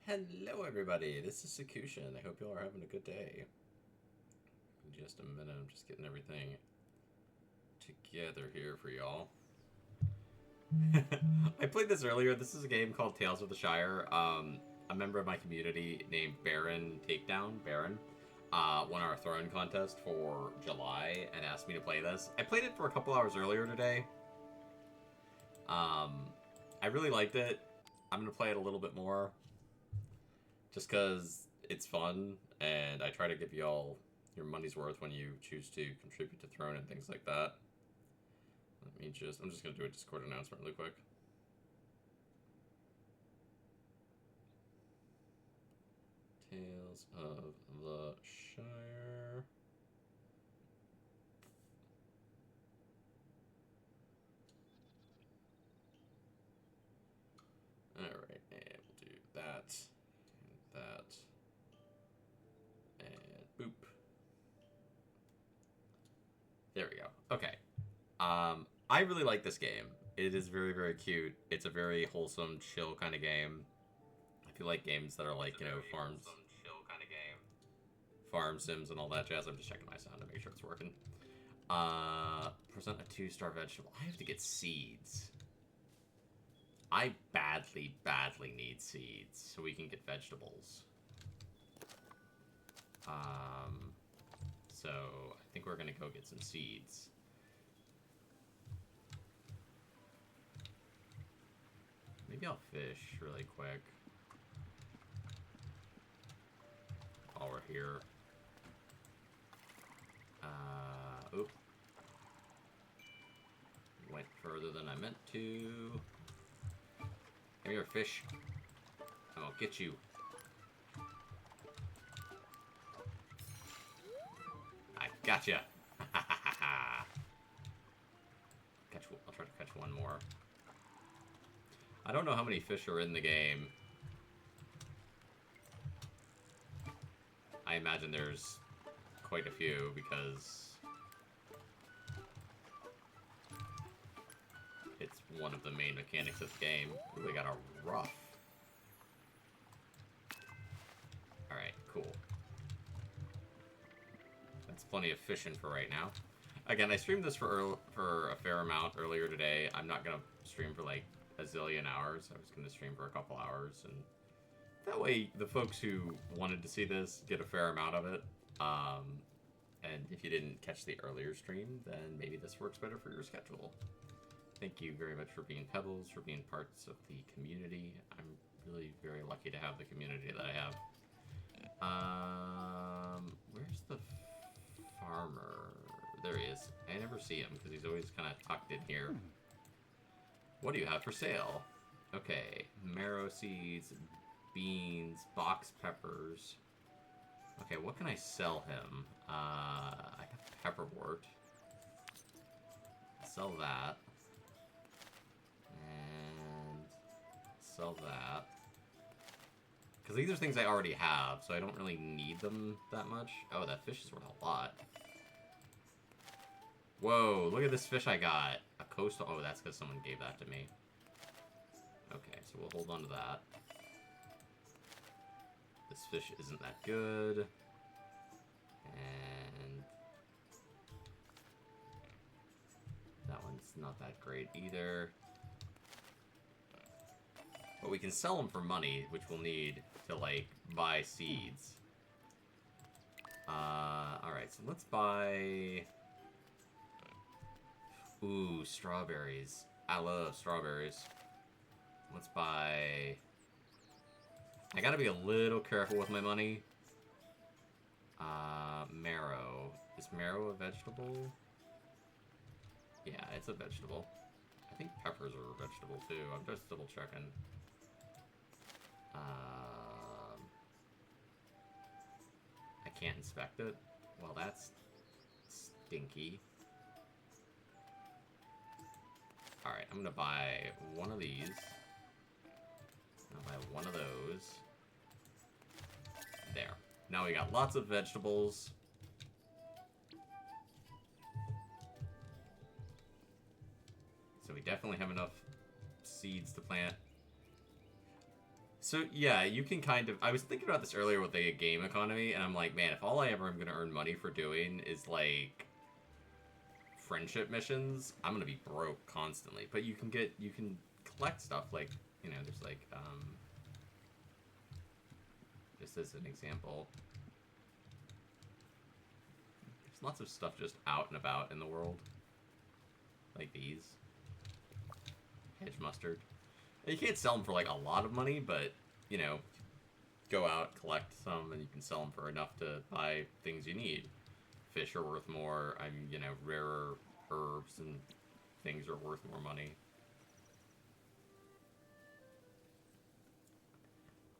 Hello everybody, this is Sakutian. I hope you all are having a good day. In just a minute, I'm just getting everything together here for y'all. I played this earlier. This is a game called Tales of the Shire. A member of my community named Baron Takedown, Baron, won our throne contest for July and asked me to play this. I played it for a couple hours earlier today. I really liked it. I'm going to play it a little bit more. Just because it's fun, and I try to give y'all your money's worth when you choose to contribute to Throne and things like that. I'm just going to do a Discord announcement really quick. Tales of the Shire. Alright, and we'll do that. That, and boop. There we go. Okay. I really like this game. It is very, very cute. It's a very wholesome, chill kind of game. If you like games that are like, you know, farm sims and all that jazz. I'm just checking my sound to make sure it's working. Present a 2-star vegetable. I have to get seeds. I badly, badly need seeds so we can get vegetables. So I think we're gonna go get some seeds. Maybe I'll fish really quick while we're here. Oop. Went further than I meant to. Come here, fish. I'll get you. I gotcha. I'll try to catch one more. I don't know how many fish are in the game. I imagine there's quite a few because it's one of the main mechanics of the game. Ooh, we got a rough. Alright, cool. That's plenty of fishing for right now. Again, I streamed this for a fair amount earlier today. I'm not going to stream for like a zillion hours. I was going to stream for a couple hours, and that way the folks who wanted to see this get a fair amount of it. And if you didn't catch the earlier stream, then maybe this works better for your schedule. Thank you very much for being Pebbles, for being parts of the community. I'm really very lucky to have the community that I have. Where's the farmer? There he is. I never see him because he's always kind of tucked in here. What do you have for sale? Okay, marrow seeds, beans, box peppers. Okay, what can I sell him? I have pepperwort. Sell that. And sell that. Because these are things I already have, so I don't really need them that much. Oh, that fish is worth a lot. Whoa, look at this fish I got. A coastal... Oh, that's because someone gave that to me. Okay, so we'll hold on to that. This fish isn't that good. And... that one's not that great either. But we can sell them for money, which we'll need to, like, buy seeds. Alright, so let's buy... Ooh, strawberries. I love strawberries. Let's buy... I gotta be a little careful with my money. Marrow. Is marrow a vegetable? Yeah, it's a vegetable. I think peppers are a vegetable too. I'm just double checking. I can't inspect it. Well, that's stinky. Alright, I'm gonna buy one of these. I'll buy one of those. There. Now we got lots of vegetables. So we definitely have enough seeds to plant. So yeah, you can kind of. I was thinking about this earlier with the game economy, and I'm like, man, if all I ever am gonna earn money for doing is like friendship missions, I'm gonna be broke constantly. But you can collect stuff like there's like just as an example, there's lots of stuff just out and about in the world, like these hedge mustard. You can't sell them for like a lot of money, but go out, collect some, and you can sell them for enough to buy things you need. Fish are worth more. Rarer herbs and things are worth more money.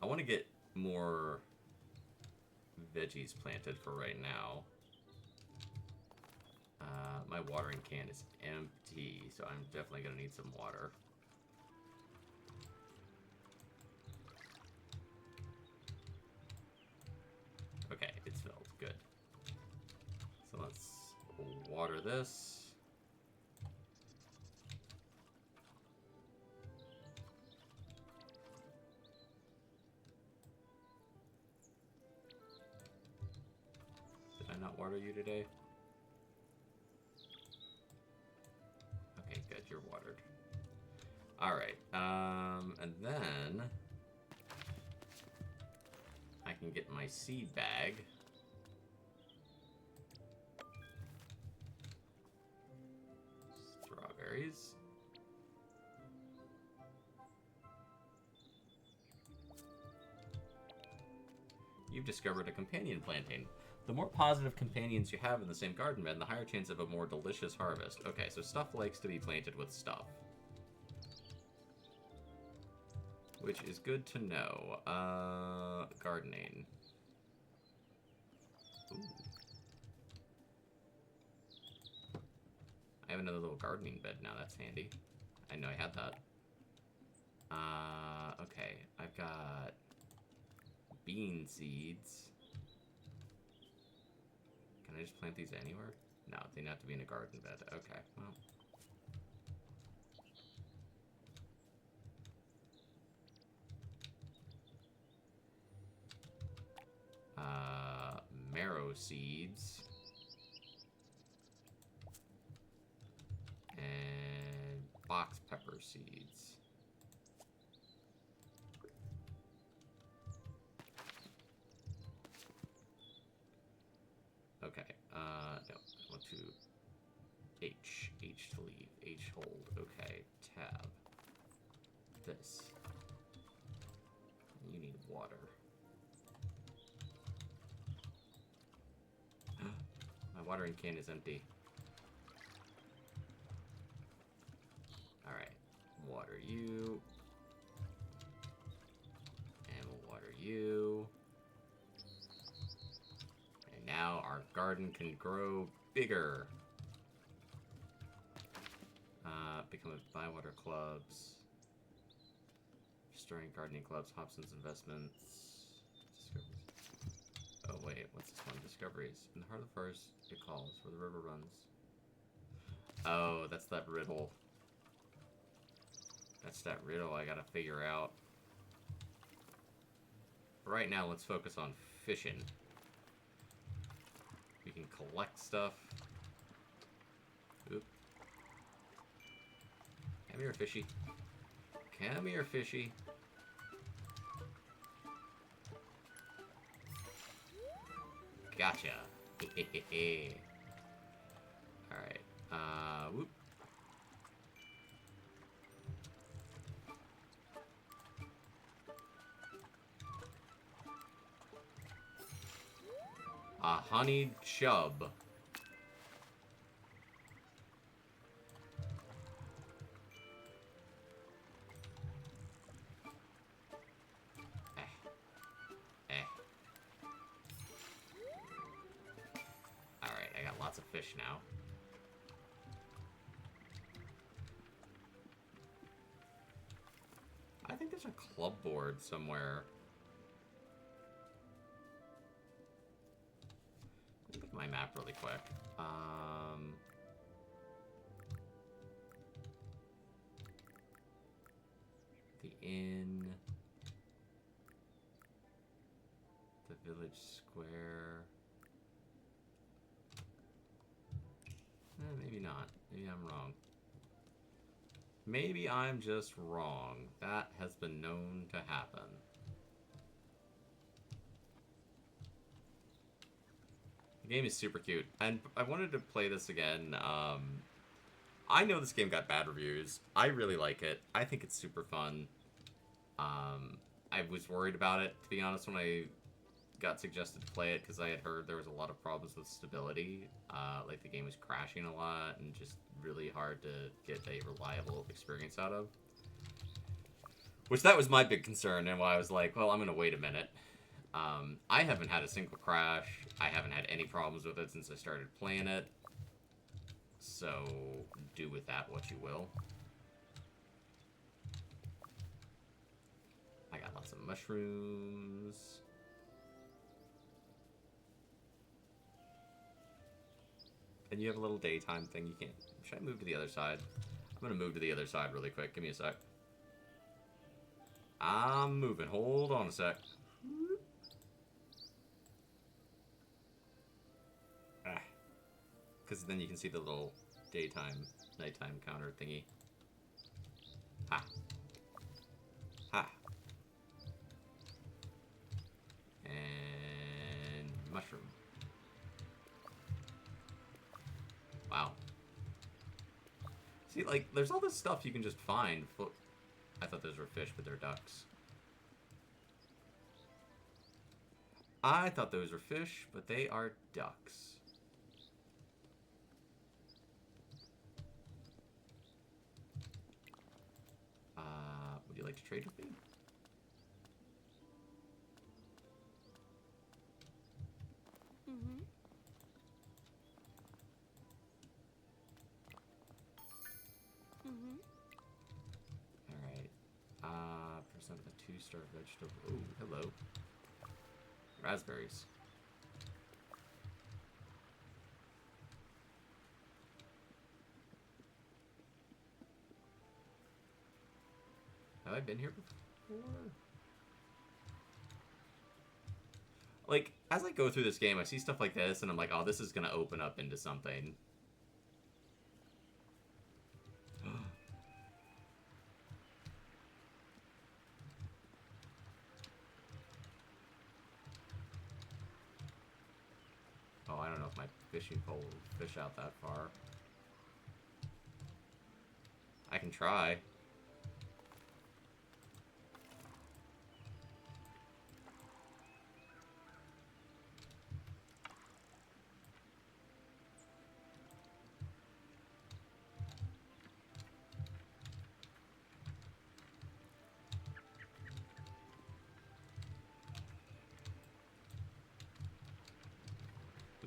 I want to get more veggies planted for right now. My watering can is empty, so I'm definitely going to need some water. Okay, it's filled. Good. So let's water this. Did I not water you today? Okay, good. You're watered. Alright, and then I can get my seed bag. Strawberries. You've discovered a companion planting. The more positive companions you have in the same garden bed, the higher chance of a more delicious harvest. Okay, so stuff likes to be planted with stuff. Which is good to know. Gardening. Ooh. I have another little gardening bed now, that's handy. I know I had that. Okay, I've got bean seeds. Can I just plant these anywhere? No, they have to be in a garden bed. Okay, well. Marrow seeds. And box pepper seeds. Okay, no, I want to H to leave, H hold, okay, tab, this, you need water. My watering can is empty. Alright, water you, and we'll water you. Now our garden can grow bigger. Become a Bywater clubs. Restoring gardening clubs, Hobson's investments. Discoveries. Oh wait, what's this one? Discoveries. In the heart of the forest, it calls where the river runs. Oh, that's that riddle. That's that riddle I gotta figure out. But right now, let's focus on fishing. We can collect stuff. Oop. Come here, fishy. Come here, fishy. Gotcha. Alright. Whoop. A honeyed chub. Alright, I got lots of fish now. I think there's a club board somewhere. Let me look at my map really quick. The inn. square. Maybe not. Maybe I'm wrong. Maybe I'm just wrong. That has been known to happen. The game is super cute, and I wanted to play this again. I know this game got bad reviews. I really like it. I think it's super fun. I was worried about it, to be honest, when I got suggested to play it, because I had heard there was a lot of problems with stability. Like, the game was crashing a lot, and just really hard to get a reliable experience out of. Which, that was my big concern, and why I was like, well, I'm going to wait a minute. I haven't had a single crash. I haven't had any problems with it since I started playing it. So, do with that what you will. I got lots of mushrooms. And you have a little daytime thing. You can't... Should I move to the other side? I'm going to move to the other side really quick. Give me a sec. I'm moving. Hold on a sec. Because then you can see the little daytime, nighttime counter thingy. Ha. Ha. And mushroom. Wow. See, like, there's all this stuff you can just find. I thought those were fish, but they're ducks. I thought those were fish, but they are ducks. Would you like to trade with me? Mm-hmm. Mm-hmm. Alright. Percent of a 2-star vegetable. Oh, hello. Raspberries. Have I been here before? Like, as I go through this game, I see stuff like this, and I'm like, oh, this is gonna open up into something. Oh, I don't know if my fishing pole will fish out that far. I can try.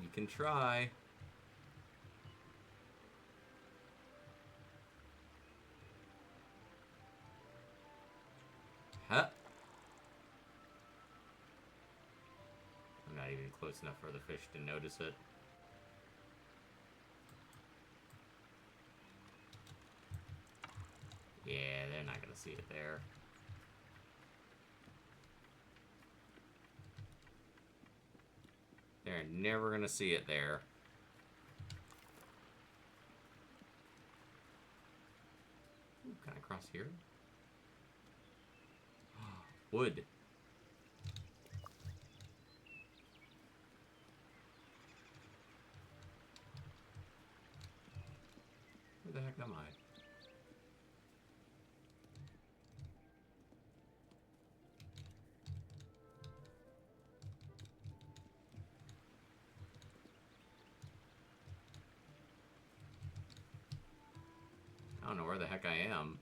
We can try. Huh? I'm not even close enough for the fish to notice it. Yeah, they're not gonna see it there. They're never gonna see it there. Ooh, can I cross here? Wood. Where the heck am I? I don't know where the heck I am.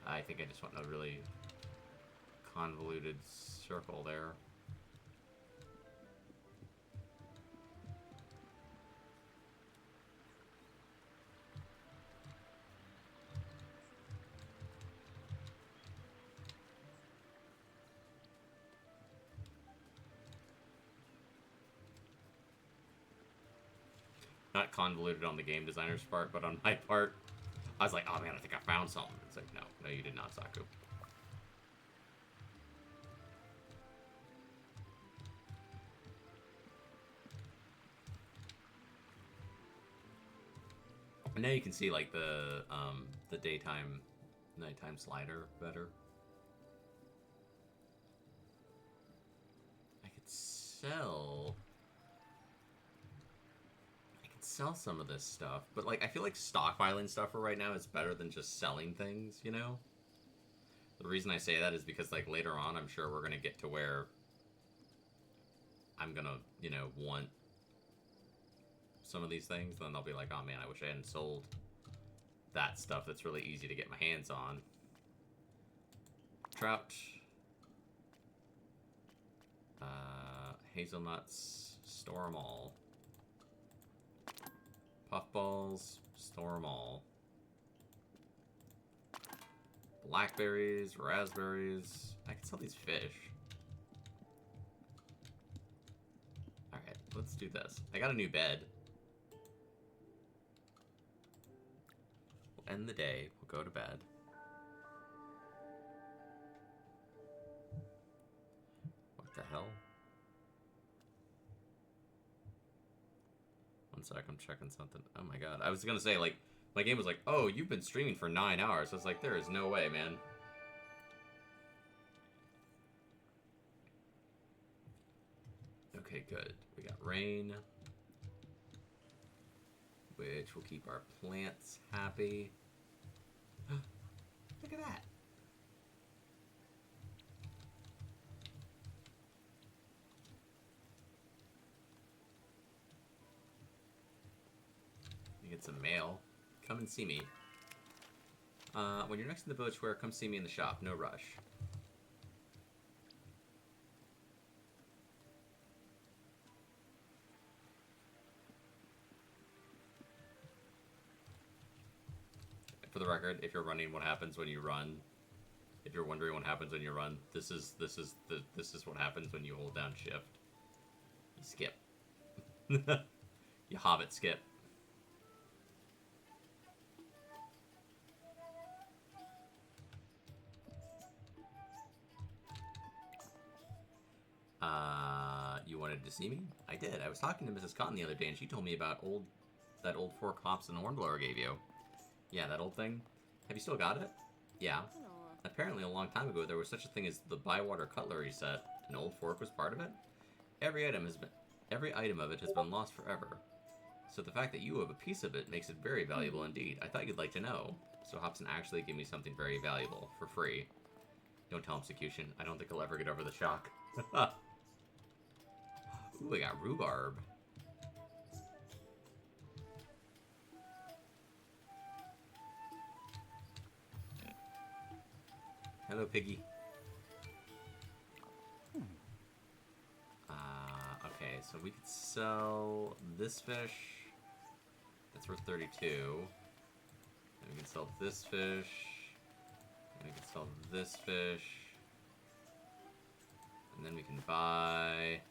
I think I just went in a really convoluted circle there. Not convoluted on the game designer's part, but on my part, I was like, oh man, I think I found something. It's like, no, you did not, Saku. And now you can see like the daytime, nighttime slider better. I could sell some of this stuff, but like I feel like stockpiling stuff for right now is better than just selling things, you know? The reason I say that is because like later on I'm sure we're gonna get to where I'm gonna, you know, want some of these things, then I'll be like, oh man, I wish I hadn't sold that stuff that's really easy to get my hands on. Trout. Hazelnuts, store them all. Puffballs, store them all. Blackberries, raspberries. I can sell these fish. Alright, let's do this. I got a new bed. We'll end the day. We'll go to bed. What the hell? One sec, I'm checking something. Oh my god. I was gonna say, like, my game was like, oh, you've been streaming for 9 hours. I was like, there is no way, man. Okay, good. We got rain, which will keep our plants happy. Look at that. You get some mail. Come and see me. When you're next to the village square, come see me in the shop. No rush. For the record, if you're running, what happens when you run? If you're wondering what happens when you run, this is what happens when you hold down shift. You skip. You hobbit skip. You wanted to see me? I did. I was talking to Mrs. Cotton the other day, and she told me about that old fork hops and hornblower gave you. Yeah, that old thing. Have you still got it? Yeah. Apparently, a long time ago, there was such a thing as the Bywater cutlery set. An old fork was part of it. Every item of it has been lost forever. So the fact that you have a piece of it makes it very valuable indeed. I thought you'd like to know. So Hobson actually gave me something very valuable for free. Don't tell him, Sakutian. I don't think he'll ever get over the shock. Ooh, I got rhubarb. Hello, Piggy. Okay, so we could sell this fish. That's worth 32. And we can sell this fish. And we can sell this fish. And then we can buy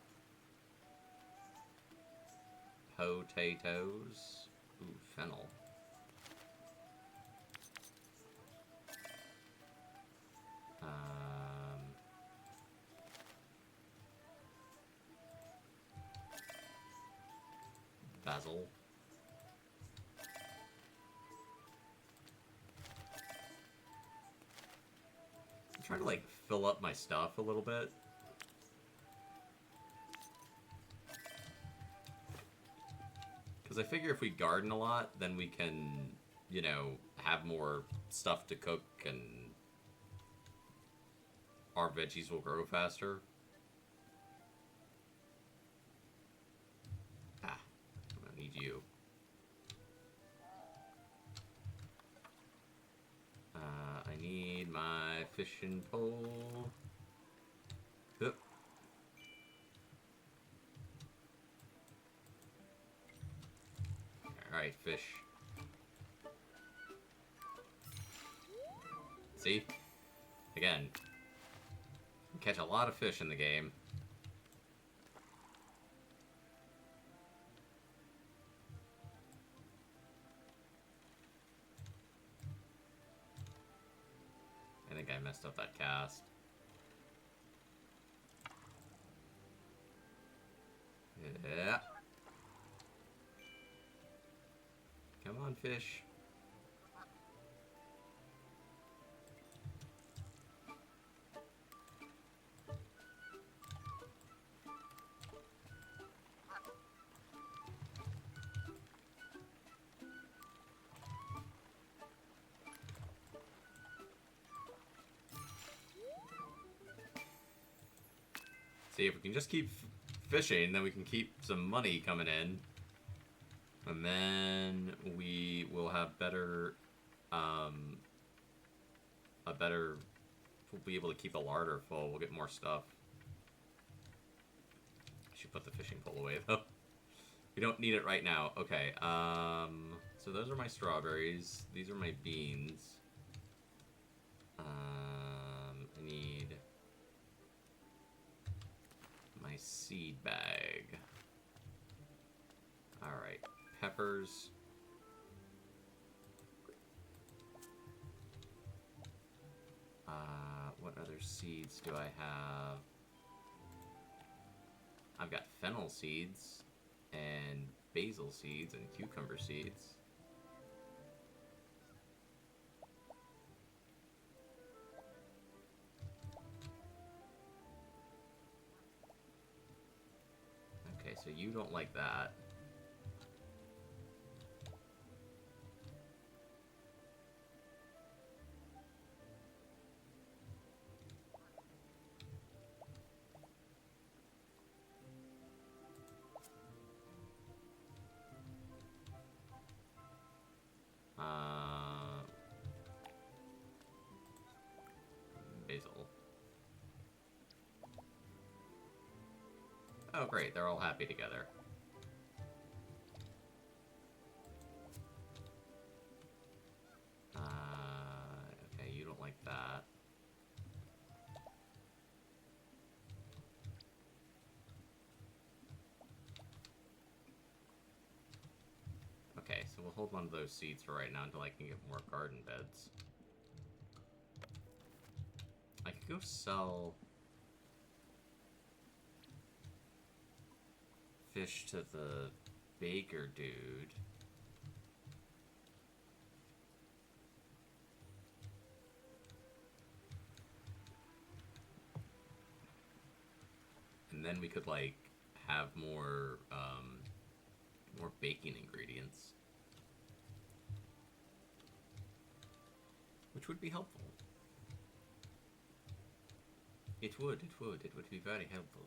potatoes. Ooh, fennel. Basil. I'm trying to like fill up my stuff a little bit. Because I figure if we garden a lot, then we can, you know, have more stuff to cook and our veggies will grow faster. You. I need my fishing pole. Hup. Alright, fish. See? Again, we catch a lot of fish in the game. think I messed up that cast. Yeah. Come on, fish. See, if we can just keep fishing, then we can keep some money coming in. And then we will have better, we'll be able to keep the larder full. We'll get more stuff. I should put the fishing pole away, though. We don't need it right now. Okay, so those are my strawberries. These are my beans. I need my seed bag. Alright, peppers. What other seeds do I have? I've got fennel seeds, and basil seeds, and cucumber seeds. Okay, so you don't like that. Basil. Oh, great. They're all happy together. Okay, you don't like that. Okay, so we'll hold on to those seeds for right now until I can get more garden beds. I could go sell fish to the baker dude. And then we could, like, have more, more baking ingredients. Which would be helpful. It would be very helpful.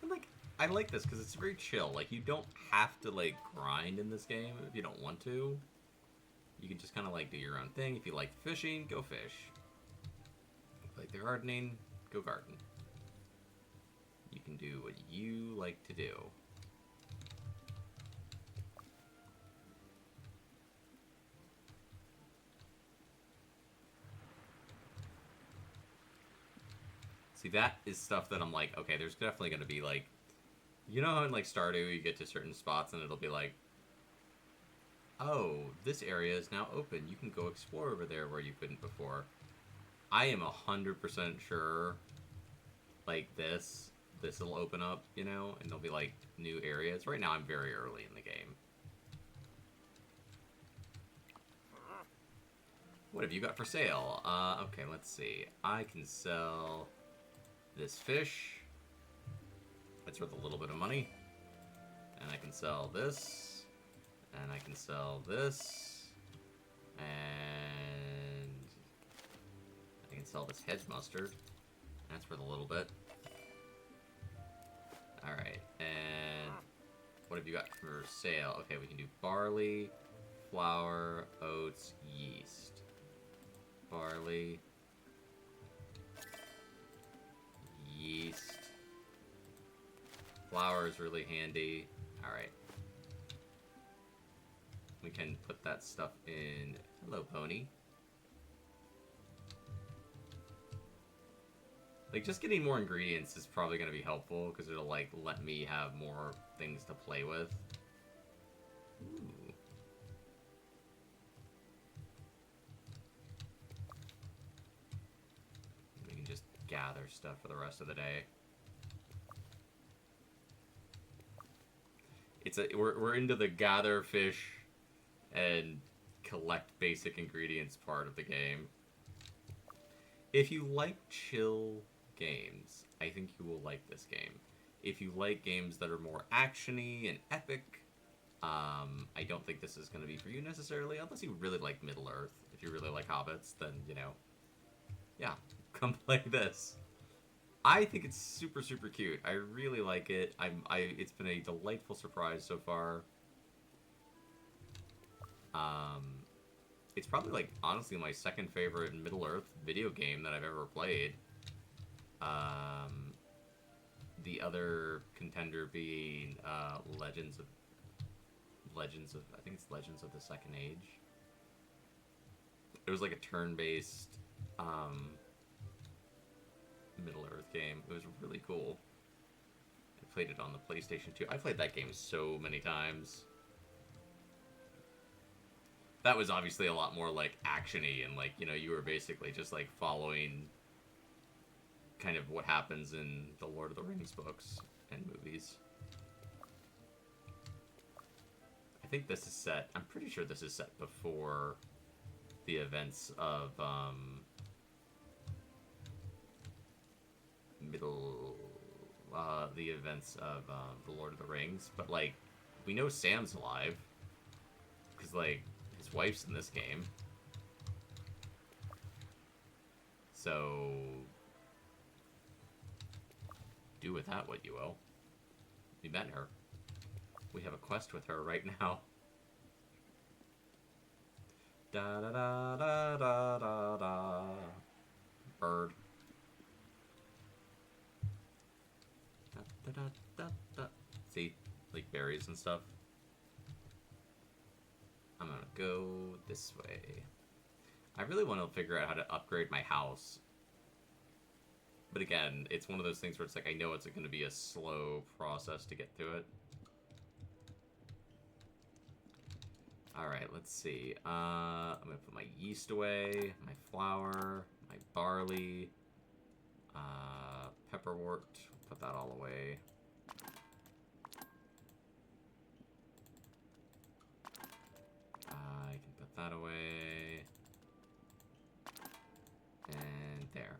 And, like, I like this because it's very chill. Like, you don't have to, like, grind in this game if you don't want to. You can just kind of, like, do your own thing. If you like fishing, go fish. If you like the gardening, go garden. You can do what you like to do. See, that is stuff that I'm like, okay, there's definitely going to be, like, you know how in, like, Stardew you get to certain spots and it'll be like, oh, this area is now open. You can go explore over there where you couldn't before. I am 100% sure, like, this will open up, you know, and there'll be, like, new areas. Right now I'm very early in the game. What have you got for sale? Okay, let's see. I can sell this fish. That's worth a little bit of money. And I can sell this. And I can sell this. And I can sell this hedge mustard. That's worth a little bit. Alright, and what have you got for sale? Okay, we can do barley, flour, oats, yeast. Barley, yeast. Flour is really handy. Alright. We can put that stuff in. Hello, pony. Like, just getting more ingredients is probably going to be helpful, because it'll, like, let me have more things to play with. Ooh. We can just gather stuff for the rest of the day. We're into the gather fish and collect basic ingredients part of the game. If you like chill games, I think you will like this game. If you like games that are more actiony and epic, I don't think this is going to be for you necessarily, unless you really like Middle Earth. If you really like hobbits, then, you know, yeah, come play this. I think it's super, super cute. I really like it. It's been a delightful surprise so far. It's probably, like, honestly my second favorite Middle Earth video game that I've ever played. The other contender being Legends of I think it's Legends of the Second Age. It was like a turn-based Middle Earth game. It was really cool. I played it on the PlayStation 2. I played that game so many times. That was obviously a lot more, like, action-y, and, like, you know, you were basically just, like, following kind of what happens in the Lord of the Rings books and movies. I think this is set... I'm pretty sure this is set before the events of, the events of, the Lord of the Rings. But, like, we know Sam's alive. Because, like, his wife's in this game. So... do with that what you will. We met her. We have a quest with her right now. Da da da da da da da. Bird. Da da da da da. See? Like berries and stuff. I'm gonna go this way. I really want to figure out how to upgrade my house. But again, it's one of those things where it's like, I know it's going to be a slow process to get to it. Alright, let's see. I'm going to put my yeast away, my flour, my barley, pepperwort, put that all away. I can put that away. And there.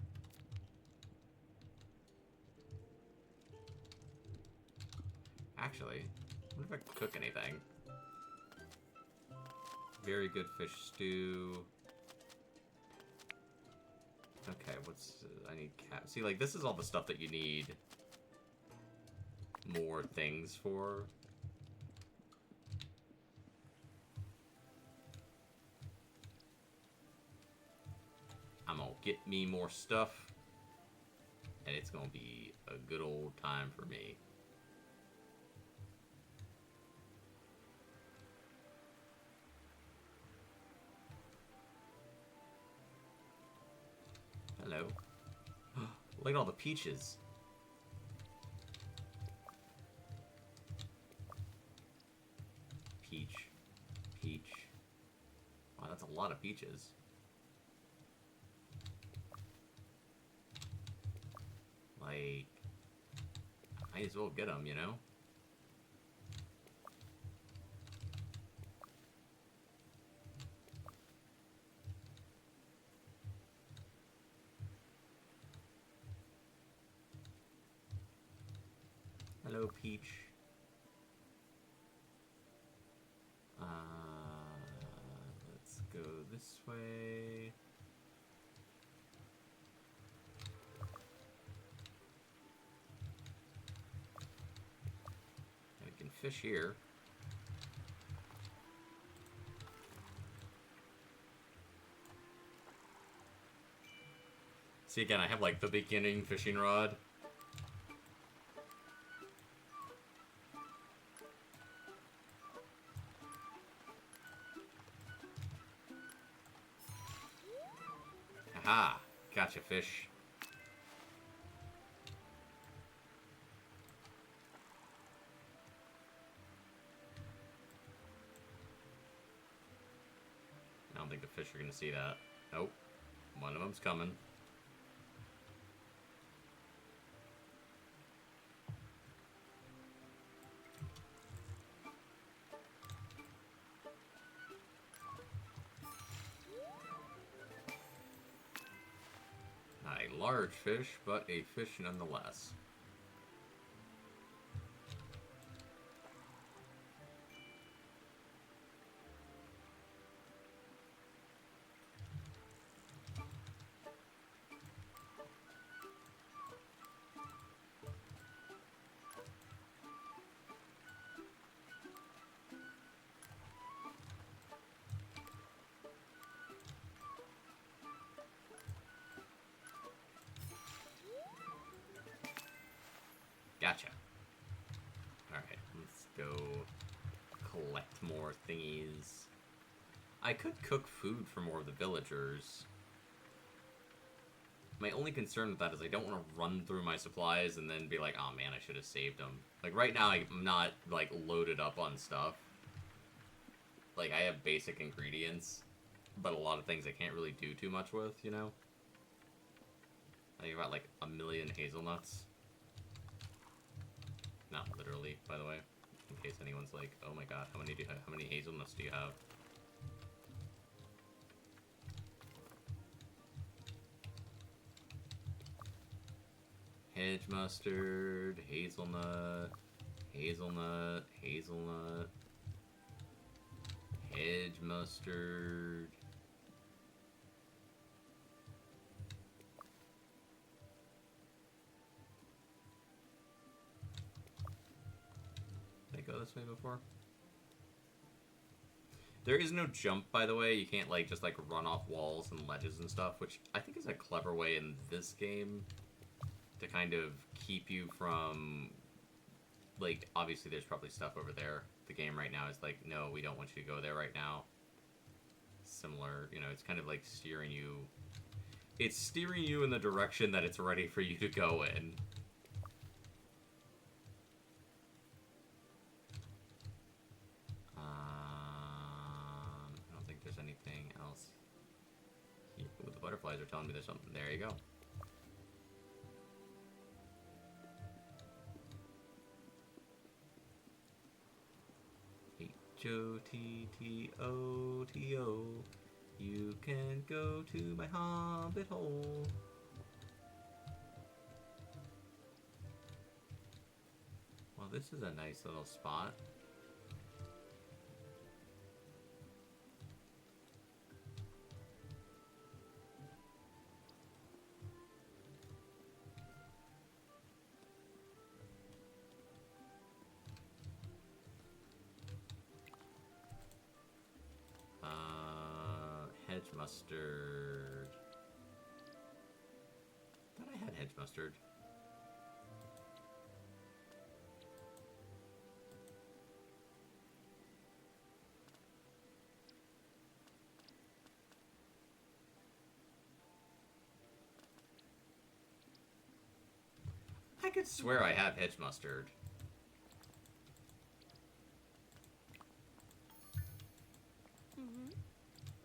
Actually, I wonder if I can cook anything. Very good fish stew. Okay, I need cat. See, like, this is all the stuff that you need more things for. I'm gonna get me more stuff, and it's gonna be a good old time for me. Hello. Look at all the peaches. Peach. Peach. Wow, that's a lot of peaches. Like, I might as well get them, you know? Hello, Peach. Let's go this way. I can fish here. See, again, I have, like, the beginning fishing rod. Aha! Gotcha, fish. don't think the fish are going to see that. Nope. One of them's coming. Not a large fish, but a fish nonetheless. Gotcha. Alright, let's go collect more thingies. I could cook food for more of the villagers. My only concern with that is I don't want to run through my supplies and then be like, oh man, I should have saved them. Like, right now, I'm not, like, loaded up on stuff. Like, I have basic ingredients, but a lot of things I can't really do too much with, you know? I think about, like, 1,000,000 hazelnuts. Not literally, by the way, in case anyone's like, "Oh my god, how many hazelnuts do you have?" Hedge mustard, hazelnut, hazelnut, hazelnut, hedge mustard. Go this way before? There is no jump, by the way. You can't, like, just, like, run off walls and ledges and stuff, which I think is a clever way in this game to kind of keep you from, like, obviously there's probably stuff over there. The game right now is like, no, we don't want you to go there right now. Similar, you know, it's kind of like steering you. It's steering you in the direction that it's ready for you to go in. Anything else? Ooh, the butterflies are telling me there's something. There you go. H-O-T-T-O-T-O. You can go to my hobbit hole. Well, this is a nice little spot. Hedge mustard. Thought I had hedge mustard. I could swear I have hedge mustard.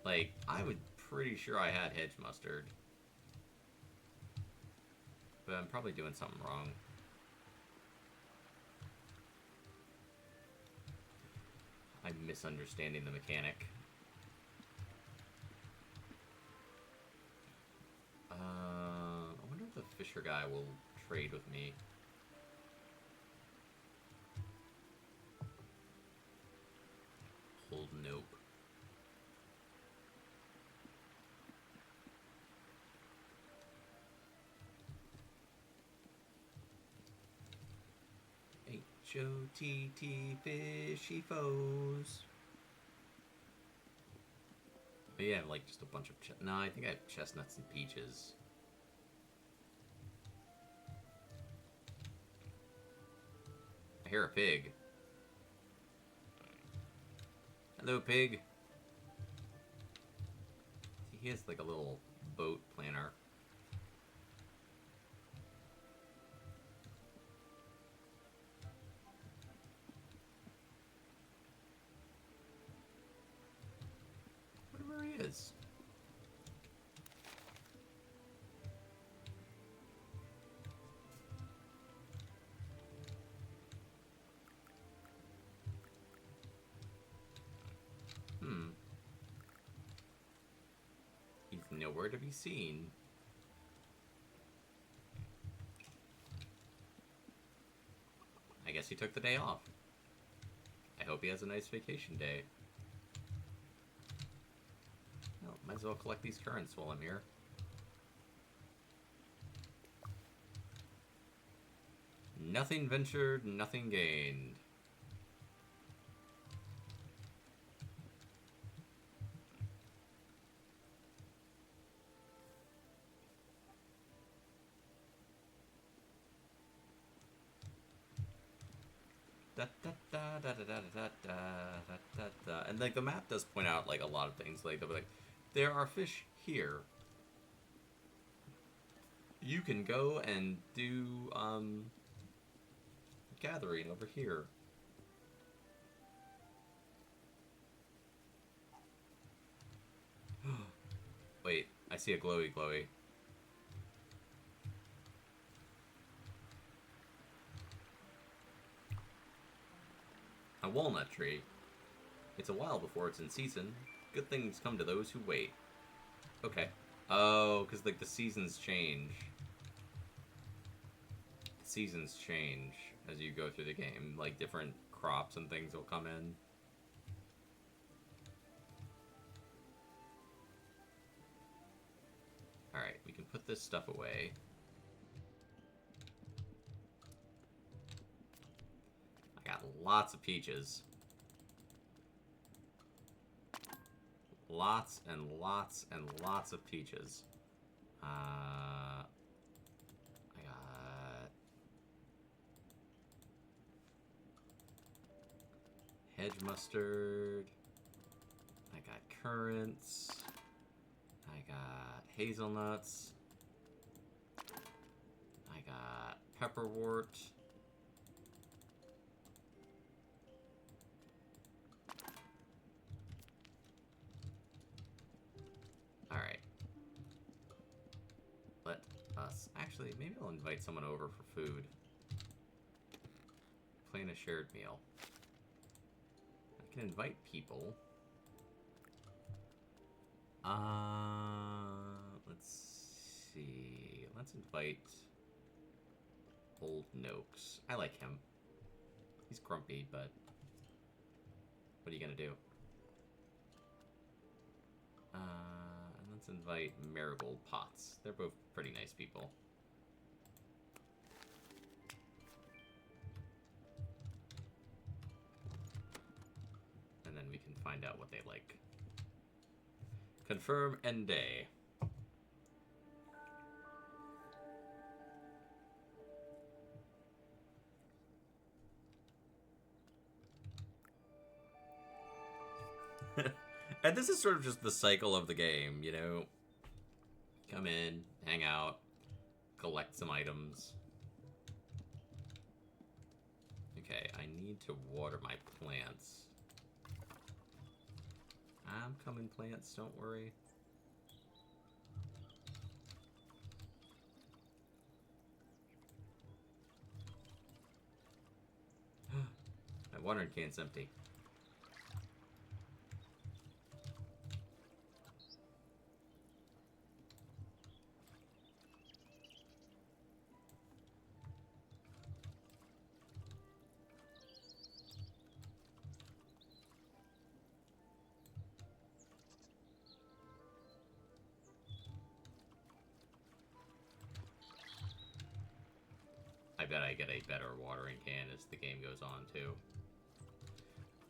Like, I was pretty sure I had hedge mustard. But I'm probably doing something wrong. I'm misunderstanding the mechanic. I wonder if the Fisher guy will trade with me. Hold nope. H-O-T-T fishy foes. But yeah, like just a bunch of no, I think I have chestnuts and peaches. I hear a pig. Hello, pig. He has like a little boat planner. Where he is. nowhere to be seen. I guess he took the day off. I hope he has a nice vacation day. Well, might as well collect these currants while I'm here. Nothing ventured, nothing gained. And like the map does point out like a lot of things. Like they'll be like, there are fish here. You can go and do gathering over here. Wait, I see a glowy. A walnut tree. It's a while before it's in season. Good things come to those who wait. Okay. Oh, because like the seasons change. Seasons change as you go through the game. Like different crops and things will come in. Alright, we can put this stuff away. I got lots of peaches. Lots and lots and lots of peaches. I got hedge mustard. I got currants. I got hazelnuts. I got pepperwort. Alright. Let us... Actually, maybe I'll invite someone over for food. Plan a shared meal. I can invite people. Let's see. Let's invite Old Noakes. I like him. He's grumpy, but what are you gonna do? And let's invite Marigold Potts. They're both pretty nice people. And then we can find out what they like. Confirm end day. And this is sort of just the cycle of the game, you know? Come in, hang out, collect some items. Okay, I need to water my plants. I'm coming, plants, don't worry. My watering can's empty. I bet I get a better watering can as the game goes on, too.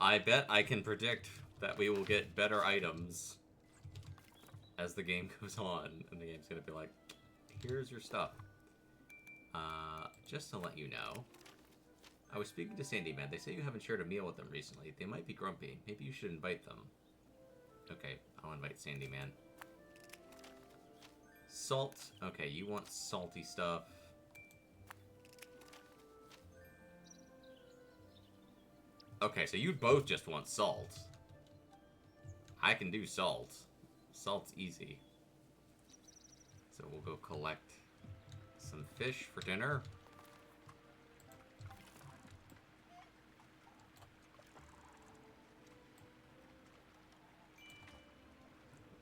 I bet I can predict that we will get better items as the game goes on. And the game's going to be like, here's your stuff. Just to let you know, I was speaking to Sandy Man. They say you haven't shared a meal with them recently. They might be grumpy. Maybe you should invite them. Okay, I'll invite Sandy Man. Salt. Okay, you want salty stuff. Okay, so you both just want salt. I can do salt. Salt's easy. So we'll go collect some fish for dinner.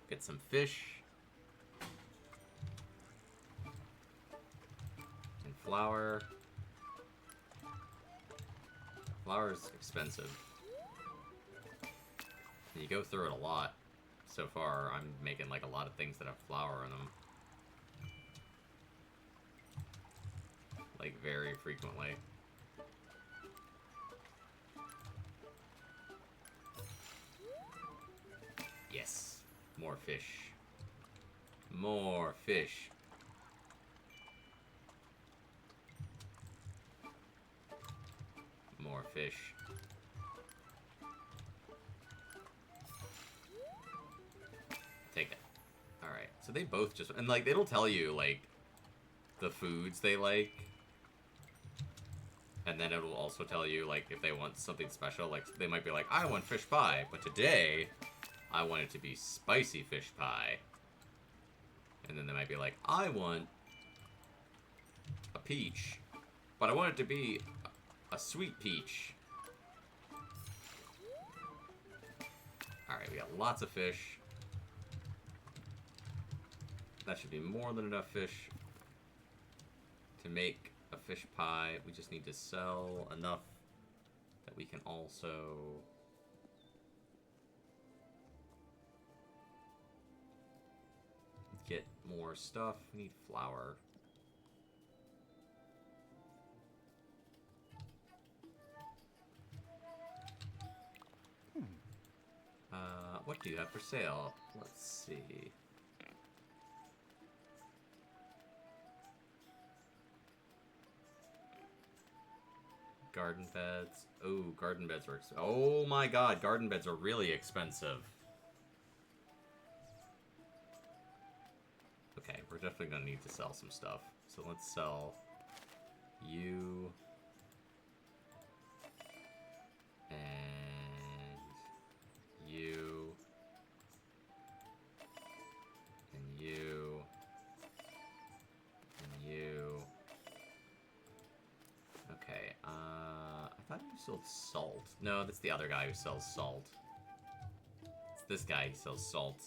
Get some fish. flour. Flour is expensive. You go through it a lot. So far, I'm making like a lot of things that have flour in them. Like very frequently. Yes. More fish. More fish. More fish. Take that. Alright. So they both just... And, like, it'll tell you, like, the foods they like. And then it'll also tell you, like, if they want something special. Like, they might be like, I want fish pie. But today, I want it to be spicy fish pie. And then they might be like, I want a peach. But I want it to be a sweet peach. Alright, we got lots of fish. That should be more than enough fish to make a fish pie. We just need to sell enough that we can also... get more stuff. We need flour. What do you have for sale? Let's see. Garden beds. Oh, garden beds are expensive. Oh my god, garden beds are really expensive. Okay, we're definitely gonna need to sell some stuff. So let's sell you. And you. And you. And you. Okay, I thought you sold salt. No, that's the other guy who sells salt. It's this guy who sells salt.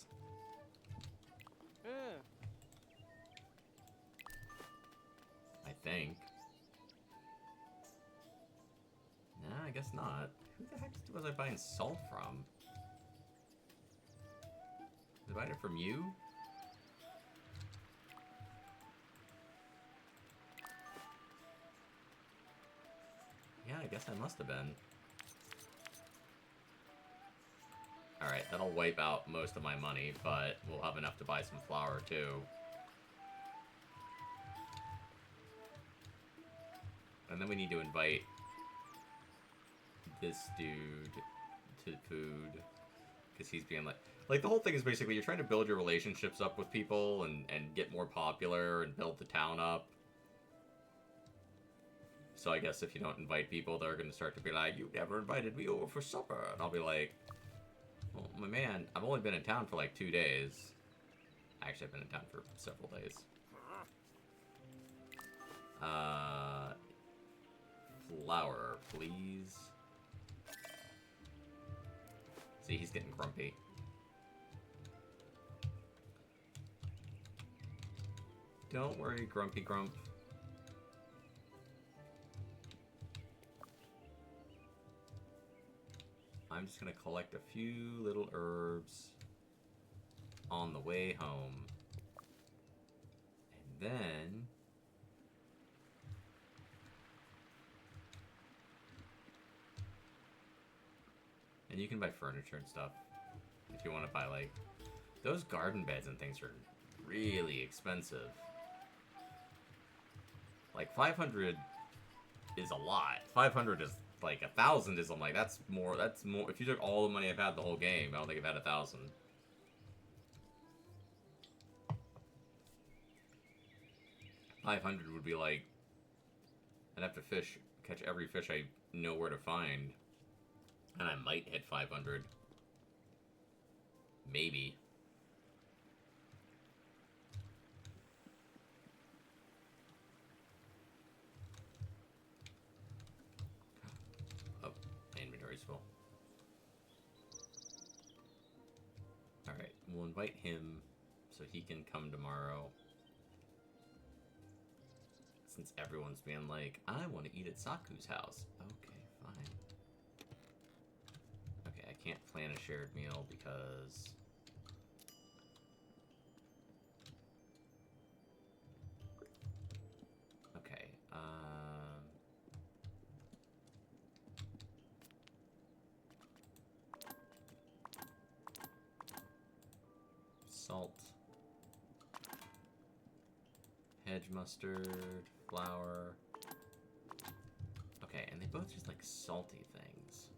I think. Nah, I guess not. Who the heck was I buying salt from? Was I buying it from you? Yeah, I guess I must have been. Alright, that'll wipe out most of my money, but we'll have enough to buy some flour, too. And then we need to invite this dude to food. Because he's being like... Like, the whole thing is basically you're trying to build your relationships up with people and get more popular and build the town up. So I guess if you don't invite people, they're going to start to be like, you never invited me over for supper. And I'll be like, well, my man, I've only been in town for like 2 days. Actually, I've been in town for several days. Flour, please. See, he's getting grumpy. Don't worry, Grumpy Grump. I'm just gonna collect a few little herbs on the way home. And then... And you can buy furniture and stuff. If you want to buy, like... Those garden beds and things are really expensive. Like, 500 is a lot. 500 is... Like, 1,000 is, I'm like, that's more, if you took all the money I've had the whole game, I don't think I've had 1,000. $500 would be like, I'd have to catch every fish I know where to find. And I might hit 500. Maybe. Full. Alright, we'll invite him so he can come tomorrow. Since everyone's being like, I want to eat at Saku's house. Okay, fine. Okay, I can't plan a shared meal because... Okay, salt. Hedge mustard, flour. Okay, and they both just like salty things.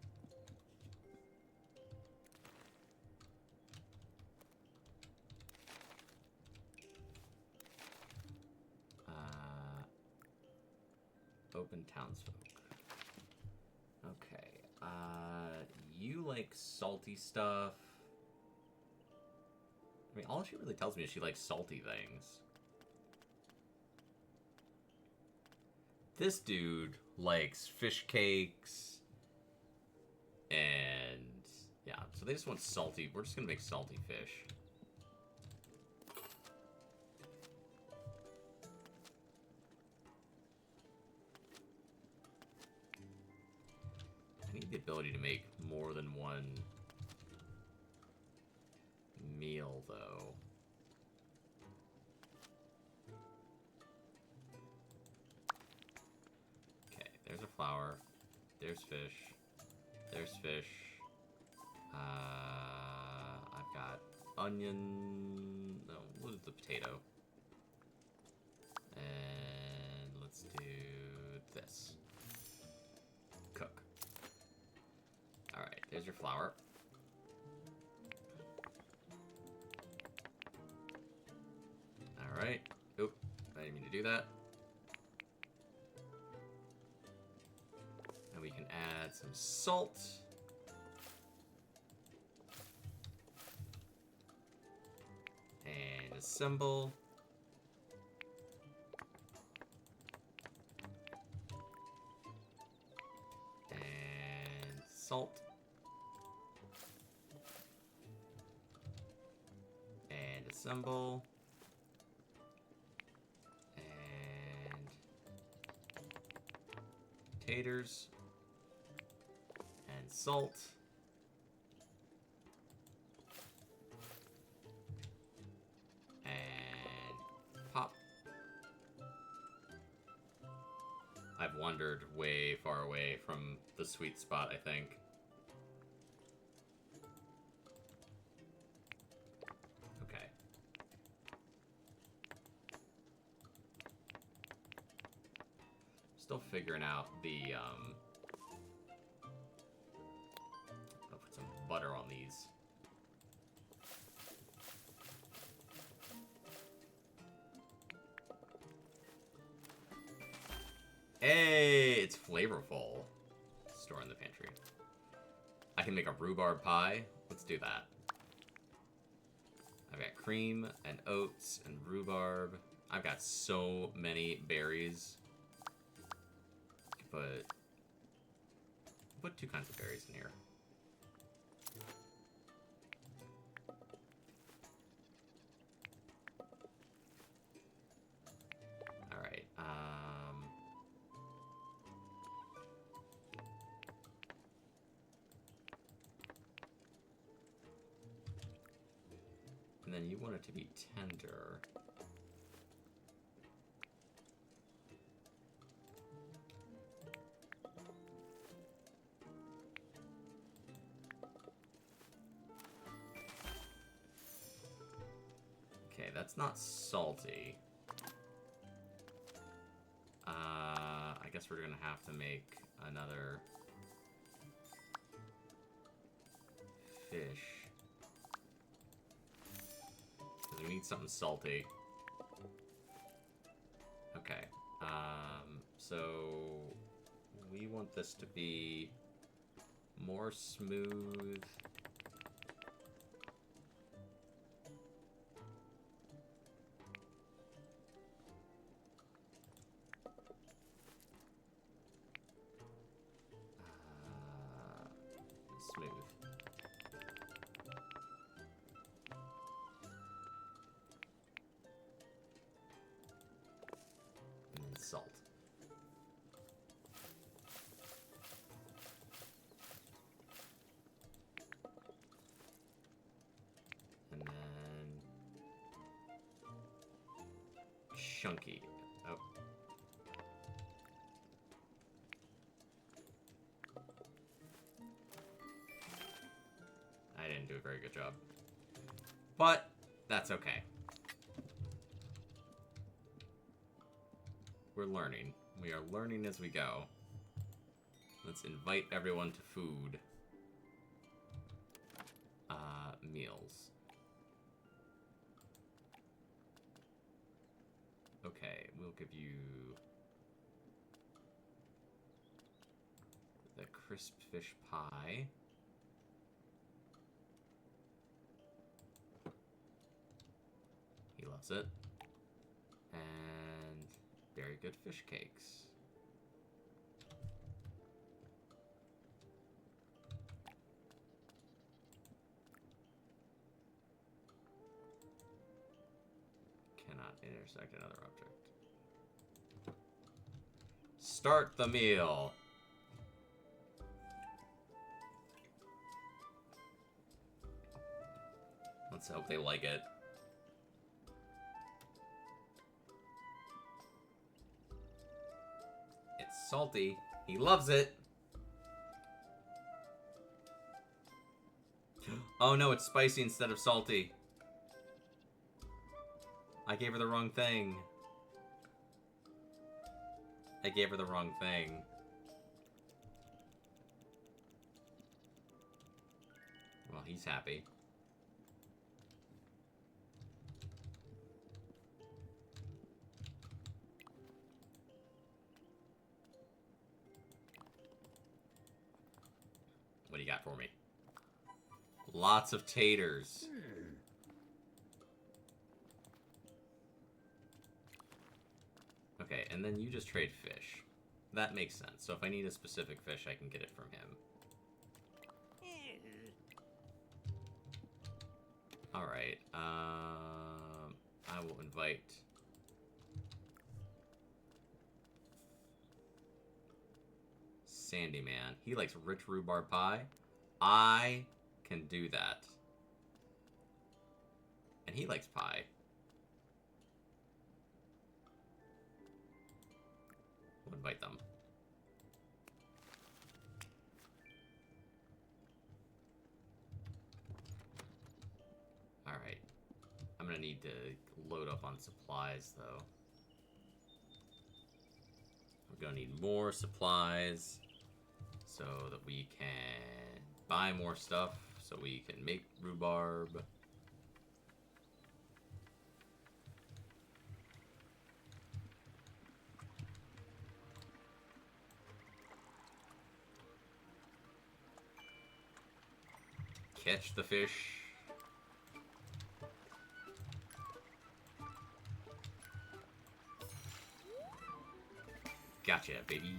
Open townsfolk. Okay, you like salty stuff. I mean, all she really tells me is she likes salty things. This dude likes fish cakes, and yeah, so they just want salty. We're just gonna make salty fish. I need the ability to make more than one meal, though. There's a flower. There's fish. There's fish. I've got onion. No, what is the potato? And let's do this. Cook. Alright, there's your flour. Alright. Oop, I didn't mean to do that. And we can add some salt. And assemble. And salt. And assemble. And taters. And salt. And pop. I've wandered way far away from the sweet spot, I think. Okay. Still figuring out the, I'll put some butter on these. Hey, it's flavorful. Store in the pantry. I can make a rhubarb pie. Let's do that. I've got cream and oats and rhubarb. I've got so many berries. Put two kinds of berries in here. All right. And then you want it to be tender. Okay, that's not salty. I guess we're gonna have to make another fish. Because we need something salty. Okay. So we want this to be more smooth. Smooth. And then salt. And then... chunky. Oh. I didn't do a very good job. But, that's okay. We're learning. We are learning as we go. Let's invite everyone to food. Meals. Okay, we'll give you the crisp fish pie. He loves it. And very good fish cakes. Cannot intersect another object. Start the meal. Let's hope they like it. It's salty. He loves it. Oh no, it's spicy instead of salty. I gave her the wrong thing. I gave her the wrong thing. Well, he's happy. What do you got for me? Lots of taters. Okay, and then you just trade fish. That makes sense. So if I need a specific fish, I can get it from him. Alright, I will invite... Sandy Man. He likes rich rhubarb pie. I can do that. And he likes pie. We'll invite them. Alright. I'm gonna need to load up on supplies, though. We're gonna need more supplies so that we can buy more stuff, so we can make rhubarb. Catch the fish. Gotcha, baby.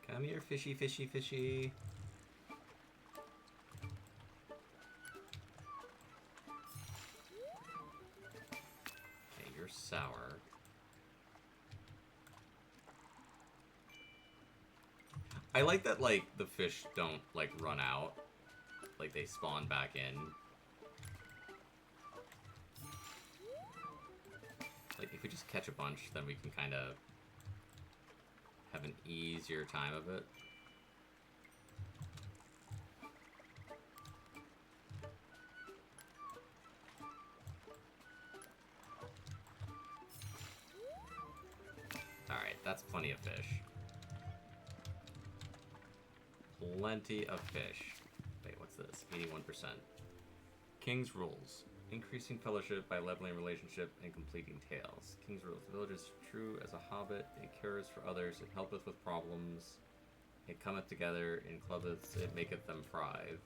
Come here, fishy, fishy, fishy. Okay, you're sour. I like that, like, the fish don't, like, run out. Like, they spawn back in. Like, if we just catch a bunch, then we can kind of have an easier time of it. Alright, that's plenty of fish. Plenty of fish. Wait, what's this? 81%. King's Rules. Increasing fellowship by leveling relationship and completing tales. King's Rules. The village is true as a hobbit. It cares for others. It helpeth with problems. It cometh together. In clubbeth. It maketh them thrive.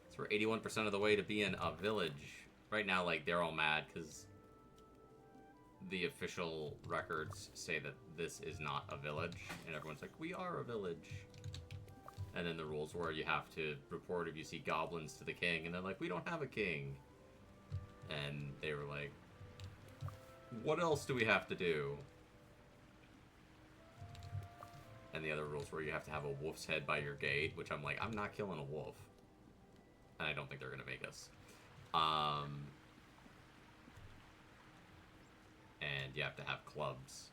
So we're 81% of the way to being a village. Right now, like, they're all mad because the official records say that this is not a village. And everyone's like, we are a village. And then the rules were you have to report if you see goblins to the king. And they're like, we don't have a king. And they were like, what else do we have to do? And the other rules were you have to have a wolf's head by your gate, which I'm like, I'm not killing a wolf. And I don't think they're going to make us. And you have to have clubs.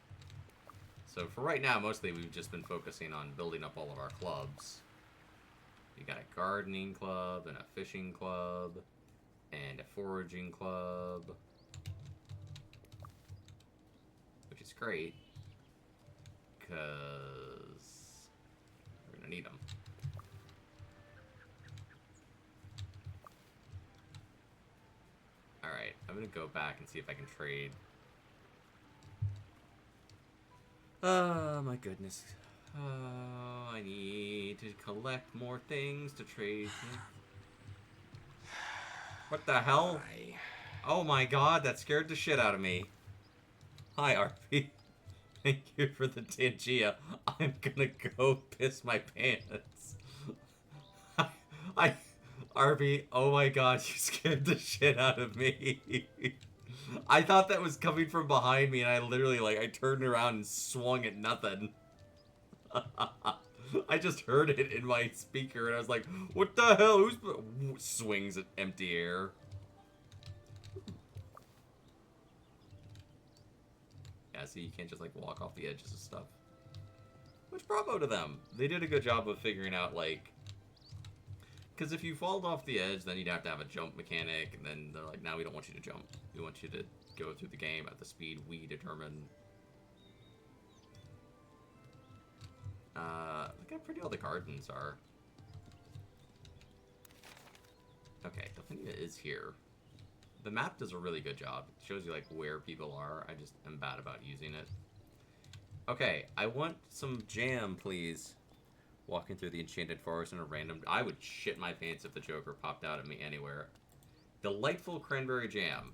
So for right now, mostly we've just been focusing on building up all of our clubs. We got a gardening club, and a fishing club, and a foraging club. Which is great. Because we're going to need them. Alright, I'm going to go back and see if I can trade. Oh, my goodness. Oh, I need to collect more things to trade. What the hell? Hi. Oh my god, that scared the shit out of me. Hi, RP. Thank you for the Tangia. I'm gonna go piss my pants. RP, oh my god, you scared the shit out of me. I thought that was coming from behind me, and I literally, like, I turned around and swung at nothing. I just heard it in my speaker, and I was like, what the hell? Who's swings at empty air? Yeah, see, you can't just, like, walk off the edges of stuff. Which, bravo to them. They did a good job of figuring out, like... Because if you fall off the edge, then you'd have to have a jump mechanic, and then they're like, now we don't want you to jump. We want you to go through the game at the speed we determine. Look how pretty all the gardens are. Okay, Delphinia is here. The map does a really good job. It shows you, like, where people are. I just am bad about using it. Okay, I want some jam, please. Walking through the enchanted forest in a random... I would shit my pants if the Joker popped out at me anywhere. Delightful cranberry jam.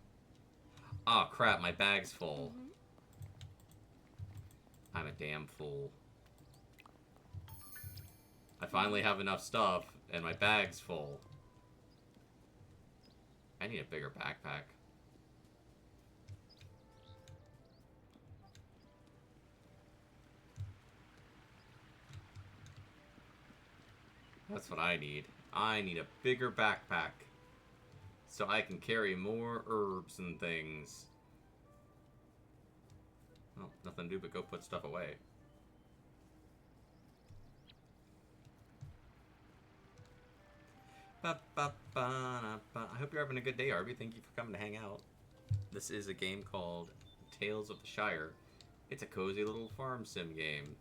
Oh, crap, my bag's full. I'm a damn fool. I finally have enough stuff, and my bag's full. I need a bigger backpack. That's what I need. I need a bigger backpack. So I can carry more herbs and things. Well, nothing to do but go put stuff away. I hope you're having a good day, Arby. Thank you for coming to hang out. This is a game called Tales of the Shire. It's a cozy little farm sim game.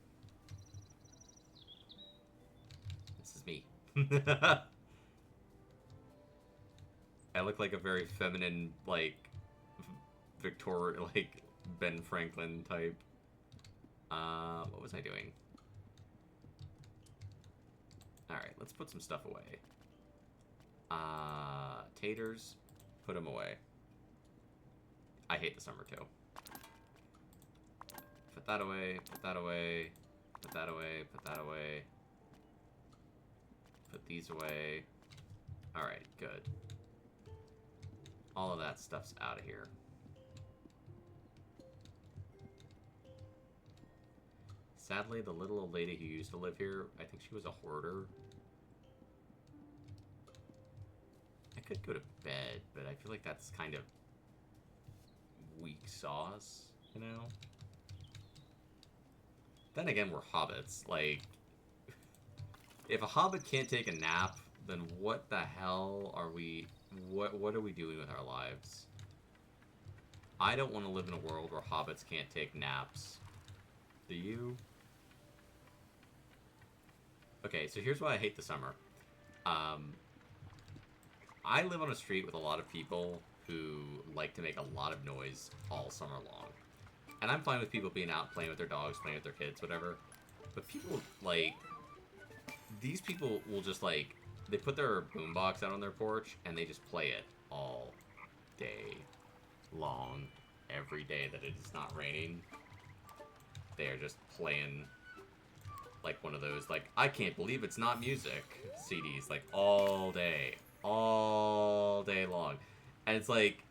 This is me. I look like a very feminine, like, Victoria, like, Ben Franklin type. What was I doing? Alright, let's put some stuff away. Taters, put them away. I hate the summer too. Put that away, put that away, put that away, put that away. Put these away. Alright, good. All of that stuff's out of here. Sadly, the little old lady who used to live here, I think she was a hoarder. I could go to bed, but I feel like that's kind of weak sauce, you know? Then again, we're hobbits. Like, if a hobbit can't take a nap, then what the hell are we... What are we doing with our lives? I don't want to live in a world where hobbits can't take naps. Do you? Okay, so here's why I hate the summer. I live on a street with a lot of people who like to make a lot of noise all summer long. And I'm fine with people being out playing with their dogs, playing with their kids, whatever. But people, like... These people will just, like... They put their boombox out on their porch, and they just play it all day long. Every day that it is not raining. They are just playing like one of those, like, I can't believe it's not music CDs, like, all day long. And it's like,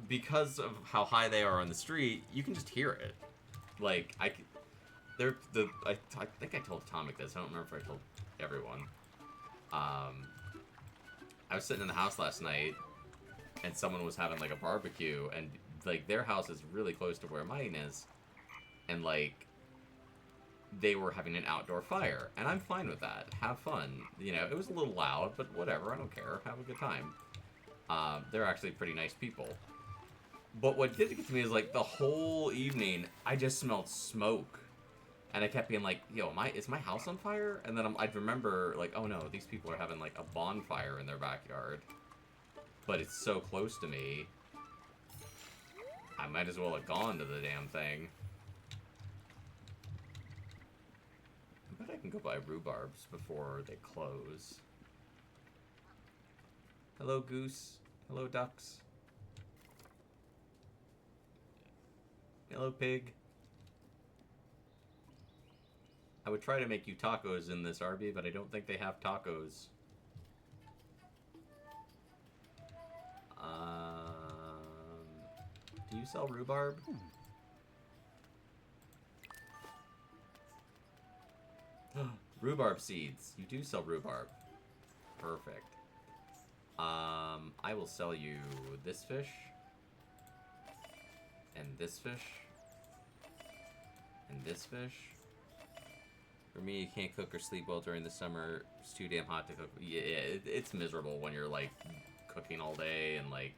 because of how high they are on the street, you can just hear it. Like, I think I told Atomic this. I don't remember if I told everyone. I was sitting in the house last night, and someone was having, like, a barbecue, and, like, their house is really close to where mine is. And, like, they were having an outdoor fire, and I'm fine with that. Have fun. You know, it was a little loud, but whatever. I don't care. Have a good time. They're actually pretty nice people. But what did get to me is, like, the whole evening, I just smelled smoke. And I kept being like, yo, is my house on fire? And then I'd remember, like, oh no, these people are having, like, a bonfire in their backyard. But it's so close to me, I might as well have gone to the damn thing. I bet I can go buy rhubarbs before they close. Hello, goose. Hello, ducks. Hello, pig. I would try to make you tacos in this RB, but I don't think they have tacos. Do you sell rhubarb? Rhubarb seeds. You do sell rhubarb. Perfect. I will sell you this fish. And this fish. And this fish. For me, you can't cook or sleep well during the summer. It's too damn hot to cook. Yeah, it's miserable when you're, like, cooking all day and, like,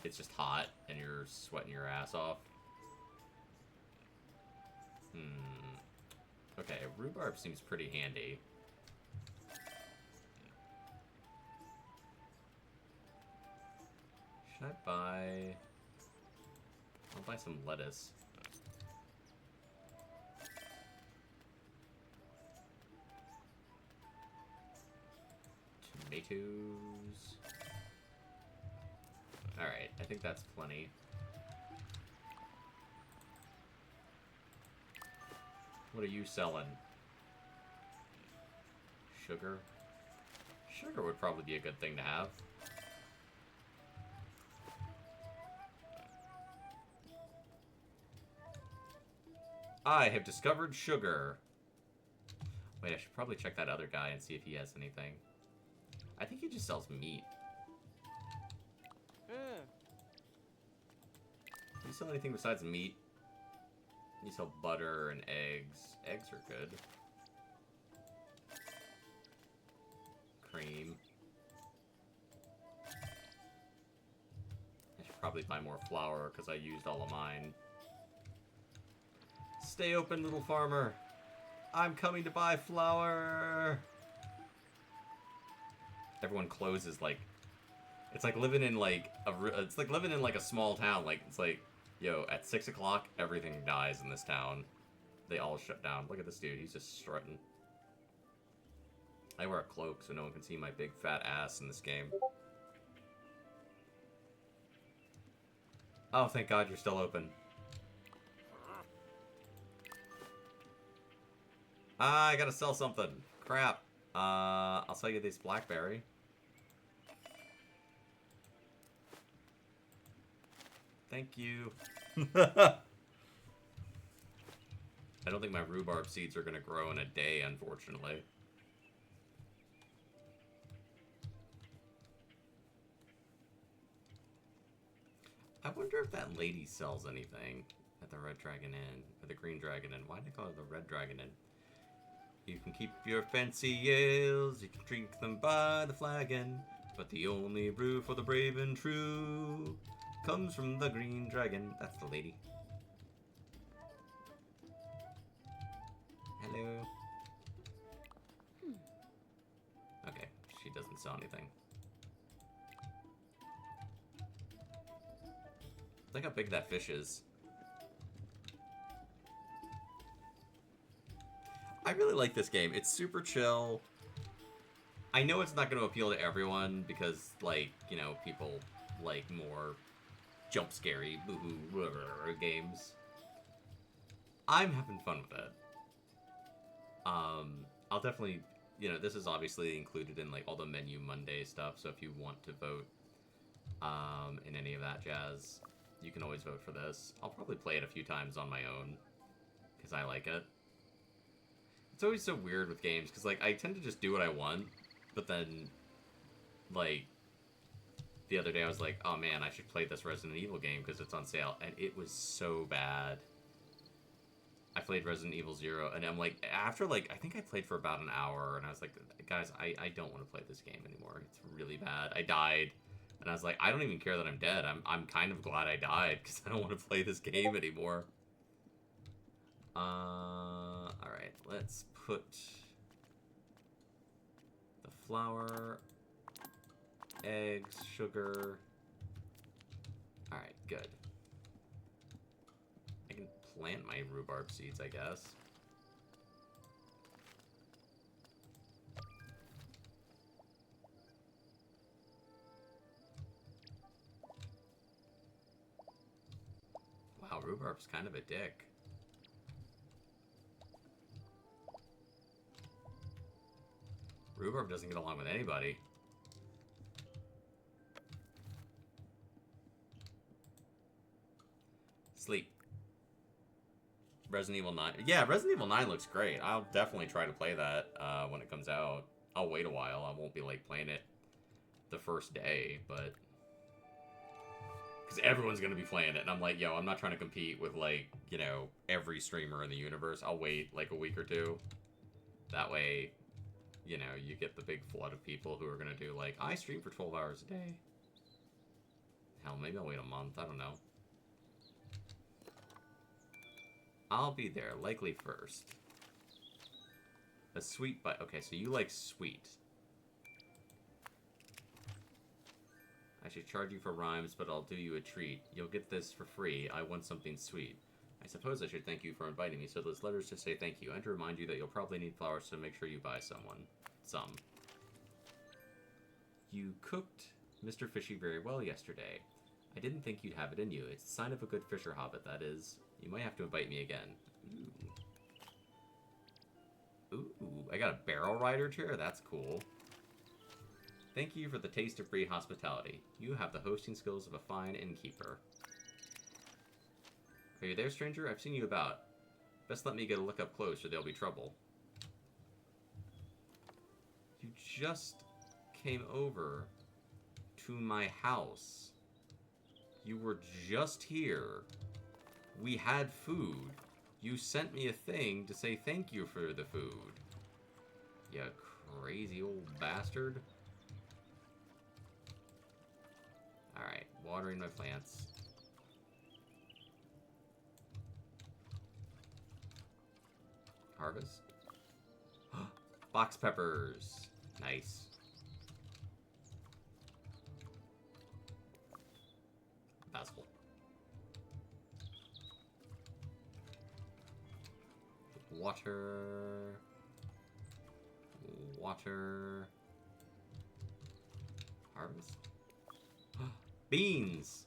it's just hot and you're sweating your ass off. Okay, rhubarb seems pretty handy. Should I buy... I'll buy some lettuce. Tomatoes. Alright, I think that's plenty. What are you selling? Sugar? Sugar would probably be a good thing to have. I have discovered sugar. Wait, I should probably check that other guy and see if he has anything. I think he just sells meat. Do you sell anything besides meat? You sell butter and eggs. Eggs are good. Cream. I should probably buy more flour because I used all of mine. Stay open, little farmer. I'm coming to buy flour. Everyone closes like... It's like living in like it's like living in like a small town. Like it's like, yo, at 6 o'clock everything dies in this town. They all shut down. Look at this dude. He's just strutting. I wear a cloak so no one can see my big fat ass in this game. Oh, thank God you're still open. I gotta sell something. Crap. I'll sell you this blackberry. Thank you. I don't think my rhubarb seeds are gonna grow in a day, unfortunately. I wonder if that lady sells anything at the Red Dragon Inn, or the Green Dragon Inn. Why do they call it the Red Dragon Inn? You can keep your fancy ales, you can drink them by the flagon, but the only brew for the brave and true comes from the Green Dragon. That's the lady. Hello. Okay, she doesn't sell anything. Look how big that fish is. I really like this game. It's super chill. I know it's not going to appeal to everyone because, like, you know, people like more jump scary, boo-hoo games. I'm having fun with it. I'll definitely, this is obviously included in like all the menu Monday stuff. So if you want to vote, in any of that jazz, you can always vote for this. I'll probably play it a few times on my own because I like it. It's always so weird with games because like I tend to just do what I want, but then like the other day I was like, oh man, I should play this Resident Evil game because it's on sale, and it was so bad. I played Resident Evil 0, and I'm like, after like, I think I played for about an hour, and I was like, guys, I don't want to play this game anymore. It's really bad. I died, and I was like, I don't even care that I'm dead. I'm kind of glad I died, because I don't want to play this game anymore. Alright, let's put the flour, eggs, sugar. Alright, good. I can plant my rhubarb seeds, I guess. Wow, rhubarb's kind of a dick. Rhubarb doesn't get along with anybody. Sleep. Resident Evil 9. Yeah, Resident Evil 9 looks great. I'll definitely try to play that when it comes out. I'll wait a while. I won't be, like, playing it the first day, but... because everyone's going to be playing it, and I'm like, yo, I'm not trying to compete with, like, every streamer in the universe. I'll wait, like, a week or two. That way, you get the big flood of people who are going to do, like, I stream for 12 hours a day. Hell, maybe I'll wait a month. I don't know. I'll be there, likely first. A sweet bite. Okay, so you like sweet. I should charge you for rhymes, but I'll do you a treat. You'll get this for free. I want something sweet. I suppose I should thank you for inviting me, so this letter's to say thank you, and to remind you that you'll probably need flowers, so make sure you buy some. You cooked Mr. Fishy very well yesterday. I didn't think you'd have it in you. It's a sign of a good fisher hobbit, that is. You might have to invite me again. Ooh. Ooh, I got a barrel rider chair? That's cool. Thank you for the taste of free hospitality. You have the hosting skills of a fine innkeeper. Are you there, stranger? I've seen you about. Best let me get a look up close or there'll be trouble. You just came over to my house. You were just here. We had food. You sent me a thing to say thank you for the food. You crazy old bastard. Alright, watering my plants. Harvest. Box peppers. Nice. Basil. Water. Water. Harvest. Beans.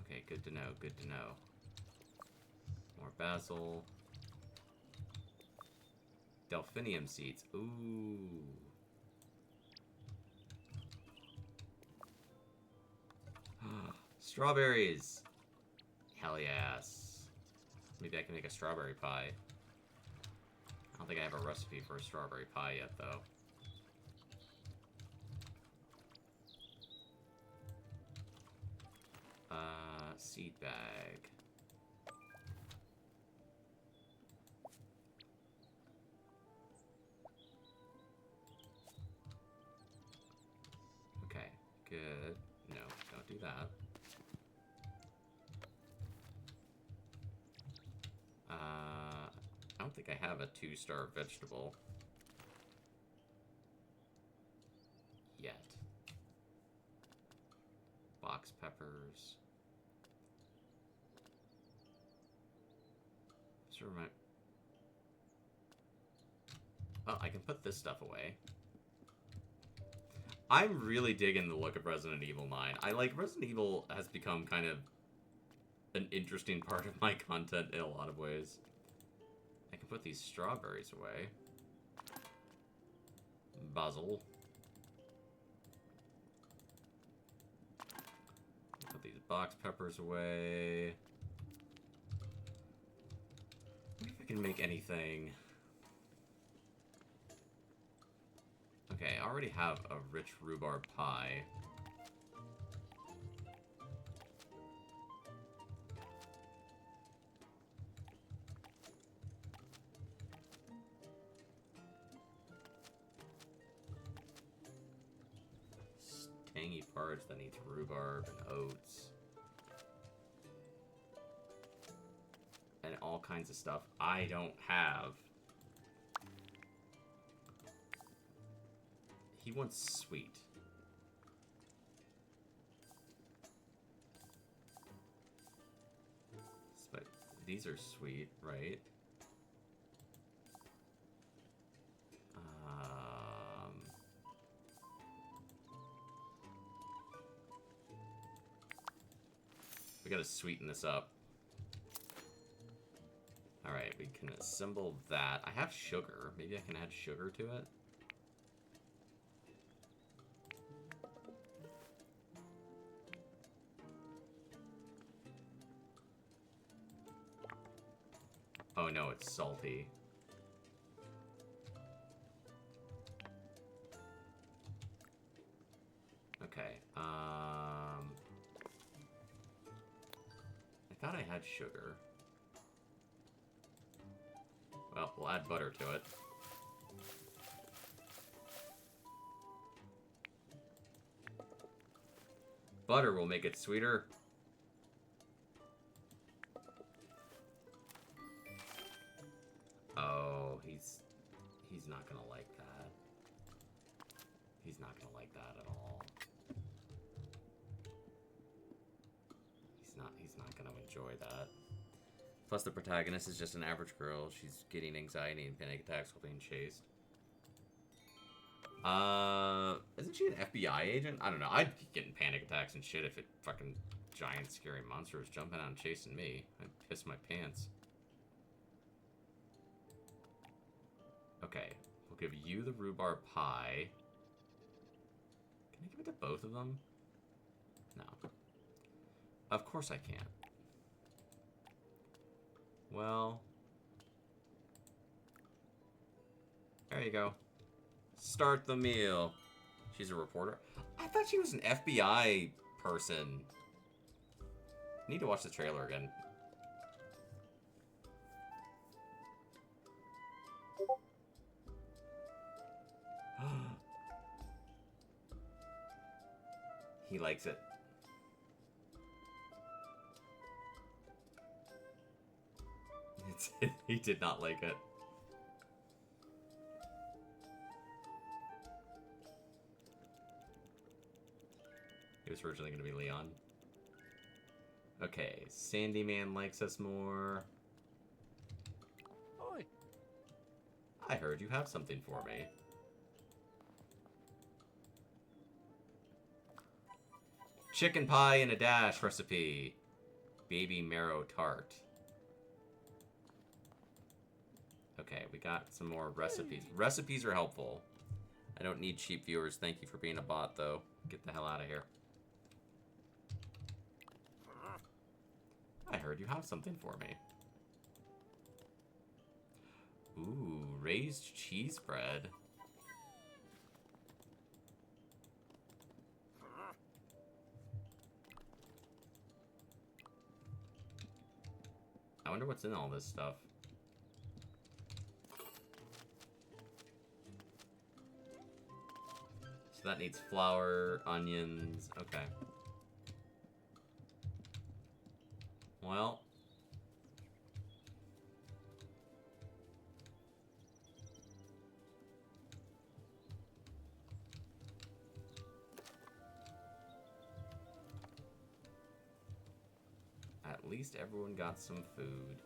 Okay, good to know, good to know. More basil. Delphinium seeds. Ooh. Strawberries. Hell yes. Maybe I can make a strawberry pie. I don't think I have a recipe for a strawberry pie yet, though. Seed bag. Okay, good. No, don't do that. I don't think I have a 2-star vegetable yet. Box peppers. So oh, I can put this stuff away. I'm really digging the look of Resident Evil 9. I like Resident Evil has become kind of an interesting part of my content in a lot of ways. I can put these strawberries away. Basil. Put these box peppers away. What if I can make anything? Okay, I already have a rich rhubarb pie. Tangy parts that needs rhubarb and oats. And all kinds of stuff I don't have. He wants sweet. But these are sweet, right? We gotta sweeten this up. Alright, we can assemble that. I have sugar. Maybe I can add sugar to it? Oh no, it's salty. Okay, I thought I had sugar. Well, we'll add butter to it. Butter will make it sweeter. Oh, he's not gonna like that. He's not gonna like that at all. He's not gonna enjoy that. Plus, the protagonist is just an average girl. She's getting anxiety and panic attacks while being chased. Isn't she an FBI agent? I don't know. I'd be getting panic attacks and shit if it fucking giant scary monster was jumping out and chasing me. I'd piss my pants. Okay, we'll give you the rhubarb pie. Can I give it to both of them? No. Of course I can't. Well, there you go. Start the meal. She's a reporter. I thought she was an FBI person. Need to watch the trailer again. He likes it. He did not like it. He was originally going to be Leon. Okay, Sandy Man likes us more. Oi. I heard you have something for me. Chicken pie in a dash recipe. Baby marrow tart. Okay, we got some more recipes. Recipes are helpful. I don't need cheap viewers. Thank you for being a bot, though. Get the hell out of here. I heard you have something for me. Ooh, raised cheese bread. I wonder what's in all this stuff. So that needs flour, onions. Okay. Well. At least everyone got some food.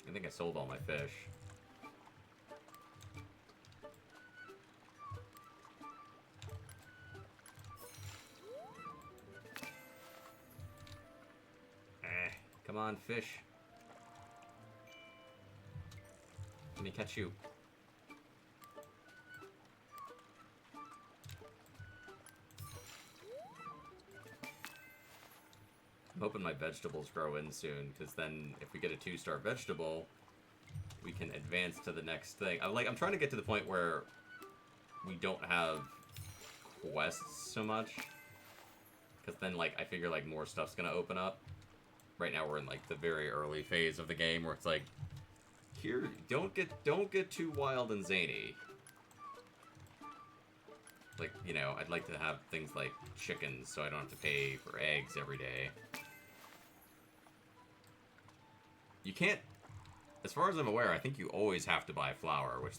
I think I sold all my fish. on, fish. Let me catch you. I'm hoping my vegetables grow in soon, because then if we get a 2-star vegetable, we can advance to the next thing. I'm trying to get to the point where we don't have quests so much, because then, like, I figure, like, more stuff's gonna open up. Right now we're in, like, the very early phase of the game where it's like, here, don't get too wild and zany. Like, you know, I'd like to have things like chickens so I don't have to pay for eggs every day. You can't, as far as I'm aware, I think you always have to buy flour, which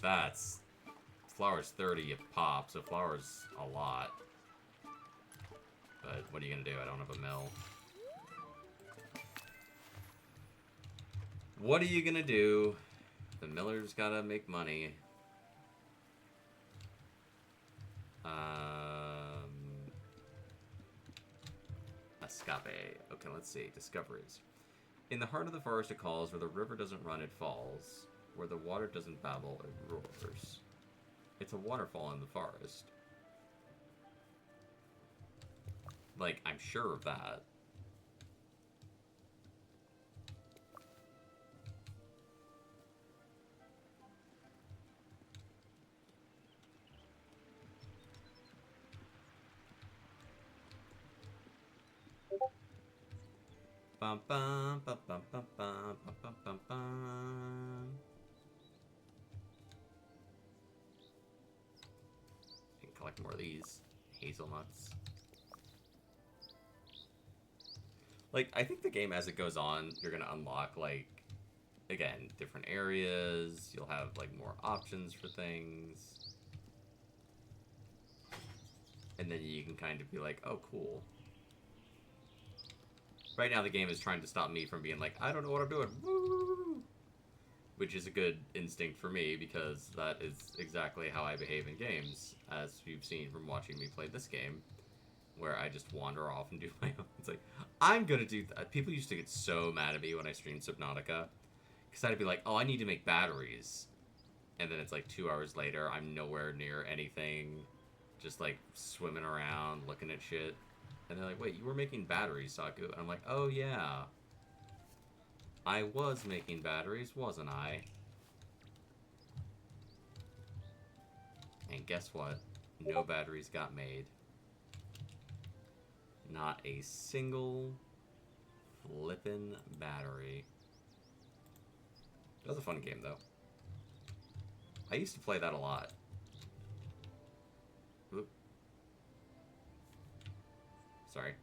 flour's 30 a pop, so flour's a lot. But what are you gonna do? I don't have a mill. What are you gonna do? The miller's gotta make money. Escape. Okay, let's see. Discoveries. In the heart of the forest it calls, where the river doesn't run, it falls. Where the water doesn't babble, it roars. It's a waterfall in the forest. Like, I'm sure of that. Bum, bum, bum, bum, bum, bum, bum, bum, bum. I can collect more of these hazelnuts. Like, I think the game, as it goes on, you're gonna unlock, like, again, different areas. You'll have, like, more options for things. And then you can kind of be like, oh, cool. Right now, the game is trying to stop me from being like, I don't know what I'm doing. Woo! Which is a good instinct for me, because that is exactly how I behave in games, as you've seen from watching me play this game, where I just wander off and do my own. It's like, I'm gonna do that. People used to get so mad at me when I streamed Subnautica, because I'd be like, oh, I need to make batteries. And then it's like 2 hours later, I'm nowhere near anything, just like swimming around, looking at shit. And they're like, wait, you were making batteries, Saku. And I'm like, oh, yeah. I was making batteries, wasn't I? And guess what? No batteries got made. Not a single flippin' battery. That was a fun game, though. I used to play that a lot. Oop. Sorry.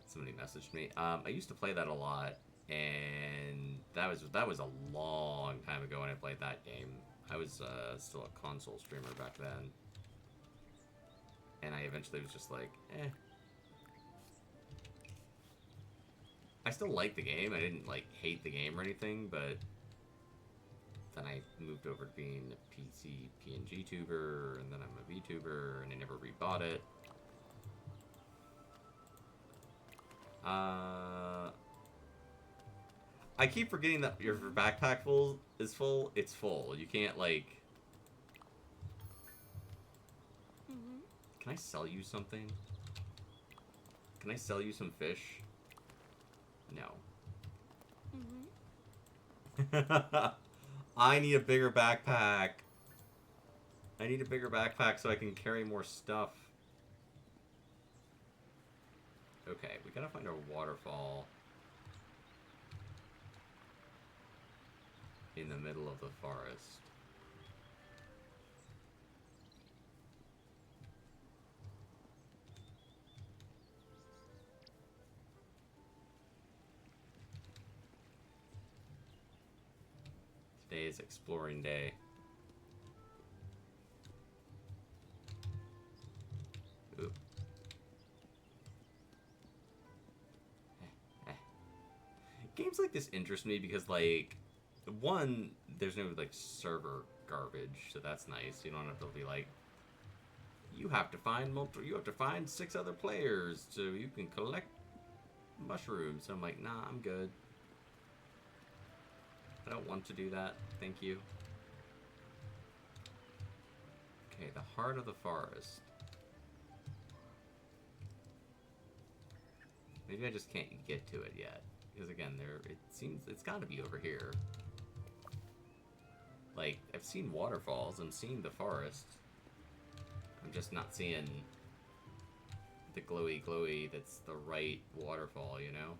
Somebody messaged me. I used to play that a lot, and that was a long time ago when I played that game. I was still a console streamer back then. And I eventually was just like, eh. I still like the game. I didn't, like, hate the game or anything, but then I moved over to being a PC PNG tuber, and then I'm a VTuber, and I never rebought it. I keep forgetting that your backpack is full. It's full. You can't, like... Can I sell you something? Can I sell you some fish? No. I need a bigger backpack. I need a bigger backpack so I can carry more stuff. Okay, we gotta find a waterfall in the middle of the forest. Today is exploring day. Ooh. Games like this interest me because, like, one, there's no, like, server garbage, so that's nice. You don't have to be like, you have to find 6 other players so you can collect mushrooms. So I'm like, nah, I'm good. I don't want to do that. Thank you. Okay, the heart of the forest. Maybe I just can't get to it yet. Because again, it seems it's gotta be over here. Like, I've seen waterfalls, I'm seeing the forest. I'm just not seeing the glowy that's the right waterfall, you know?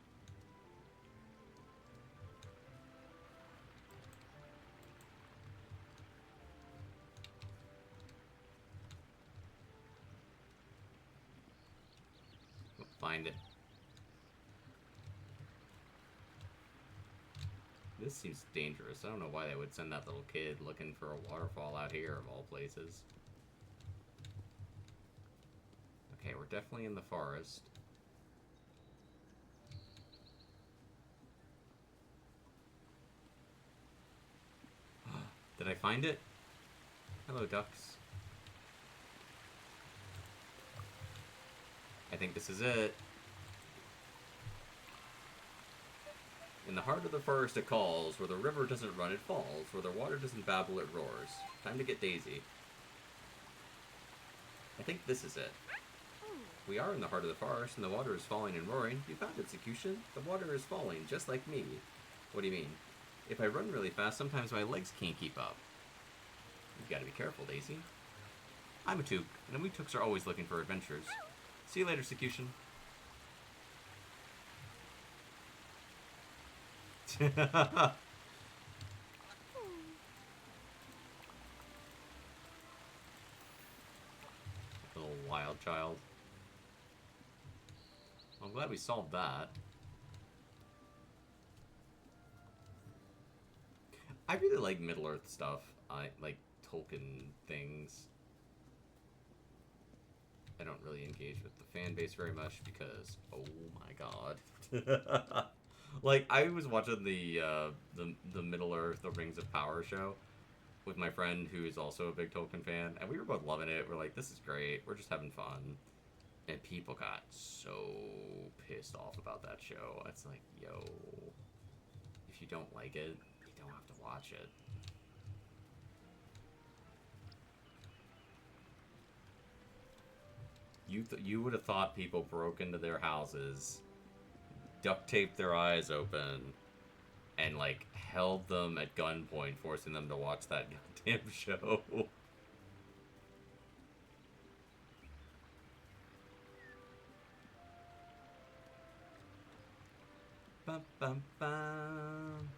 We'll find it. This seems dangerous. I don't know why they would send that little kid looking for a waterfall out here, of all places. Okay, we're definitely in the forest. Did I find it? Hello, ducks. I think this is it. In the heart of the forest it calls, where the river doesn't run it falls, where the water doesn't babble it roars. Time to get Daisy. I think this is it. We are in the heart of the forest, and the water is falling and roaring. You found it, Sakutian. The water is falling, just like me. What do you mean? If I run really fast, sometimes my legs can't keep up. You've got to be careful, Daisy. I'm a took, and we tooks are always looking for adventures. See you later, Sakutian. Little wild child. I'm glad we solved that. I really like Middle-earth stuff. I like Tolkien things. I don't really engage with the fan base very much because, oh my god. Like, I was watching the Middle-earth, the Rings of Power show with my friend who is also a big Tolkien fan, and we were both loving it. We're like, this is great. We're just having fun. And people got so pissed off about that show. It's like, yo, if you don't like it, you don't have to watch it. You would have thought people broke into their houses, duct taped their eyes open, and like held them at gunpoint, forcing them to watch that goddamn show. Bum, bum, bum.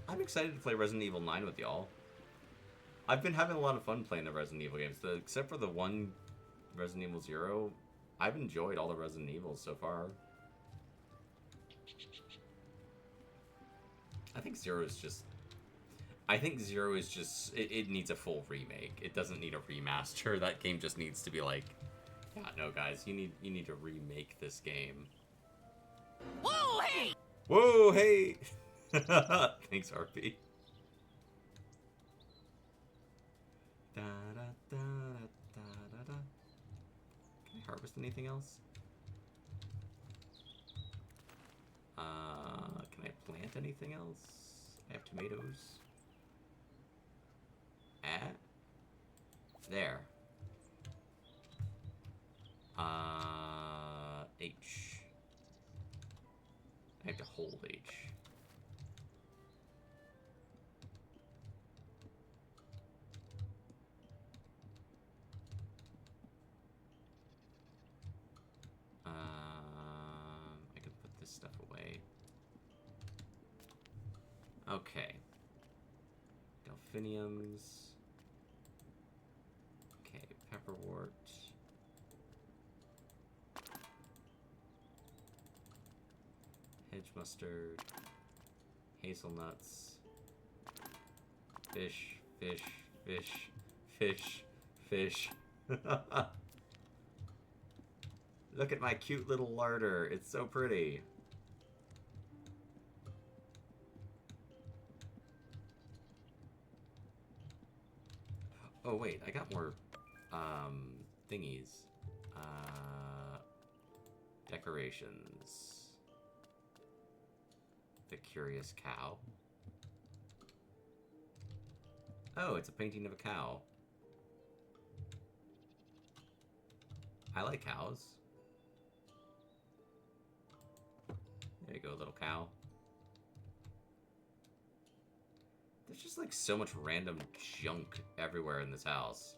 I'm excited to play Resident Evil 9 with y'all. I've been having a lot of fun playing the Resident Evil games, except for the one Resident Evil 0. I've enjoyed all the Resident Evils so far. I think Zero is just... It needs a full remake. It doesn't need a remaster. That game just needs to be like... Yeah, no, guys. You need to remake this game. Whoa, hey! Whoa, hey! Thanks, RP. Da, da, da, da, da, da. Can I harvest anything else? Can I plant anything else? I have tomatoes. There. H. I have to hold H. I can put this stuff away. Okay. Delphiniums. Okay, pepperwort. Hedge mustard. Hazelnuts. Fish, fish, fish, fish, fish. Look at my cute little larder. It's so pretty. Oh, wait. I got more, thingies. Decorations. The Curious Cow. Oh, it's a painting of a cow. I like cows. There you go, little cow. There's just like so much random junk everywhere in this house.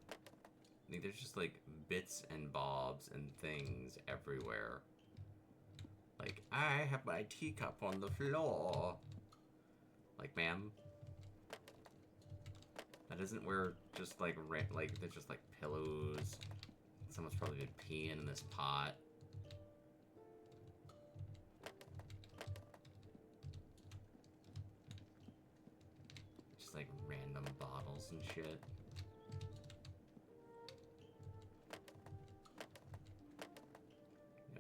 I think there's just like bits and bobs and things everywhere. Like, I have my teacup on the floor. Like, ma'am. That isn't where just like, there's just like pillows. Someone's probably been peeing in this pot. Just like random bottles and shit.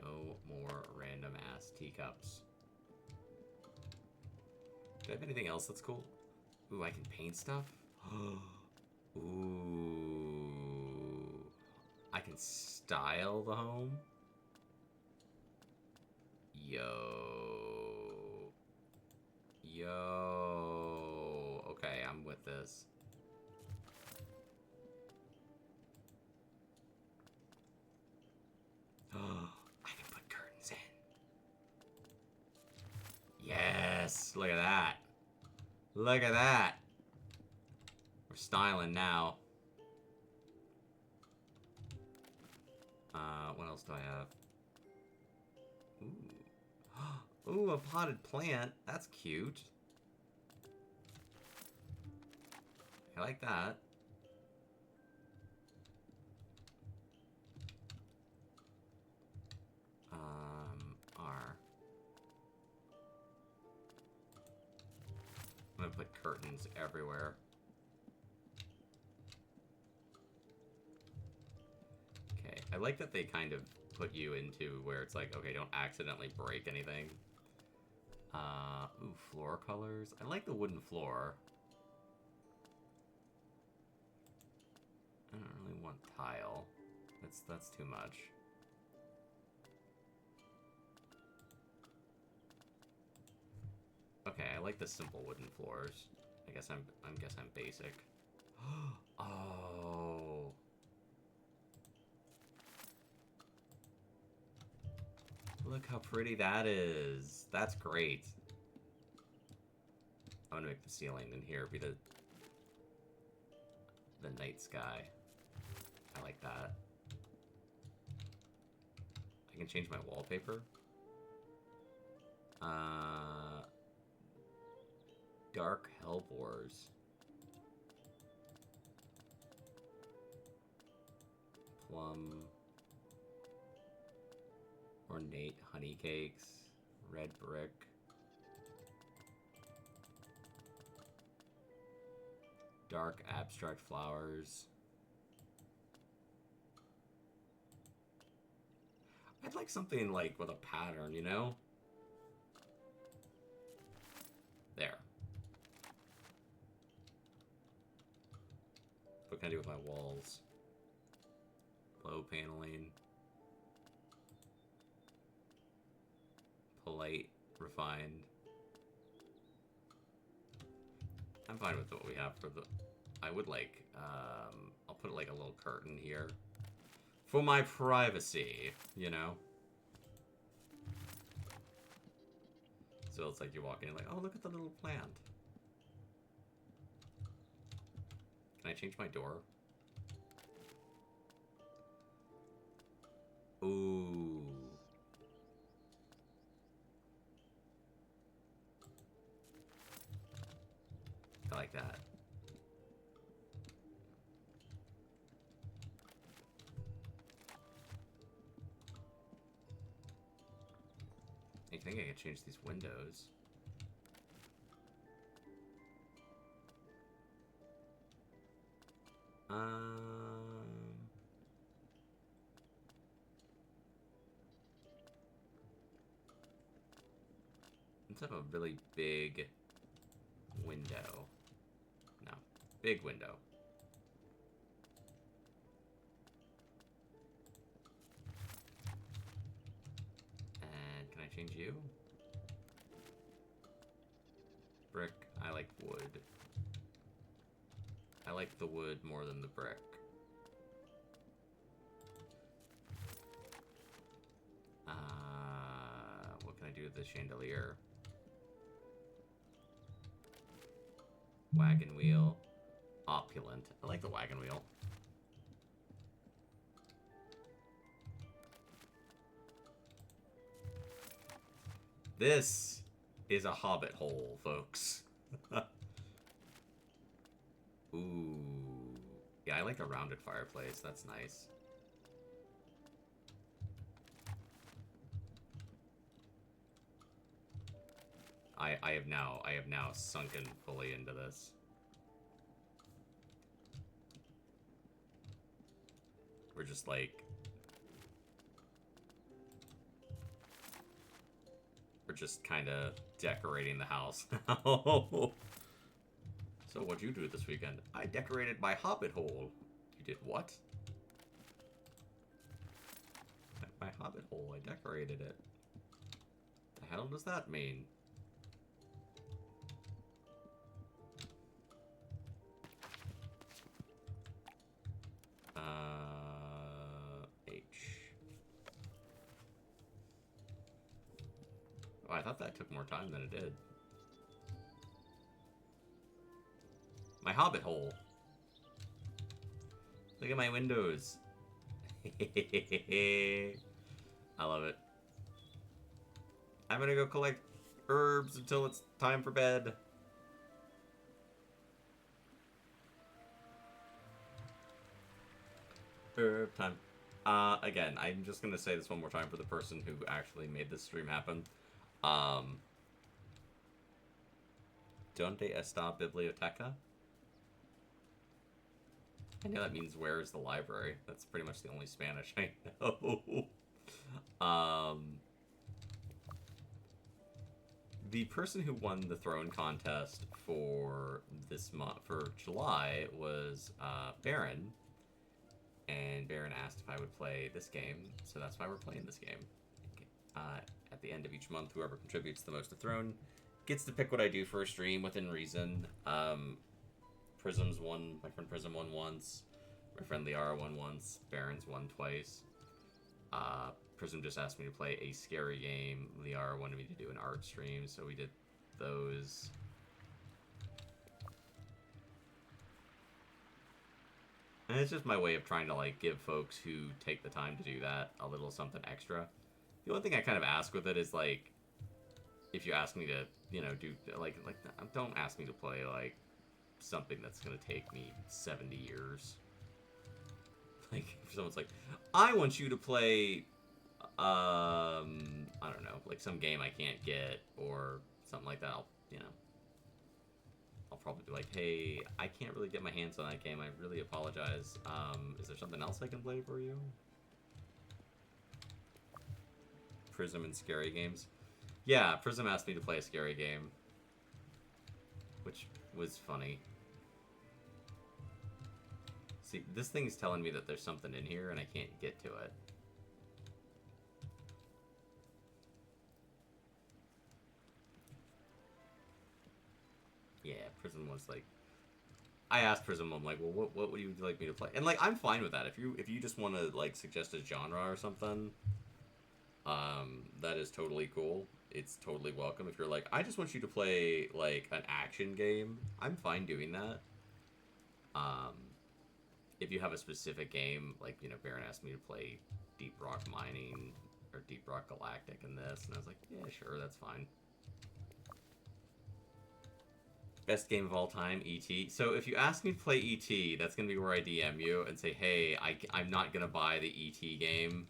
No more random ass teacups. Do I have anything else that's cool? Ooh, I can paint stuff? Ooh. I can style the home? Yo. Yo. Okay, I'm with this. I can put curtains in. Yes! Look at that. Look at that. We're styling now. What else do I have? Ooh. Ooh, a potted plant. That's cute. I like that. R. I'm gonna put curtains everywhere. Okay, I like that they kind of put you into where it's like, okay, don't accidentally break anything. Ooh, floor colors. I like the wooden floor. I don't really want tile. That's too much. Okay, I like the simple wooden floors. I guess I'm basic. Oh. Look how pretty that is. That's great. I'm gonna make the ceiling in here be the night sky. I like that. I can change my wallpaper. Dark hellebores. Plum. Ornate honey cakes. Red brick. Dark abstract flowers. I'd like something like with a pattern, you know? There. What can I do with my walls? Low paneling. Polite. Refined. I'm fine with what we have for the... I would like... I'll put like a little curtain here. For my privacy, you know? So it's like you walk in like, oh, look at the little plant. Can I change my door? Ooh. I like that. I think I can change these windows. Let's have a really big window. No, big window. And can I change you? Brick. I like wood. I like the wood more than the brick. What can I do with the chandelier? Wagon wheel. Opulent. I like the wagon wheel. This is a hobbit hole, folks. Ooh. Yeah, I like a rounded fireplace. That's nice. I have now sunken fully into this. We're just like... We're just kind of decorating the house now. So what'd you do this weekend? I decorated my hobbit hole. You did what? My hobbit hole, I decorated it. The hell does that mean? H. Oh, I thought that took more time than it did. My hobbit hole. Look at my windows. I love it. I'm gonna go collect herbs until it's time for bed. Herb time. Again, I'm just gonna say this one more time for the person who actually made this stream happen. Donde está biblioteca? I know that means where is the library. That's pretty much the only Spanish I know. The person who won the throne contest for this month, for July, was Baron. And Baron asked if I would play this game, so that's why we're playing this game. At the end of each month, whoever contributes the most to Throne gets to pick what I do for a stream within reason. Prism's won. My friend Prism won once. My friend Liara won once. Baron's won twice. Prism just asked me to play a scary game. Liara wanted me to do an art stream, so we did those. And it's just my way of trying to, like, give folks who take the time to do that a little something extra. The only thing I kind of ask with it is, like, if you ask me to, you know, do, like, don't ask me to play, like, something that's going to take me 70 years. Like, if someone's like, I want you to play, I don't know, like, some game I can't get, or something like that, I'll probably be like, hey, I can't really get my hands on that game. I really apologize. Is there something else I can play for you? Prism and scary games. Yeah, Prism asked me to play a scary game, which was funny. See, this thing's telling me that there's something in here and I can't get to it. Yeah, Prism was like... I asked Prism, I'm like, well, what would you like me to play? And, like, I'm fine with that. If you just want to, like, suggest a genre or something, that is totally cool. It's totally welcome. If you're like, I just want you to play, like, an action game, I'm fine doing that. If you have a specific game, like, you know, Baron asked me to play Deep Rock Mining or Deep Rock Galactic in this, and I was like, yeah, sure, that's fine. Best game of all time, E.T. So if you ask me to play E.T., that's going to be where I DM you and say, hey, I'm not going to buy the E.T. game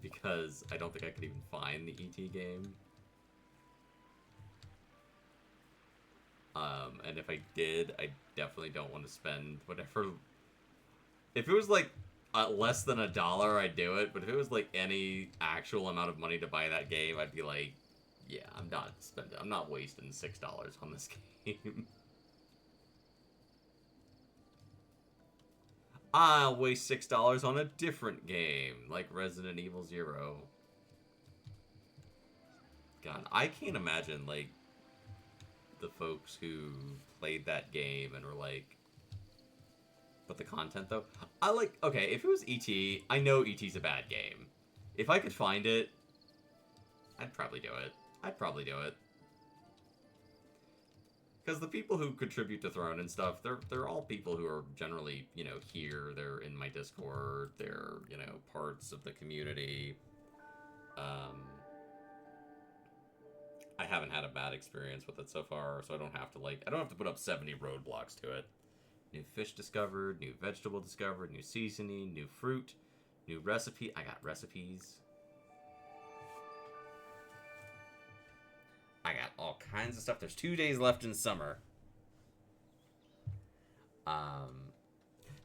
because I don't think I could even find the E.T. game. And if I did, I definitely don't want to spend whatever... If it was, like, less than $1, I'd do it. But if it was, like, any actual amount of money to buy that game, I'd be like, yeah, I'm not wasting $6 on this game. I'll waste $6 on a different game, like Resident Evil 0. God, I can't imagine, like... the folks who played that game and were like, but the content though, I like. Okay, if it was ET, I know ET's a bad game. If I could find it, I'd probably do it. I'd probably do it. Because the people who contribute to Throne and stuff, they're all people who are generally, you know, here. They're in my Discord. They're, you know, parts of the community. I haven't had a bad experience with it so far, so I don't have to I don't have to put up 70 roadblocks to it. New fish discovered, new vegetable discovered, new seasoning, new fruit, new recipe. I got recipes. I got all kinds of stuff. There's 2 days left in summer.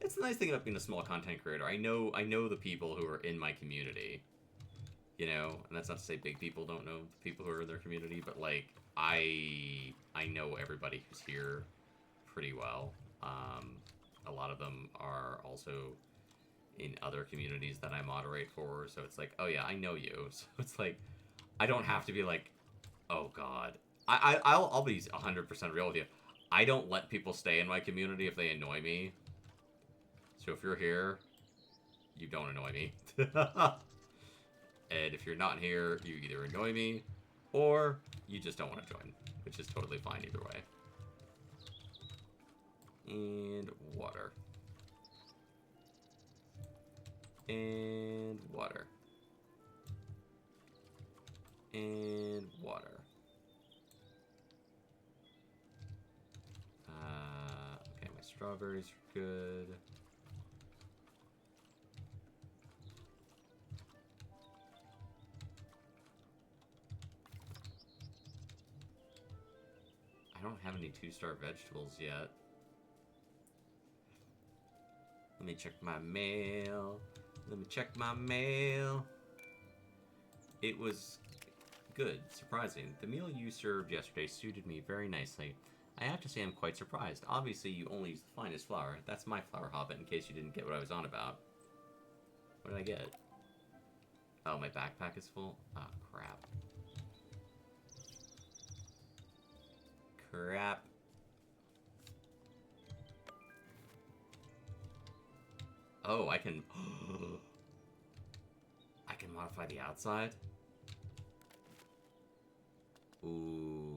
It's the nice thing about being a small content creator. I know the people who are in my community. You know, and that's not to say big people don't know the people who are in their community, but like I know everybody who's here pretty well. A lot of them are also in other communities that I moderate for, so it's like, oh yeah, I know you. So it's like I don't have to be like, oh god. I'll be 100% real with you. I don't let people stay in my community if they annoy me. So if you're here, you don't annoy me. And if you're not here, you either annoy me, or you just don't want to join, which is totally fine either way. And water. And water. And water. Okay, my strawberries are good. I don't have any 2-star vegetables yet. Let me check my mail. Let me check my mail. It was good, surprising. The meal you served yesterday suited me very nicely. I have to say I'm quite surprised. Obviously, you only use the finest flour. That's my flour hobbit, in case you didn't get what I was on about. What did I get? Oh, my backpack is full? Oh, crap. Crap. Oh, I can... I can modify the outside? Ooh.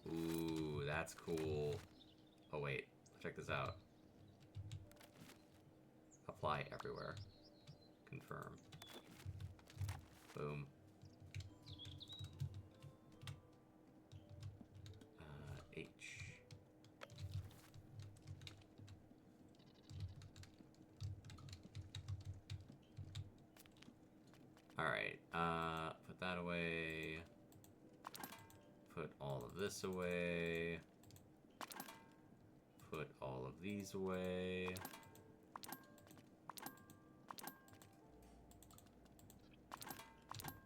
Ooh, that's cool. Oh, wait. Check this out. Apply everywhere. Confirm. Boom. H. Alright, put that away. Put all of this away. Put all of these away.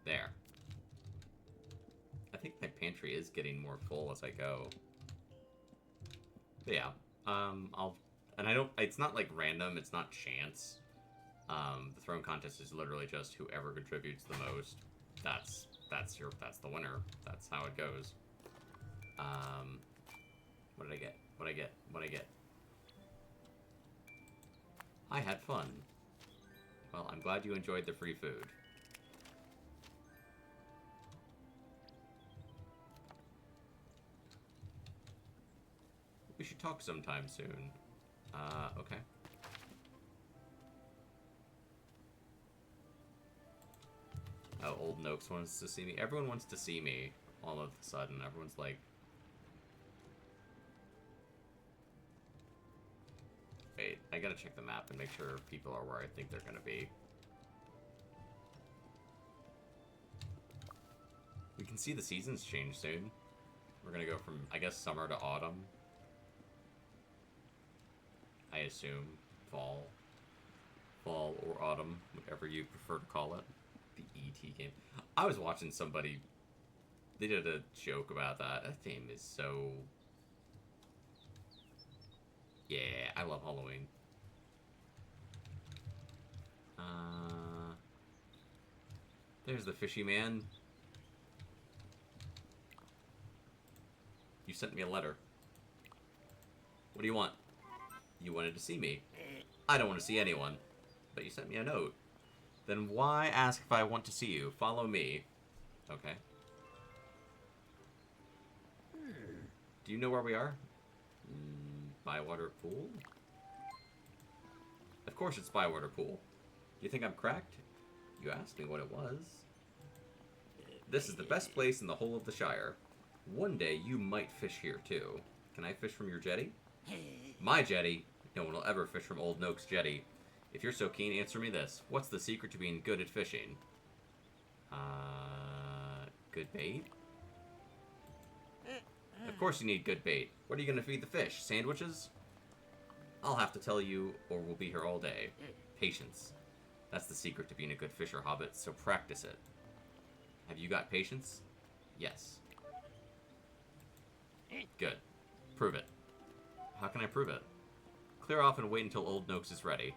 There. I think my pantry is getting more full as I go. But yeah, and I don't, it's not like random, it's not chance. The throne contest is literally just whoever contributes the most, that's the winner. That's how it goes. What did I get? What did I get? What did I get? I had fun. Well, I'm glad you enjoyed the free food. We should talk sometime soon. Okay. Oh, Old Noakes wants to see me. Everyone wants to see me all of a sudden. Everyone's like... Wait, I gotta check the map and make sure people are where I think they're gonna be. We can see the seasons change soon. We're gonna go from, I guess, summer to autumn. I assume fall. Fall or autumn, whatever you prefer to call it. The ET game. I was watching somebody, they did a joke about that. That game is so... Yeah, I love Halloween. There's the fishy man. sent me a letter. What do you want? You wanted to see me. I don't want to see anyone. But you sent me a note. Then why ask if I want to see you? Follow me. Okay. Do you know where we are? Bywater Pool? Of course it's Bywater Pool. You think I'm cracked? You asked me what it was. This is the best place in the whole of the Shire. One day you might fish here too. Can I fish from your jetty? My jetty? No one will ever fish from Old Noak's jetty. If you're so keen, answer me this. What's the secret to being good at fishing? Good bait? Of course you need good bait. What are you going to feed the fish? Sandwiches? I'll have to tell you, or we'll be here all day. Patience. That's the secret to being a good fisher, Hobbit, so practice it. Have you got patience? Yes. Good. Prove it. How can I prove it? Clear off and wait until Old Noak's is ready.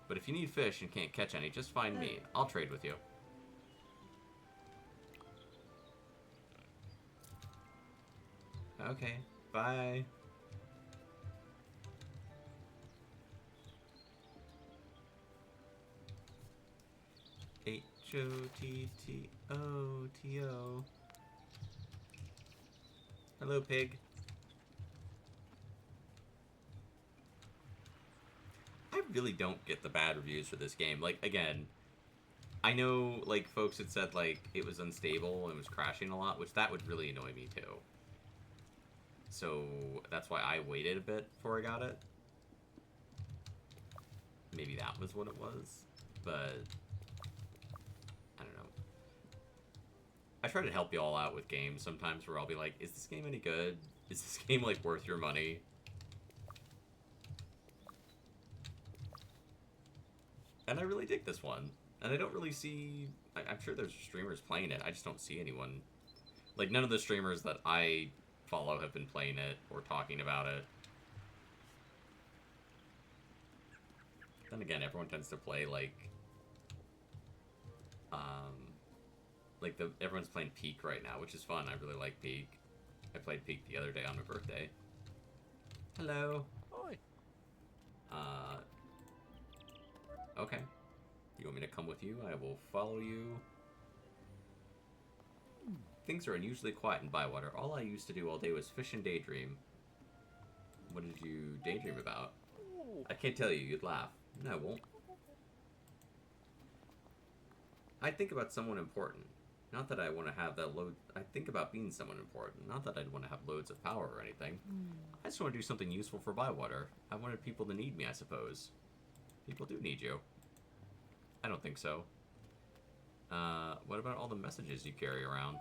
But if you need fish and can't catch any, just find me. I'll trade with you. Okay. Bye. H-O-T-T-O-T-O. Hello, pig. I really don't get the bad reviews for this game. Like, again, I know, like, folks had said, like, it was unstable and was crashing a lot, which that would really annoy me, too. So, that's why I waited a bit before I got it. Maybe that was what it was, but I don't know. I try to help you all out with games sometimes where I'll be like, is this game any good? Is this game, like, worth your money? And I really dig this one. And I don't really see... I'm sure there's streamers playing it. I just don't see anyone. Like, none of the streamers that I follow have been playing it or talking about it. Then again, everyone tends to play, like... everyone's playing Peak right now, which is fun. I really like Peak. I played Peak the other day on my birthday. Hello. Oi. Okay. You want me to come with you? I will follow you. Things are unusually quiet in Bywater. All I used to do all day was fish and daydream. What did you daydream about? I can't tell you. You'd laugh. No, I won't. I think about someone important. Not that I want to have that load... I think about being someone important. Not that I'd want to have loads of power or anything. I just want to do something useful for Bywater. I wanted people to need me, I suppose. People do need you. I don't think so. What about all the messages you carry around?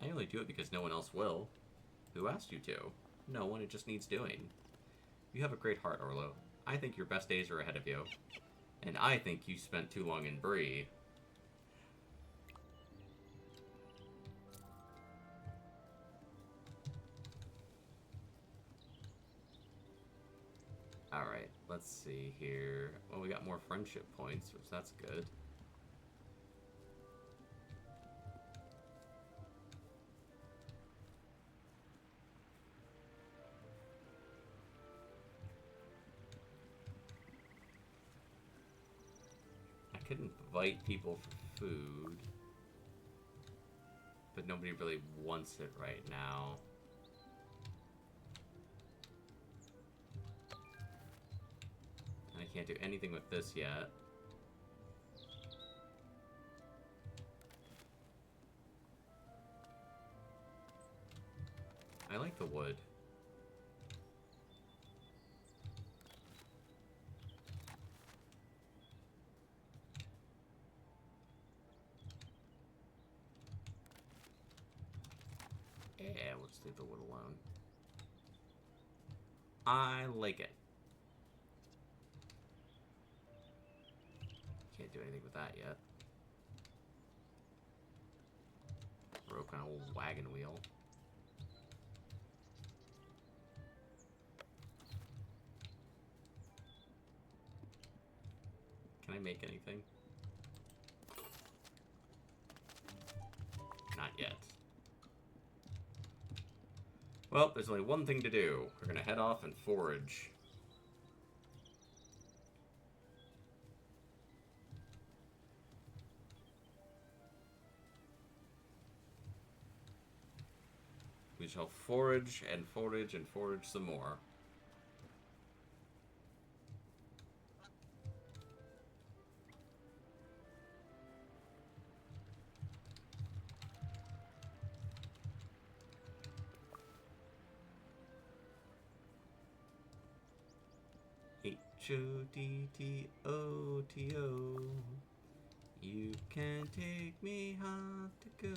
I only do it because no one else will. Who asked you to? No one, it just needs doing. You have a great heart, Orlo. I think your best days are ahead of you. And I think you spent too long in Bree. Alright, let's see here. Well, we got more friendship points, which that's good. I could invite people for food, but nobody really wants it right now. I can't do anything with this yet. I like the wood. Yeah, we'll just leave the wood alone. I like it. Can't do anything with that yet. Broke an old wagon wheel. Can I make anything? Not yet. Well, there's only one thing to do. We're gonna head off and forage. We shall forage and forage and forage some more. H-O-D-D-O-T-O. You can take me hard to go.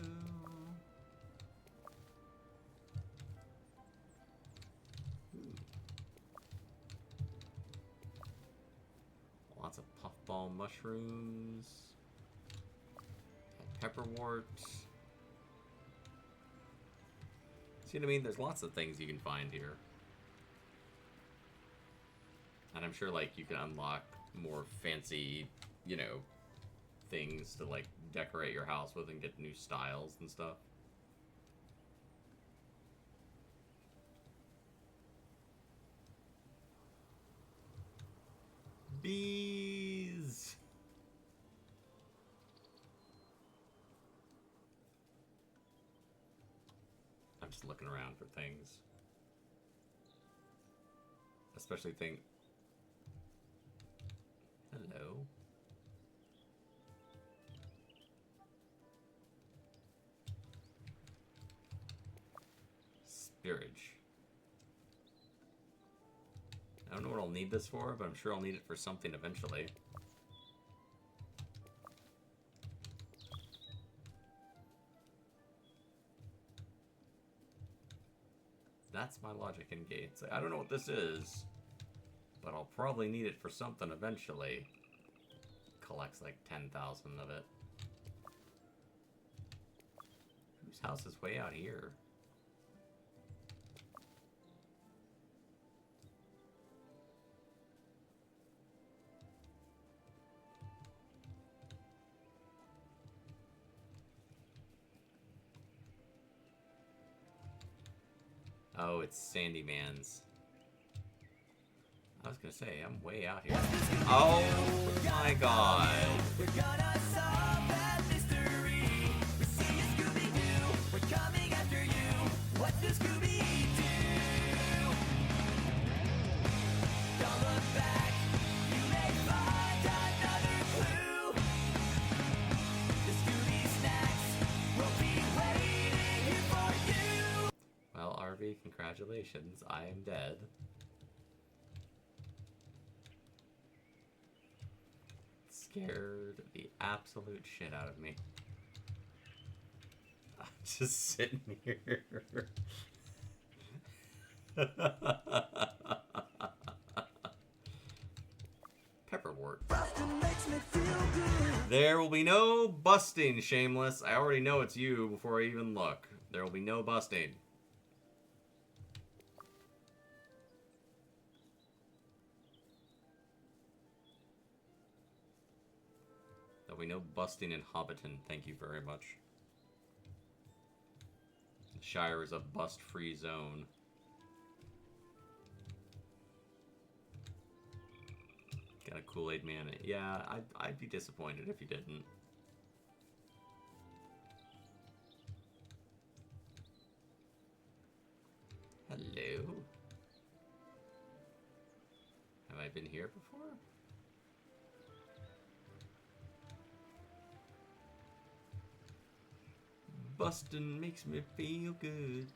Ooh. Lots of puffball mushrooms. Pepperwort. See what I mean? There's lots of things you can find here. And I'm sure, like, you can unlock more fancy, you know, things to, like, decorate your house with and get new styles and stuff. Bees! I'm just looking around for things. Especially Hello. Spirage. I don't know what I'll need this for, but I'm sure I'll need it for something eventually. That's my logic in gates. I don't know what this is, but I'll probably need it for something eventually. Collects like 10,000 of it. Whose house is way out here? Oh, it's Sandy Man's. I was gonna say, I'm way out here. Oh my god. We're gonna solve that mystery. We see a Scooby-Doo. We're coming after you. What does Scooby do? Don't look back. You may find another clue. The Scooby snacks will be waiting here for you. Well, RV, congratulations. I am dead. Scared the absolute shit out of me. I'm just sitting here. Pepperwort. There will be no busting, Shameless. I already know it's you before I even look. There will be no busting. We know busting in Hobbiton. Thank you very much. Shire is a bust-free zone. Got a Kool-Aid man. Yeah, I'd be disappointed if you didn't. Hello. Have I been here before? Bustin' makes me feel good.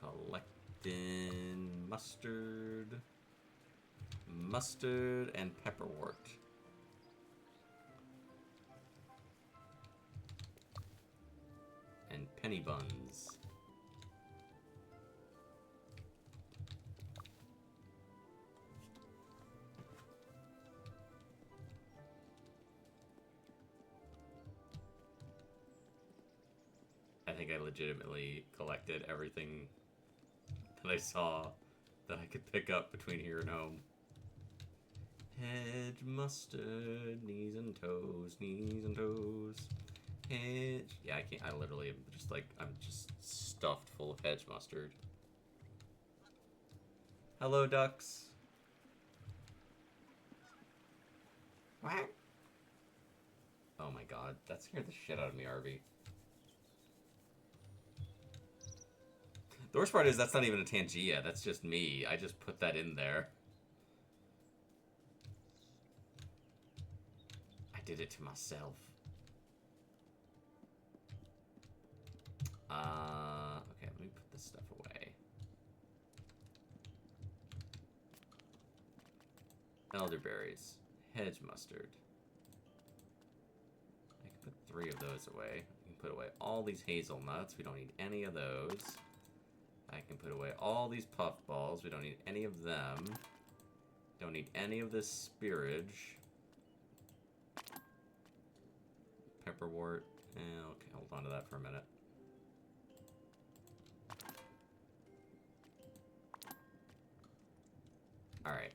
Collecting mustard and pepperwort. And penny buns. I think I legitimately collected everything that I saw that I could pick up between here and home. Hedge mustard, knees and toes, knees and toes. Hedge. Yeah, I can't. I literally am just like, I'm just stuffed full of hedge mustard. Hello, ducks. Quack. Oh my god, that scared the shit out of me, Arby. The worst part is that's not even a Tangia, that's just me. I just put that in there. I did it to myself. Okay, let me put this stuff away. Elderberries. Hedge mustard. I can put 3 of those away. I can put away all these hazelnuts. We don't need any of those. I can put away all these puffballs. We don't need any of them. Don't need any of this spearage. Pepperwort. Okay, hold on to that for a minute. Alright.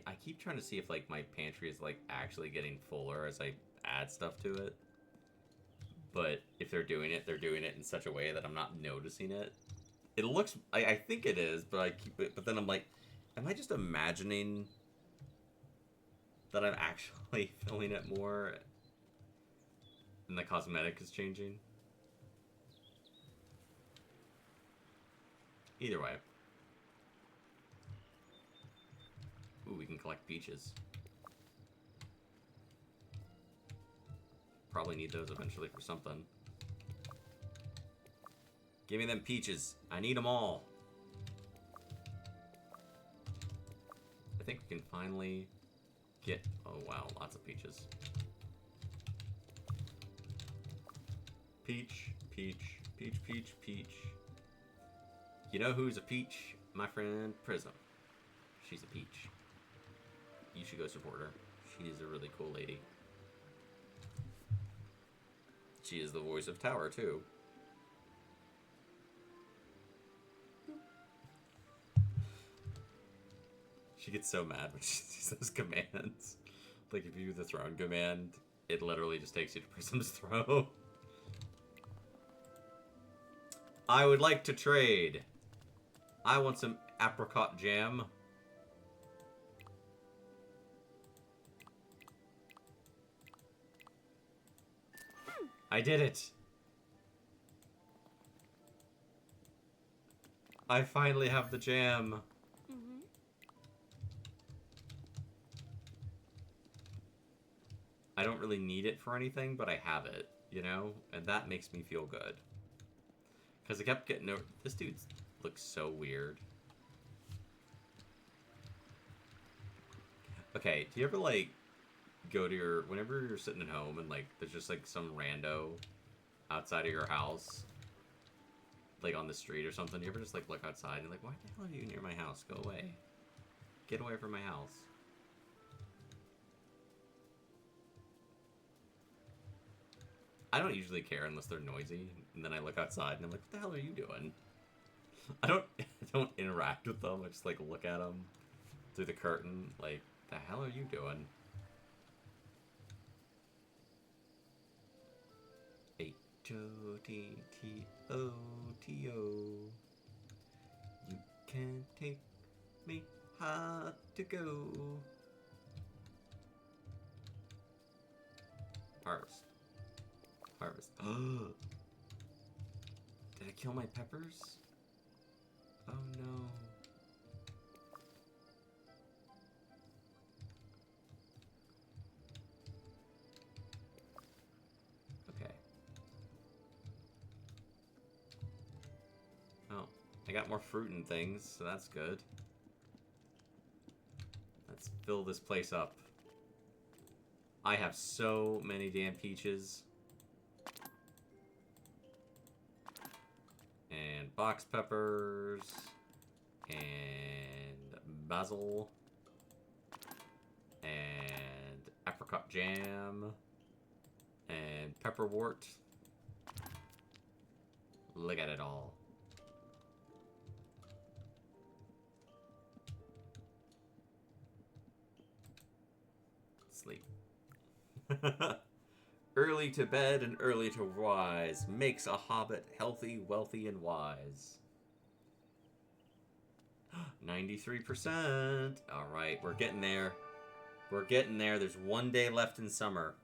I keep trying to see if, like, my pantry is, like, actually getting fuller as I add stuff to it. But if they're doing it in such a way that I'm not noticing it. It looks... I think it is, but I keep it... But then I'm like, am I just imagining that I'm actually filling it more and the cosmetic is changing? Either way. Ooh, we can collect peaches. Probably need those eventually for something. Give me them peaches. I need them all. I think we can finally get... Oh, wow. Lots of peaches. Peach, peach, peach, peach, peach. You know who's a peach? My friend Prism. She's a peach. You should go support her. She's a really cool lady. She is the voice of Tower, too. She gets so mad when she sees those commands. Like, if you do the throne command, it literally just takes you to Prism's throne. I would like to trade. I want some apricot jam. I did it! I finally have the jam. I don't really need it for anything, but I have it, you know? And that makes me feel good. Because I kept getting... This dude looks so weird. Okay, do you ever, like, go to your... Whenever you're sitting at home and, like, there's just, like, some rando outside of your house, like, on the street or something, you ever just, like, look outside and you're like, why the hell are you near my house? Go away. Get away from my house. I don't usually care unless they're noisy, and then I look outside and I'm like, what the hell are you doing? I don't interact with them, I just, like, look at them through the curtain, like, the hell are you doing? H-O-T-T-O-T-O. You can't take me hard to go. Harvest. Harvest. Did I kill my peppers? Oh no. Okay. Oh, I got more fruit and things, so that's good. Let's fill this place up. I have so many damn peaches. And box peppers. And basil. And apricot jam. And pepperwort. Look at it all. Sleep. Early to bed and early to rise makes a hobbit healthy, wealthy, and wise. 93%. All right, we're getting there. We're getting there. There's 1 day left in summer.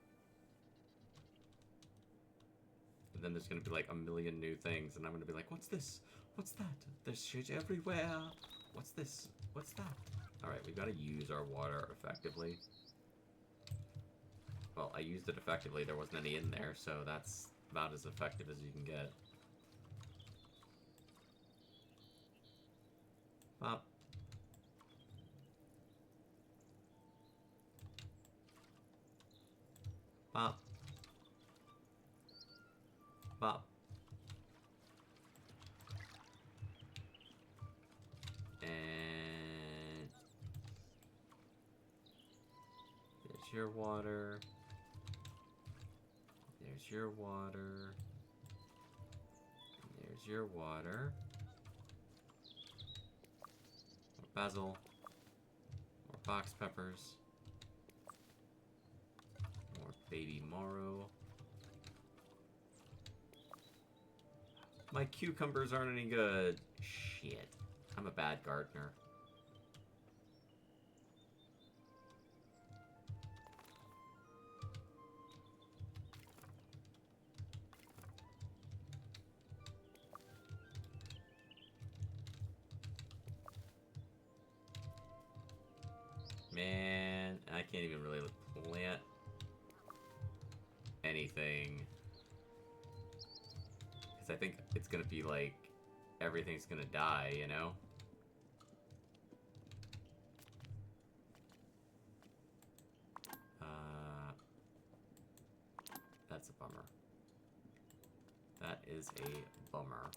And then there's going to be like a million new things. And I'm going to be like, what's this? What's that? There's shit everywhere. What's this? What's that? All right, we've got to use our water effectively. Well, I used it effectively. There wasn't any in there, so that's about as effective as you can get. Pop. Pop. Pop. And there's your water. There's your water. And there's your water. More basil. More box peppers. More baby Moro. My cucumbers aren't any good. Shit. I'm a bad gardener. Man, I can't even really plant anything. Because I think it's going to be like, everything's going to die, you know? That's a bummer. That is a bummer.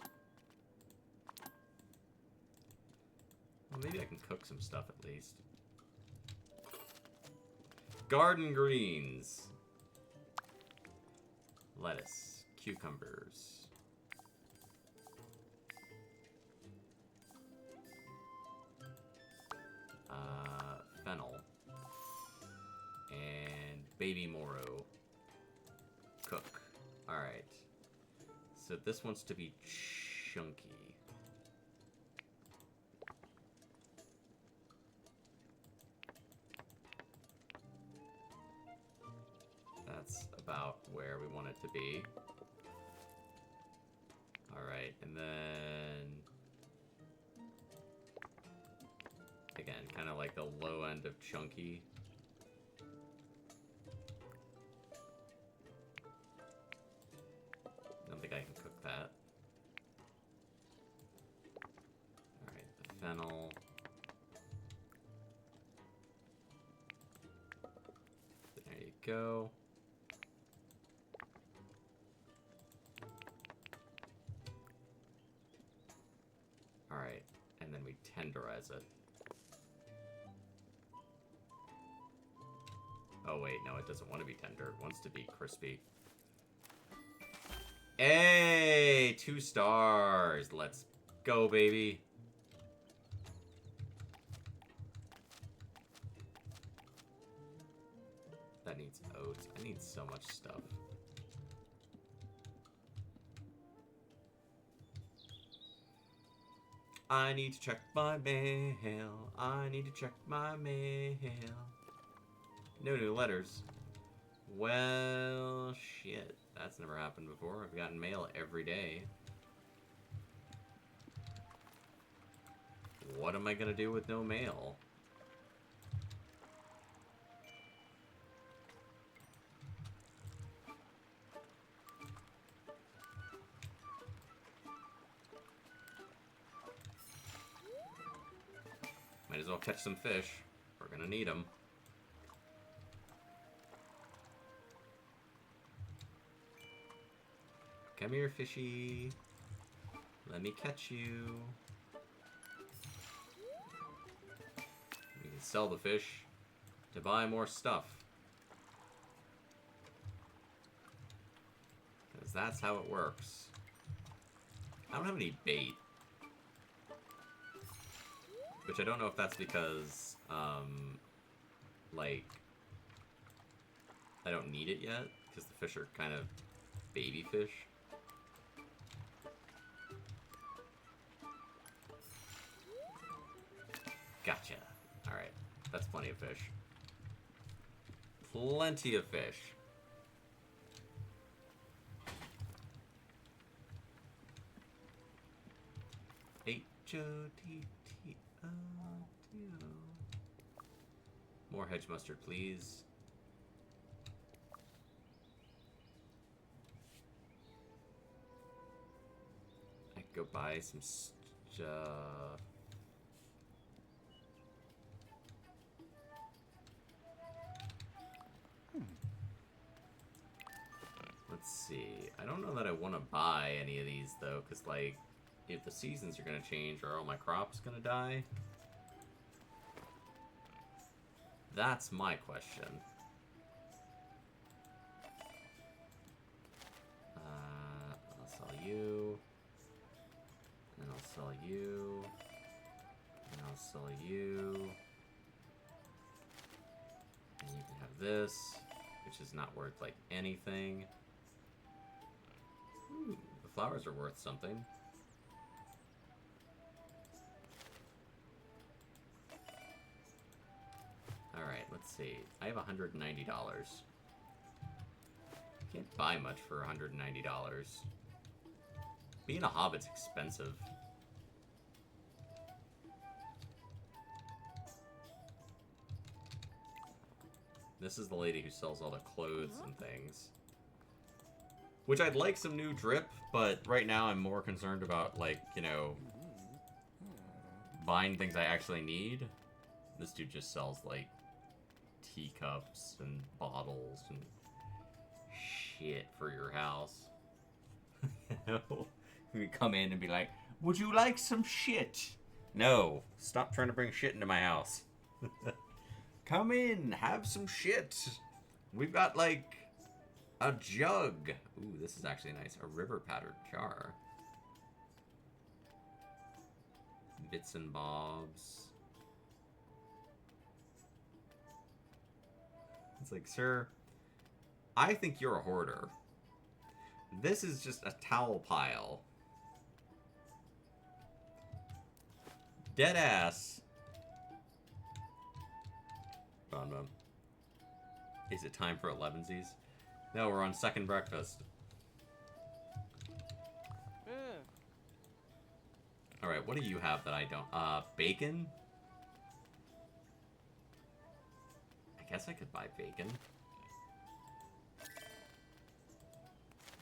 Well, maybe I can cook some stuff at least. Garden greens. Lettuce. Cucumbers. Fennel. And baby Moro. Cook. Alright. So this wants to be chunky. That's about where we want it to be. Alright, and then... again, kind of like the low end of chunky. I don't think I can cook that. Alright, the fennel. There you go. Alright, and then we tenderize it. Oh wait, no, it doesn't want to be tender. It wants to be crispy. Hey, 2 stars. Let's go, baby. That needs oats. I need so much stuff. I need to check my mail. I need to check my mail. No new letters. Well, shit. That's never happened before. I've gotten mail every day. What am I gonna do with no mail? Might as well catch some fish. We're gonna need them. Come here, fishy. Let me catch you. We can sell the fish to buy more stuff. Because that's how it works. I don't have any bait. Which I don't know if that's because, like, I don't need it yet, because the fish are kind of baby fish. Gotcha. Alright, that's plenty of fish. Plenty of fish. H-O-T-T-O-T-O. More hedge mustard, please. I could go buy some stuff. Let's see. I don't know that I want to buy any of these, though, because, like, if the seasons are going to change, are all my crops going to die? That's my question. I'll sell you. And I'll sell you. And I'll sell you. And you can have this, which is not worth, like, anything. Ooh, the flowers are worth something. Alright, let's see. I have $190. Can't buy much for $190. Being a hobbit's expensive. This is the lady who sells all the clothes and things. Which I'd like some new drip, but right now I'm more concerned about, like, you know, buying things I actually need. This dude just sells, like, teacups and bottles and shit for your house. You know? You come in and be like, would you like some shit? No. Stop trying to bring shit into my house. Come in, have some shit. We've got, like, a jug. Ooh, this is actually nice. A river pattern jar. Bits and bobs. It's like, sir, I think you're a hoarder. This is just a towel pile. Dead ass. Is it time for 11sies? No, we're on second breakfast. Alright, what do you have that I don't? Bacon? I guess I could buy bacon.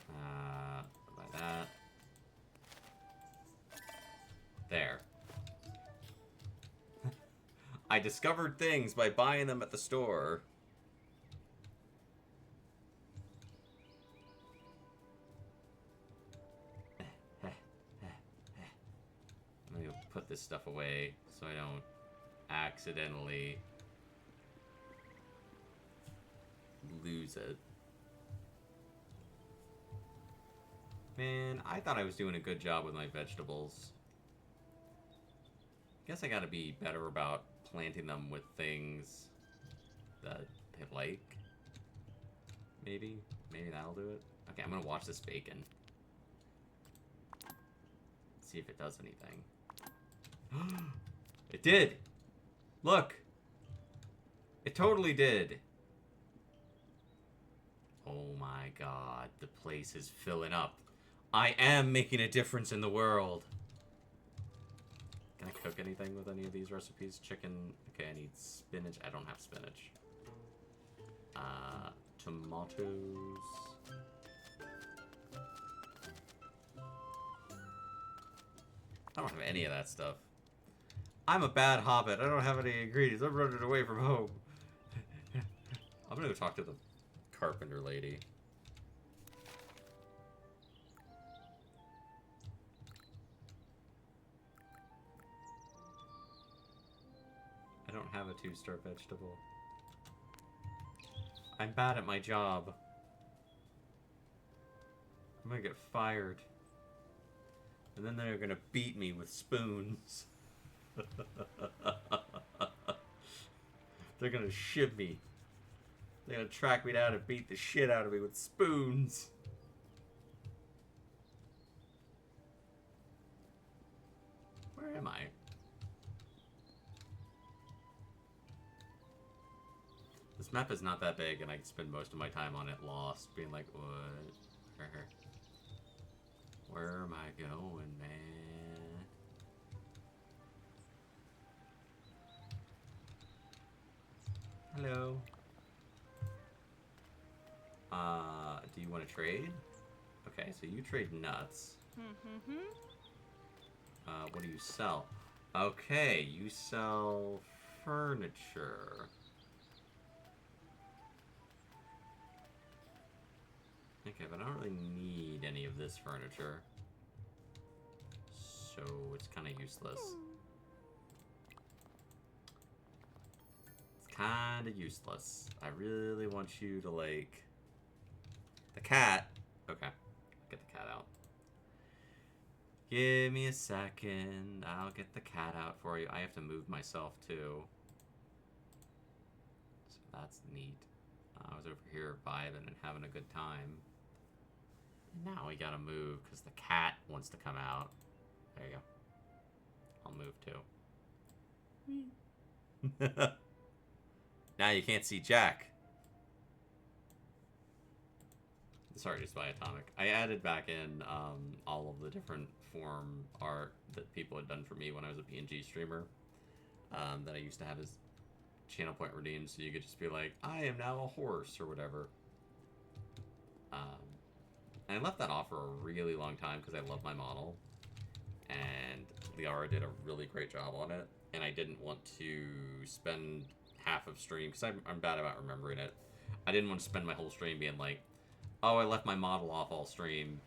Buy that. There. I discovered things by buying them at the store. I'm gonna put this stuff away so I don't accidentally lose it. Man, I thought I was doing a good job with my vegetables. Guess I gotta be better about planting them with things that they like. Maybe that'll do it. Okay, I'm gonna watch this bacon. See if it does anything. It did! Look! It totally did! Oh my god, the place is filling up. I am making a difference in the world! Can I cook anything with any of these recipes? Chicken. Okay, I need spinach. I don't have spinach. Tomatoes. I don't have any of that stuff. I'm a bad hobbit. I don't have any ingredients. I'm running away from home. I'm gonna go talk to the carpenter lady. I don't have a 2-star vegetable. I'm bad at my job. I'm gonna get fired. And then they're gonna beat me with spoons. They're gonna ship me. They're gonna track me down and beat the shit out of me with spoons. Where am I? This map is not that big, and I spend most of my time on it lost, being like, what? Where am I going, man? Hello. Do you want to trade? Okay, so you trade nuts. What do you sell? Okay, you sell furniture. Okay, but I don't really need any of this furniture. So it's kind of useless. It's kind of useless. I really want you to, like... The cat. Okay, get the cat out. Give me a second. I'll get the cat out for you. I have to move myself, too. So that's neat. I was over here vibing and having a good time. Now we gotta move because the cat wants to come out. There you go. I'll move too. Now you can't see Jack. Sorry, just by Atomic. I added back in all of the different form art that people had done for me when I was a PNG streamer. That I used to have as channel point redeemed, so you could just be like, I am now a horse, or whatever. And I left that off for a really long time because I love my model. And Liara did a really great job on it. And I didn't want to spend half of stream, because I'm bad about remembering it. I didn't want to spend my whole stream being like, oh, I left my model off all stream.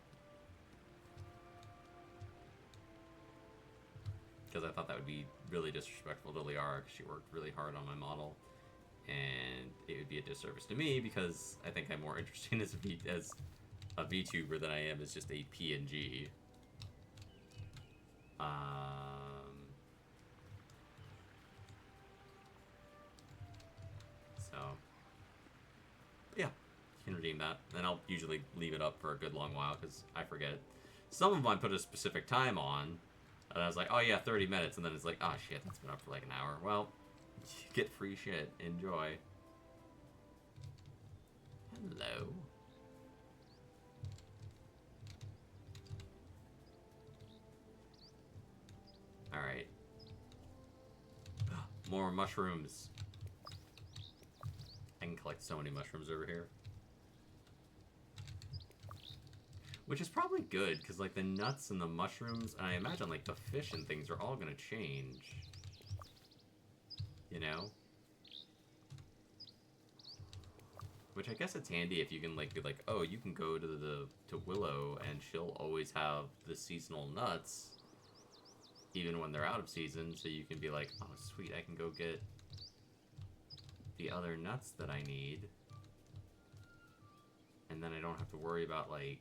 Because I thought that would be really disrespectful to Liara, because she worked really hard on my model. And it would be a disservice to me, because I think I'm more interesting as a VTuber than I am as just a PNG. So, yeah, you can redeem that. And I'll usually leave it up for a good long while, because I forget. Some of them I put a specific time on, and I was like, oh yeah, 30 minutes, and then it's like, oh shit, that's been up for like an hour. Well, you get free shit. Enjoy. Hello. Alright. More mushrooms. I can collect so many mushrooms over here. Which is probably good, because, like, the nuts and the mushrooms, and I imagine, like, the fish and things are all going to change. You know? Which I guess it's handy if you can, like, be like, oh, you can go to Willow, and she'll always have the seasonal nuts, even when they're out of season, so you can be like, oh, sweet, I can go get the other nuts that I need. And then I don't have to worry about, like,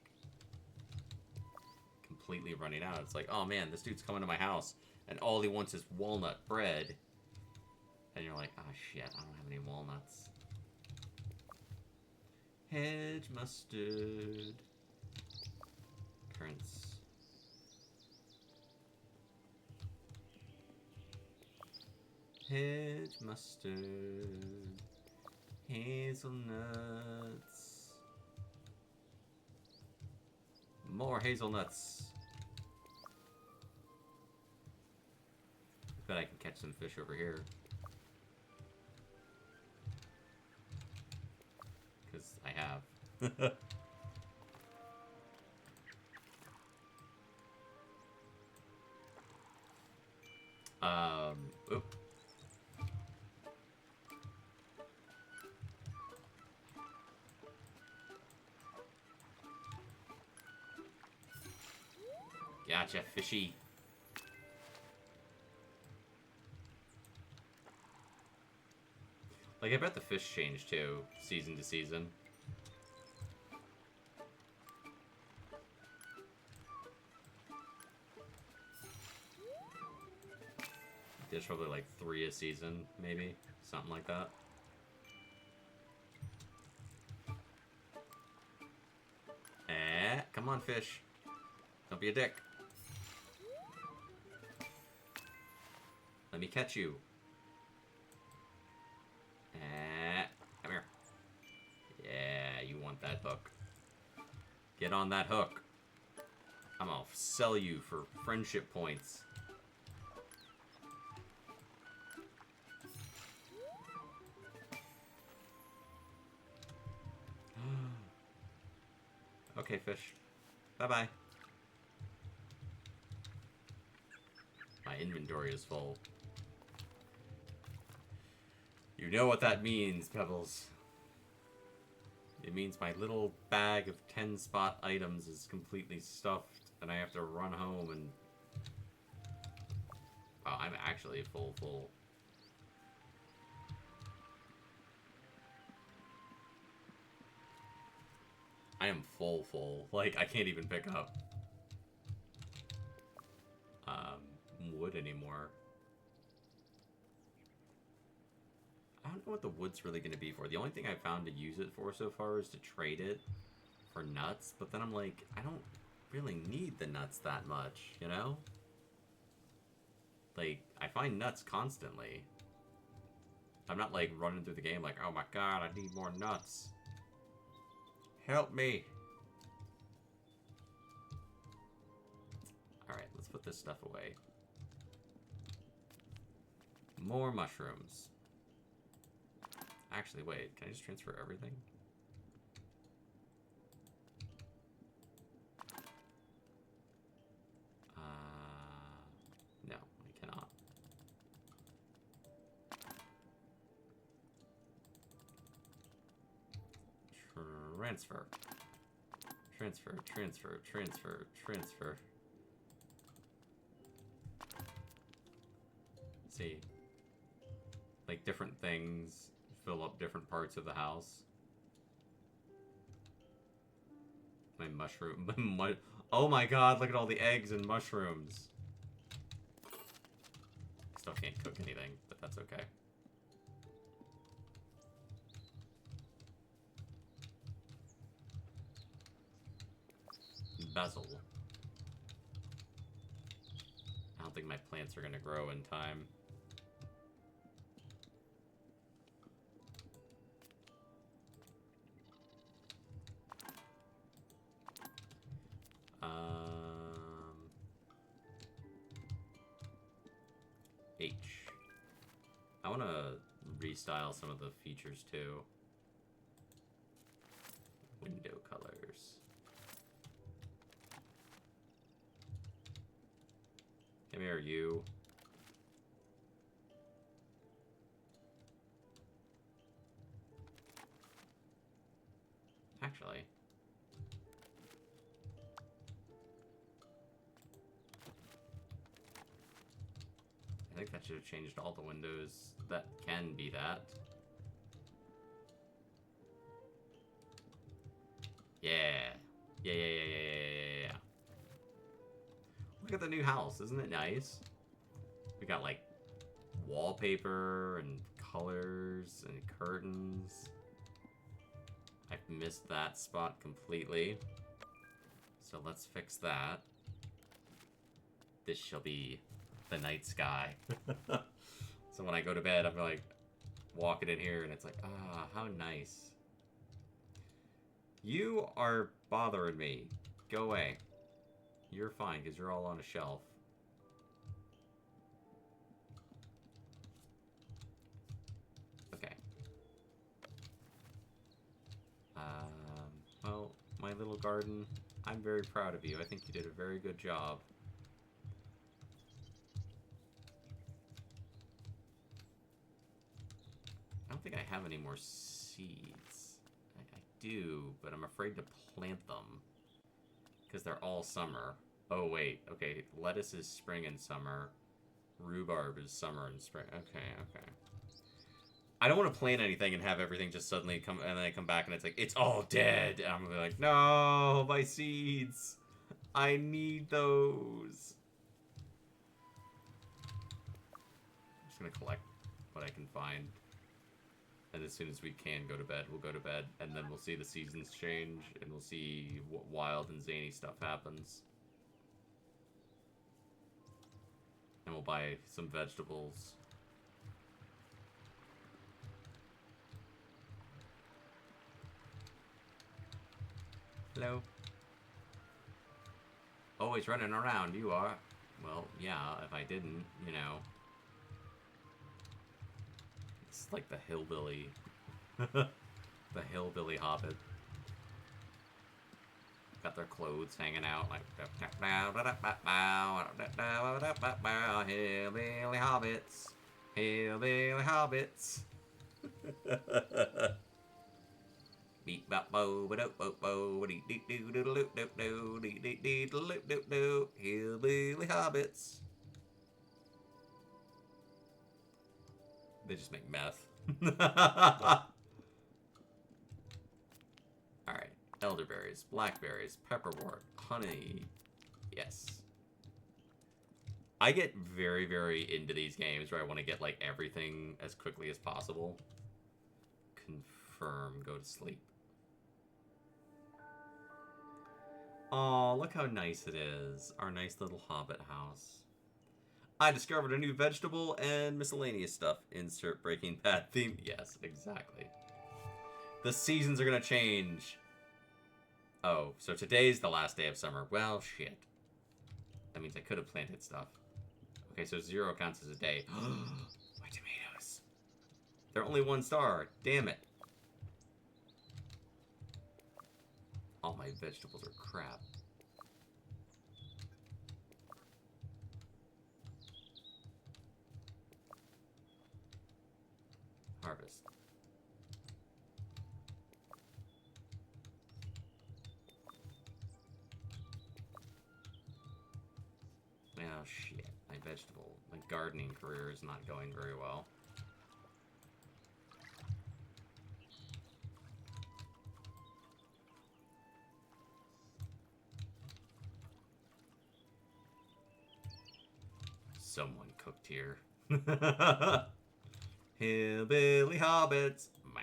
completely running out. It's like, oh man, this dude's coming to my house, and all he wants is walnut bread. And you're like, oh shit, I don't have any walnuts. Hedge mustard. Currants. Hedge mustard. Hazelnuts. More hazelnuts. I bet I can catch some fish over here. Because I have. Oop. Gotcha, fishy. Like, I bet the fish change too, season to season. There's probably like 3 a season, maybe. Something like that. Come on, fish. Don't be a dick. Let me catch you. Come here. Yeah, you want that hook. Get on that hook. I'm gonna sell you for friendship points. Okay, fish. Bye-bye. My inventory is full. You know what that means, Pebbles. It means my little bag of 10-spot items is completely stuffed, and I have to run home and... Wow, I'm actually full. I am full. Like, I can't even pick up wood anymore. I don't know what the wood's really going to be for. The only thing I found to use it for so far is to trade it for nuts, but then I'm like, I don't really need the nuts that much, you know? Like, I find nuts constantly. I'm not, like, running through the game like, oh my god, I need more nuts. Help me! Alright, let's put this stuff away. More mushrooms. Actually, wait, can I just transfer everything? No, I cannot. Transfer. Transfer. See. Like, different things fill up different parts of the house. My mushroom... oh my god, look at all the eggs and mushrooms. Still can't cook anything, but that's okay. Basil. I don't think my plants are gonna grow in time. H. I want to restyle some of the features too. Window colors. Come here, you. Actually. I think that should have changed all the windows that can be that. Yeah. Yeah. Look at the new house. Isn't it nice? We got, like, wallpaper and colors and curtains. I've missed that spot completely. So let's fix that. This shall be the night sky. So when I go to bed, I'm like walking in here and it's like, ah, how nice. You are bothering me. Go away. You're fine because you're all on a shelf. Okay. Well, my little garden, I'm very proud of you. I think you did a very good job. I don't think I have any more seeds. I do, but I'm afraid to plant them. Because they're all summer. Oh, wait. Okay, lettuce is spring and summer. Rhubarb is summer and spring. Okay. I don't want to plant anything and have everything just suddenly come, and then I come back and it's like, it's all dead. And I'm going to be like, no, my seeds. I need those. I'm just going to collect what I can find. And as soon as we can go to bed, we'll go to bed, and then we'll see the seasons change, and we'll see what wild and zany stuff happens. And we'll buy some vegetables. Hello. Always running around, you are. Well, yeah, if I didn't, you know. It's like the hillbilly. The hillbilly hobbit. Got their clothes hanging out like hillbilly hobbits. Hillbilly hobbits. Beep bop bo ba doop bo bo dee dee doo doo doo doo doo dee dee dee doo doo doo hillbilly hobbits. They just make meth. Alright. Elderberries, blackberries, pepperwort, honey. Yes. I get very, very into these games where I want to get, like, everything as quickly as possible. Confirm. Go to sleep. Aw, look how nice it is. Our nice little hobbit house. I discovered a new vegetable and miscellaneous stuff. Insert Breaking Bad theme. Yes, exactly. The seasons are gonna change. Oh, so today's the last day of summer. Well, shit. That means I could have planted stuff. Okay, so 0 counts as a day. My tomatoes. They're only 1 star. Damn it. All my vegetables are crap. Harvest. Oh, shit. My gardening career is not going very well. Someone cooked here. Hillbilly hobbits. Meow.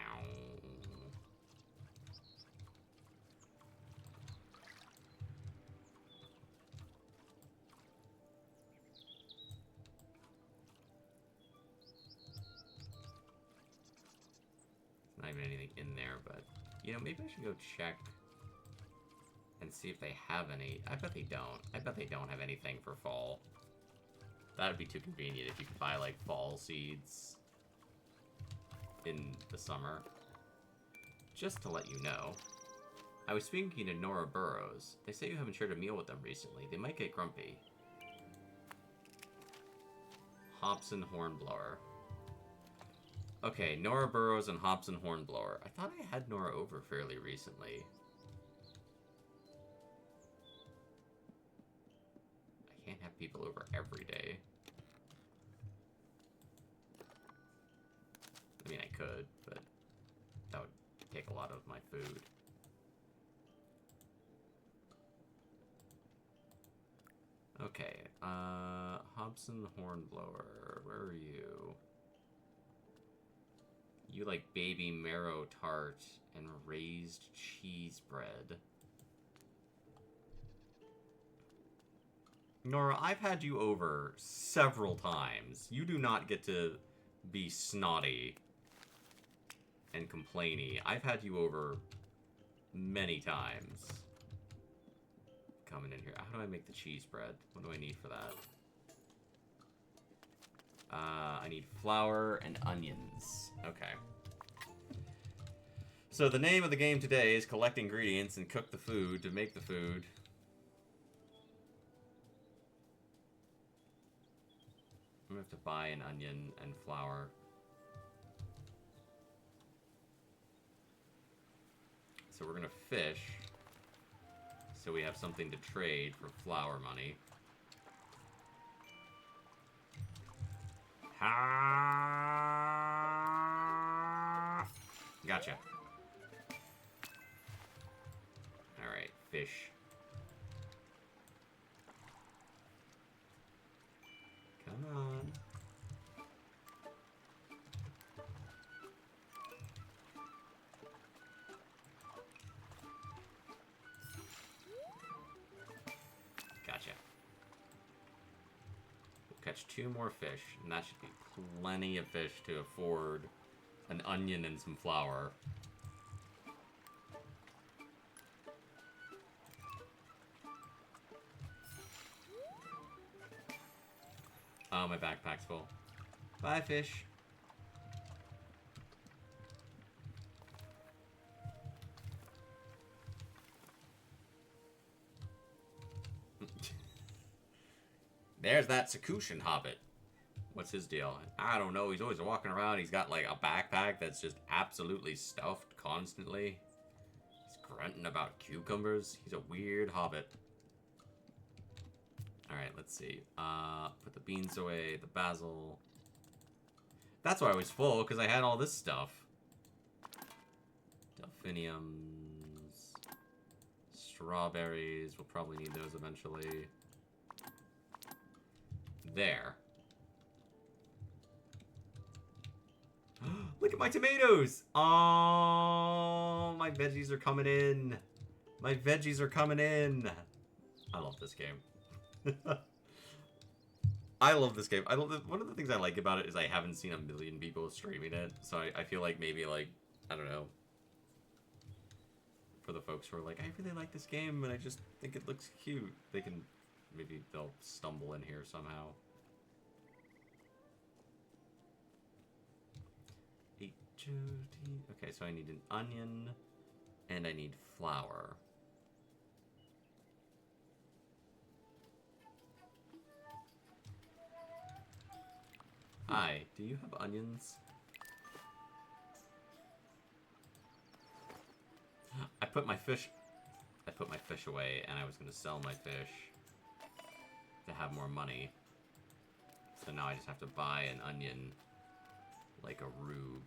Not even anything in there, but you know, maybe I should go check and see if they have any. I bet they don't. I bet they don't have anything for fall. That would be too convenient if you could buy, like, fall seeds in the summer. Just to let you know. I was speaking to Nora Burrows. They say you haven't shared a meal with them recently. They might get grumpy. Hobson Hornblower. Okay, Nora Burrows and Hobson Hornblower. I thought I had Nora over fairly recently. I can't have people over every day. I mean, I could, but that would take a lot of my food. Okay, Hobson Hornblower, where are you? You like baby marrow tart and raised cheese bread. Nora, I've had you over several times. You do not get to be snotty and complainy. I've had you over many times. Coming in here. How do I make the cheese bread? What do I need for that? I need flour and onions. Okay. So the name of the game today is collect ingredients and cook the food to make the food. I'm gonna have to buy an onion and flour. So we're gonna fish. So we have something to trade for flour money. Ha! Gotcha. Alright, fish. Come on. catch 2 more fish, and that should be plenty of fish to afford an onion and some flour. Oh, my backpack's full. Bye, fish. There's that Sakutian hobbit. What's his deal? I don't know. He's always walking around. He's got like a backpack that's just absolutely stuffed constantly. He's grunting about cucumbers. He's a weird hobbit. Alright, let's see. Put the beans away, the basil. That's why I was full, because I had all this stuff. Delphiniums. Strawberries. We'll probably need those eventually. There. Look at my tomatoes! Oh, my veggies are coming in. My veggies are coming in. I love this game. I love this game. One of the things I like about it is I haven't seen a million people streaming it, so I feel like maybe, like, I don't know, for the folks who are like, I really like this game, and I just think it looks cute, maybe they'll stumble in here somehow. 8, 2, okay, so I need an onion, and I need flour. Hi, do you have onions? I put my fish away, and I was going to sell my fish to have more money. So now I just have to buy an onion like a rube.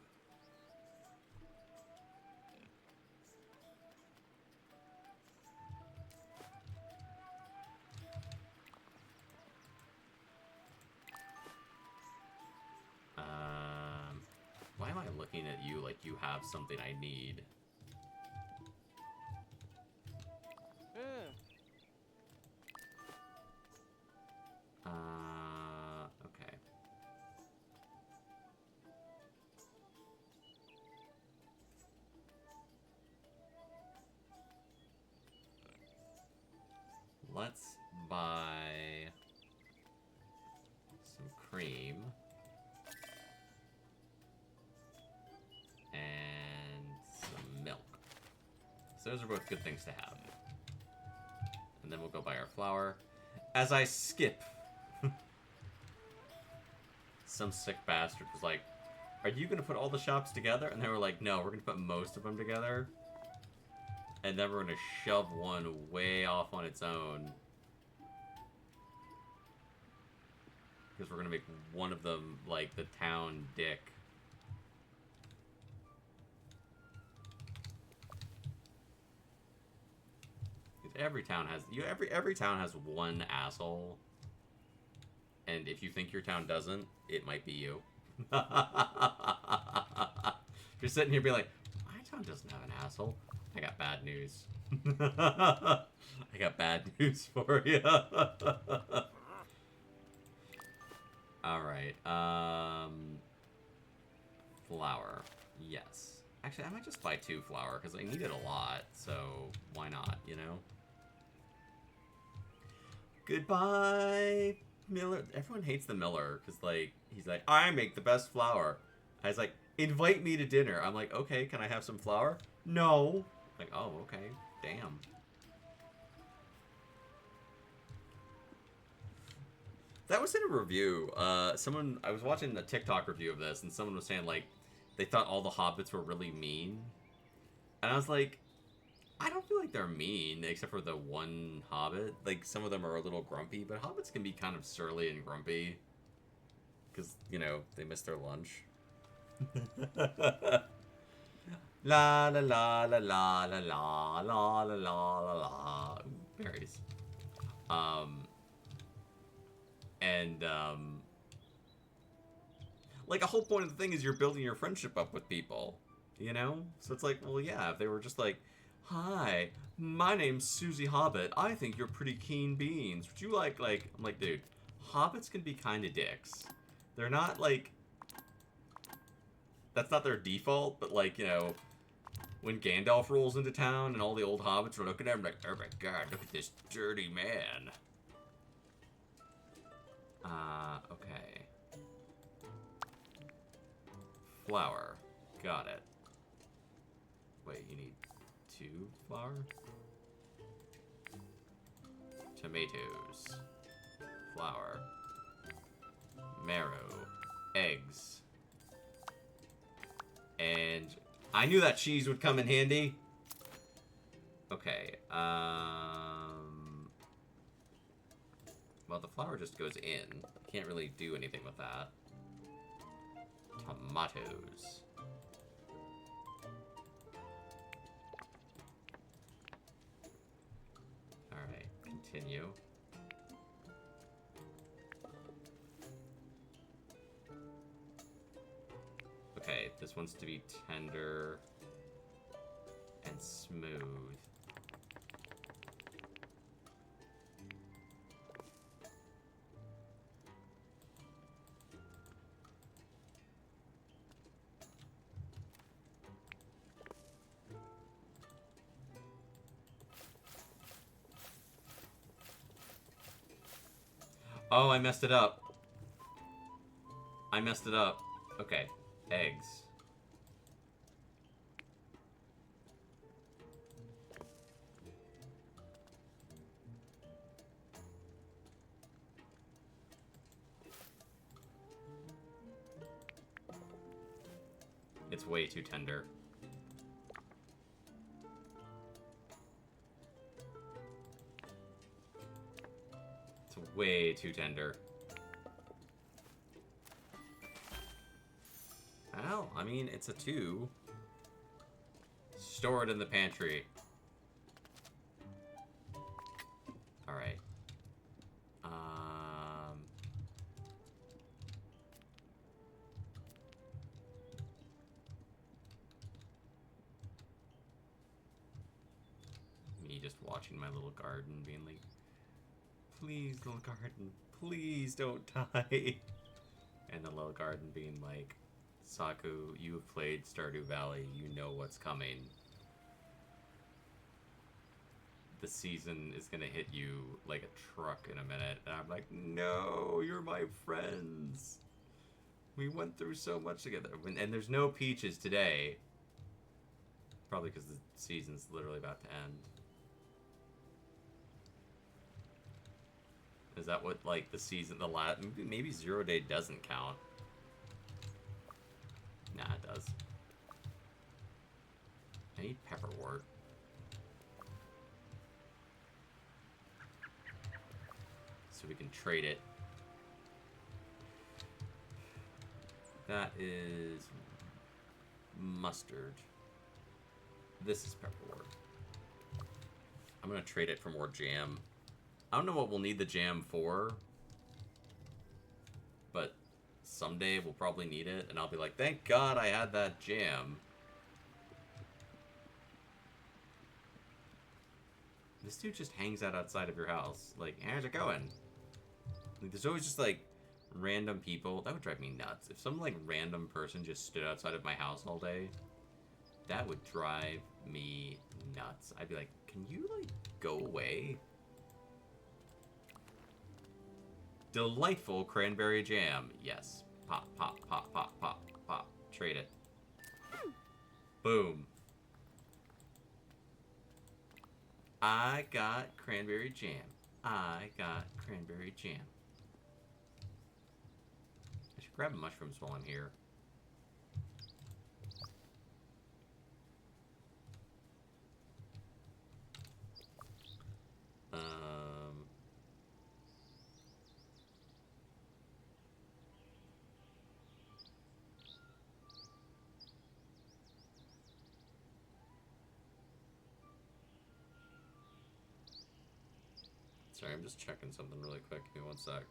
Why am I looking at you like you have something I need? Okay. Let's buy some cream. And some milk. So those are both good things to have. And then we'll go buy our flour. As I skip, some sick bastard was like, are you going to put all the shops together? And they were like, no, we're going to put most of them together. And then we're going to shove one way off on its own. Because we're going to make one of them, like, the town dick. Every town has every town has one asshole, and if you think your town doesn't, it might be you. If you're sitting here being like, my town doesn't have an asshole, I got bad news. I got bad news for you. All right, flour, yes. Actually, I might just buy 2 flour because I need it a lot, so why not? You know. Goodbye, Miller. Everyone hates the Miller because, like, he's like, I make the best flour. I was like, invite me to dinner. I'm like, okay, can I have some flour? No. Like, oh, okay. Damn. That was in a review. I was watching a TikTok review of this, and someone was saying, like, they thought all the hobbits were really mean. And I was like, I don't feel like they're mean, except for the one hobbit. Like, some of them are a little grumpy, but hobbits can be kind of surly and grumpy. Because, you know, they miss their lunch. La la la la la la la la la la la la. Berries. Like, a whole point of the thing is you're building your friendship up with people. You know? So it's like, well, yeah, if they were just like, hi, my name's Susie Hobbit. I think you're pretty keen beans. Would you like, I'm like, dude, hobbits can be kind of dicks. They're not, like... That's not their default, but, like, you know... When Gandalf rolls into town and all the old hobbits are looking at him like, oh my god, look at this dirty man. Okay. Flour. Got it. Wait, you need 2 flour? Tomatoes. Flour. Marrow. Eggs. And I knew that cheese would come in handy. Okay, well, the flour just goes in. Can't really do anything with that. Tomatoes. Alright, continue. Okay, this wants to be tender and smooth. Oh, I messed it up. I messed it up. Okay. Eggs. It's way too tender. It's way too tender. Well, I mean, it's a 2. Store it in the pantry. Alright. Me just watching my little garden being like, please, little garden, please don't die. And the little garden being like, Saku, you have played Stardew Valley. You know what's coming. The season is gonna hit you like a truck in a minute. And I'm like, no, you're my friends. We went through so much together. And there's no peaches today. Probably because the season's literally about to end. Is that what, like, the season, maybe 0 Day doesn't count. Nah, it does. I need pepperwort. So we can trade it. That is mustard. This is pepperwort. I'm gonna trade it for more jam. I don't know what we'll need the jam for, but someday we'll probably need it, and I'll be like, thank God I had that jam. This dude just hangs out outside of your house. Like, how's it going? Like, there's always just, like, random people. That would drive me nuts. If some, like, random person just stood outside of my house all day, that would drive me nuts. I'd be like, can you, like, go away? Delightful cranberry jam. Yes. Pop, pop, pop, pop, pop, pop. Trade it. Boom. I got cranberry jam. I got cranberry jam. I should grab mushrooms while I'm here. Sorry, I'm just checking something really quick. Give me one sec.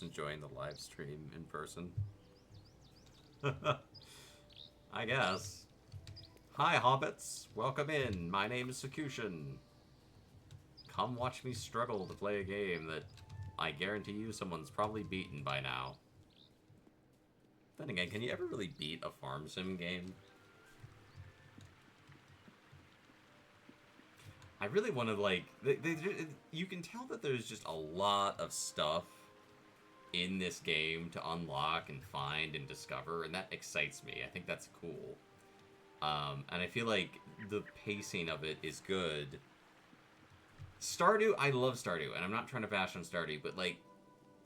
just enjoying the live stream in person. I guess. Hi, hobbits. Welcome in. My name is Sakutian. Come watch me struggle to play a game that I guarantee you someone's probably beaten by now. Then again, can you ever really beat a farm sim game? I really want to, like... you can tell that there's just a lot of stuff in this game to unlock and find and discover, and that excites me. I think that's cool. And I feel like the pacing of it is good. Stardew, I love Stardew, and I'm not trying to bash on Stardew, but, like,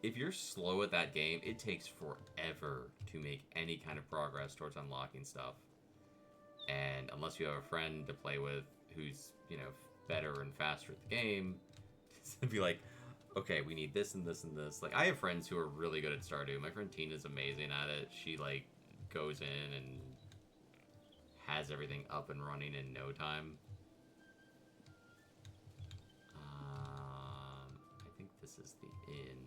if you're slow at that game, it takes forever to make any kind of progress towards unlocking stuff. And unless you have a friend to play with who's, you know, better and faster at the game, to be like, okay, we need this and this and this. Like, I have friends who are really good at Stardew. My friend Tina's amazing at it. She, like, goes in and has everything up and running in no time. I think this is the inn.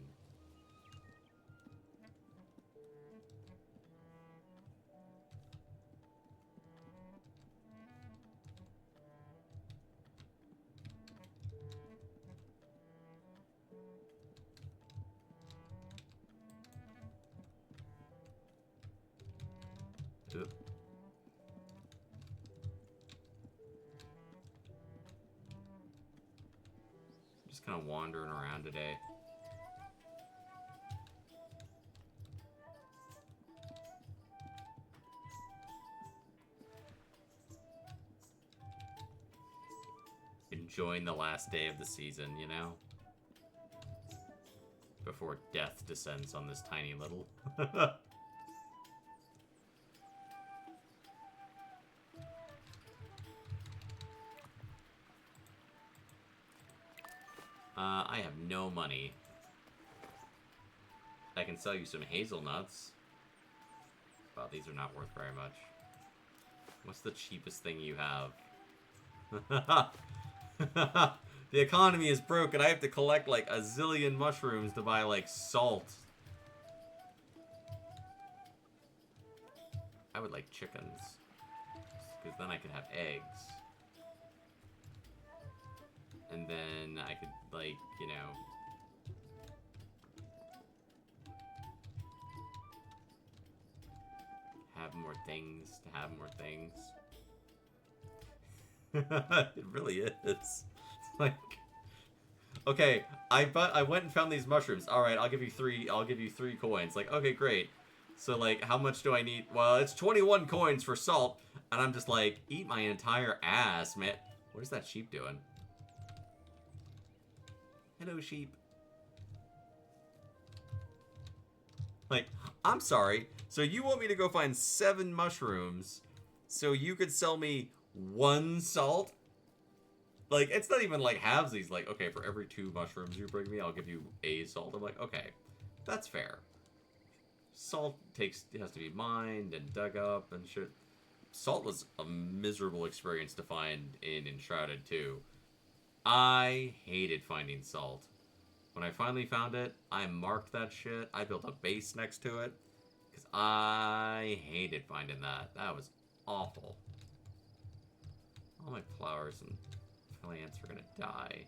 Oop. Just kind of wandering around today. Enjoying the last day of the season, you know? Before death descends on this tiny little... I have no money. I can sell you some hazelnuts. Wow, these are not worth very much. What's the cheapest thing you have? The economy is broken. I have to collect like a zillion mushrooms to buy like salt. I would like chickens. Because then I could have eggs. And then I could, like, you know... have more things to have more things. It really is. It's like... Okay, I went and found these mushrooms. Alright, I'll give you 3 coins. Like, okay, great. So, like, how much do I need? Well, it's 21 coins for salt. And I'm just like, eat my entire ass, man. What is that sheep doing? Hello, sheep. Like, I'm sorry. So you want me to go find 7 mushrooms so you could sell me 1 salt? Like, it's not even like halvesies. Like, okay, for every 2 mushrooms you bring me, I'll give you a salt. I'm like, okay, that's fair. Salt has to be mined and dug up and shit. Salt was a miserable experience to find in Enshrouded too. I hated finding salt. When I finally found it, I marked that shit. I built a base next to it. Because I hated finding that. That was awful. All my flowers and plants are going to die.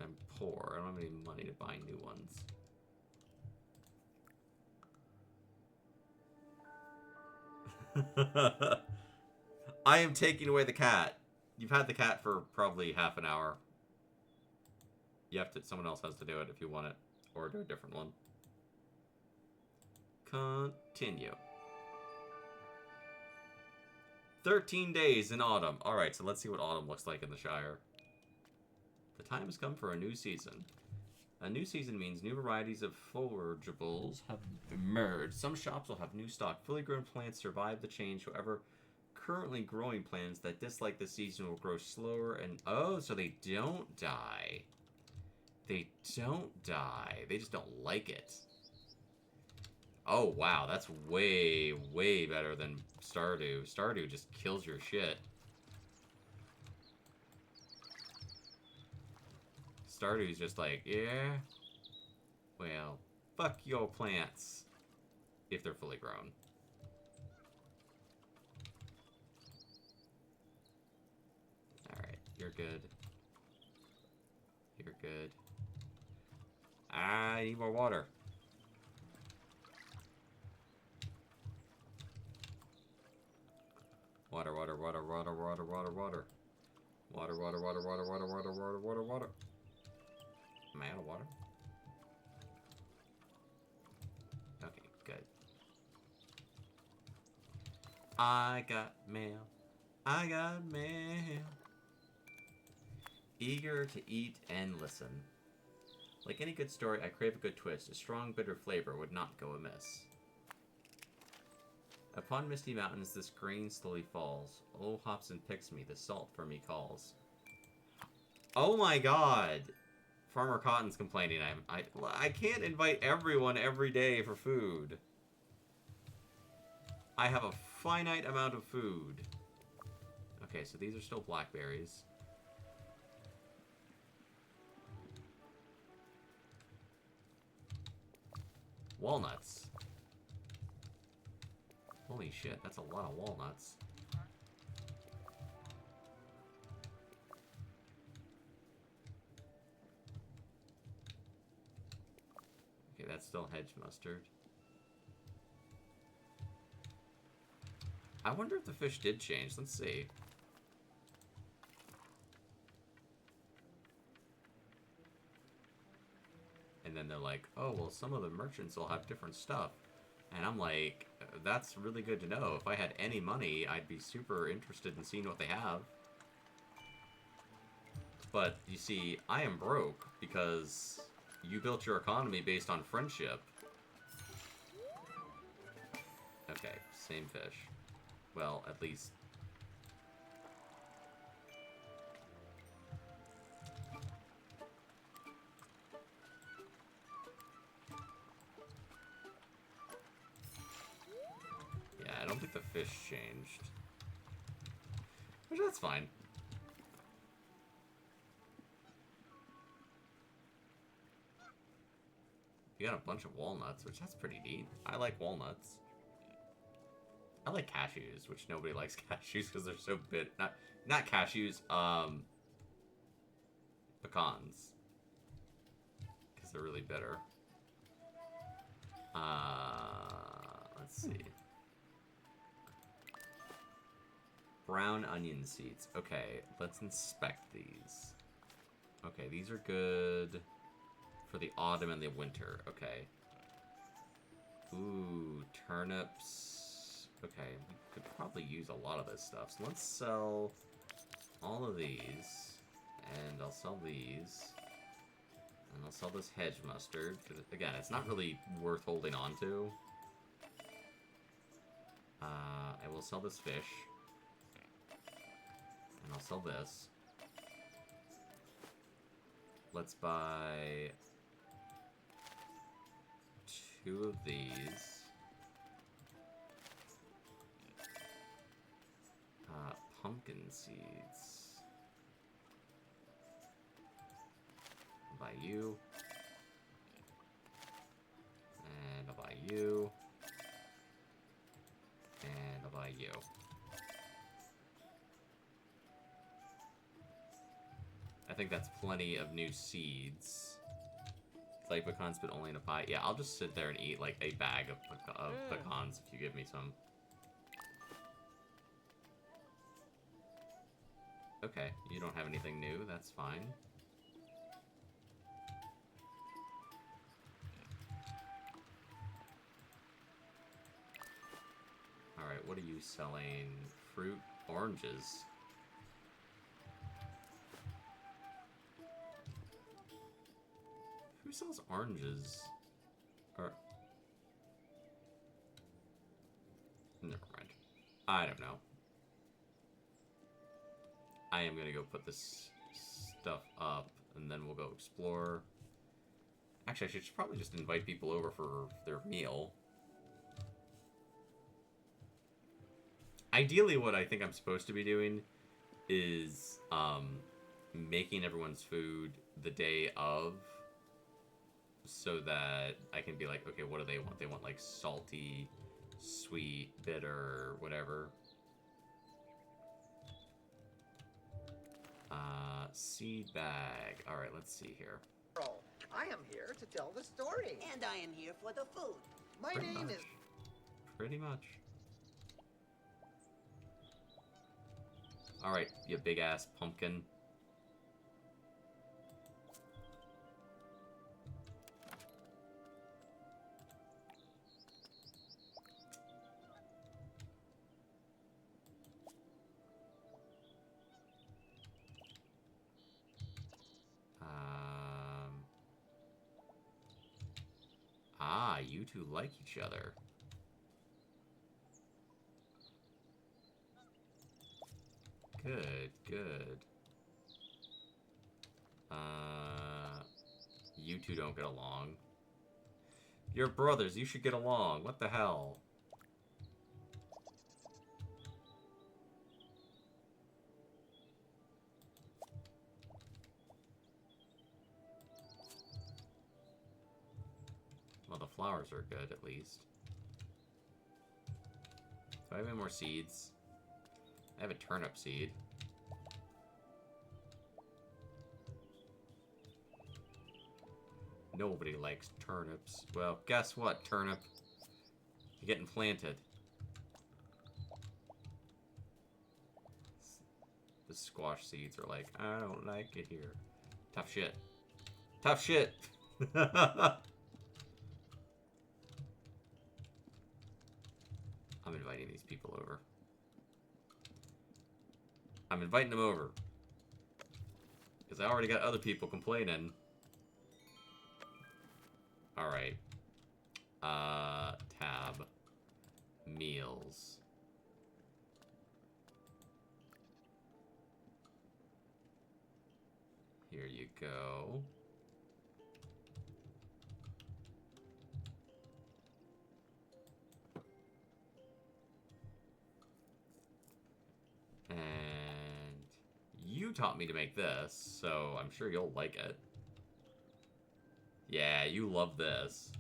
I'm poor. I don't have any money to buy new ones. I am taking away the cat. You've had the cat for probably half an hour. You have to. Someone else has to do it if you want it, or do a different one. Continue. 13 days in autumn. All right, so let's see what autumn looks like in the Shire. The time has come for a new season. A new season means new varieties of forageables have emerged. Some shops will have new stock. Fully grown plants survive the change. However, currently growing plants that dislike the season will grow slower and... Oh, so they don't die. They don't die. They just don't like it. Oh, wow. That's way, way better than Stardew. Stardew just kills your shit. Stardew's just like, yeah, well, Fuck your plants. If they're fully grown. Alright, you're good. You're good. I need more water. Water, water, water, water, water, water, water. Water, water, water, water, water, water, water, water, water. Am I out of water? Okay, good. I got mail. I got mail. Eager to eat and listen. Like any good story, I crave a good twist. A strong, bitter flavor would not go amiss. Upon misty mountains, this grain slowly falls. Oh, hops and picks me, the salt for me calls. Oh my god! Farmer Cotton's complaining. I can't invite everyone every day for food. I have a finite amount of food. Okay, so these are still blackberries. Walnuts. Holy shit, that's a lot of walnuts. Okay, that's still hedge mustard. I wonder if the fish did change. Let's see. And then they're like, oh, well, some of the merchants will have different stuff. And I'm like, that's really good to know. If I had any money, I'd be super interested in seeing what they have. But, you see, I am broke because you built your economy based on friendship. Okay, same fish. Well, at least... yeah, I don't think the fish changed. Which, that's fine. You got a bunch of walnuts, which that's pretty neat. I like walnuts. I like cashews, which nobody likes cashews because they're so bitter. Not cashews, pecans. Because they're really bitter. Let's see. Brown onion seeds. Okay, let's inspect these. Okay, these are good for the autumn and the winter. Okay. Ooh, turnips. Okay, we could probably use a lot of this stuff. So let's sell all of these. And I'll sell these. And I'll sell this hedge mustard. Again, it's not really worth holding on to. I will sell this fish. And I'll sell this. Let's buy 2 of these. Pumpkin seeds. I'll buy you. And I'll buy you. And I'll buy you. I think that's plenty of new seeds. Like pecans, but only in a pie. Yeah, I'll just sit there and eat like a bag of pecans if you give me some. Okay, you don't have anything new, that's fine. Alright, what are you selling? Fruit? Oranges. Who sells oranges? Or... never mind. I don't know. I am gonna go put this stuff up, and then we'll go explore. Actually, I should probably just invite people over for their meal. Ideally, what I think I'm supposed to be doing is making everyone's food the day of so that I can be like, okay, what do they want? They want like salty, sweet, bitter, whatever. Seed bag. All right, let's see here. I am here to tell the story. And I am here for the food. My name is... Pretty much. All right, you big ass pumpkin. You two like each other. Good, good. You two don't get along. You're brothers, you should get along. What the hell? Well, the flowers are good, at least. Do I have any more seeds? I have a turnip seed. Nobody likes turnips. Well, guess what, turnip? You're getting planted. The squash seeds are like, I don't like it here. Tough shit. Tough shit! I'm inviting these people over. I'm inviting them over. Because I already got other people complaining. Alright. Tab. Meals. Here you go. And you taught me to make this, so I'm sure you'll like it. Yeah, you love this.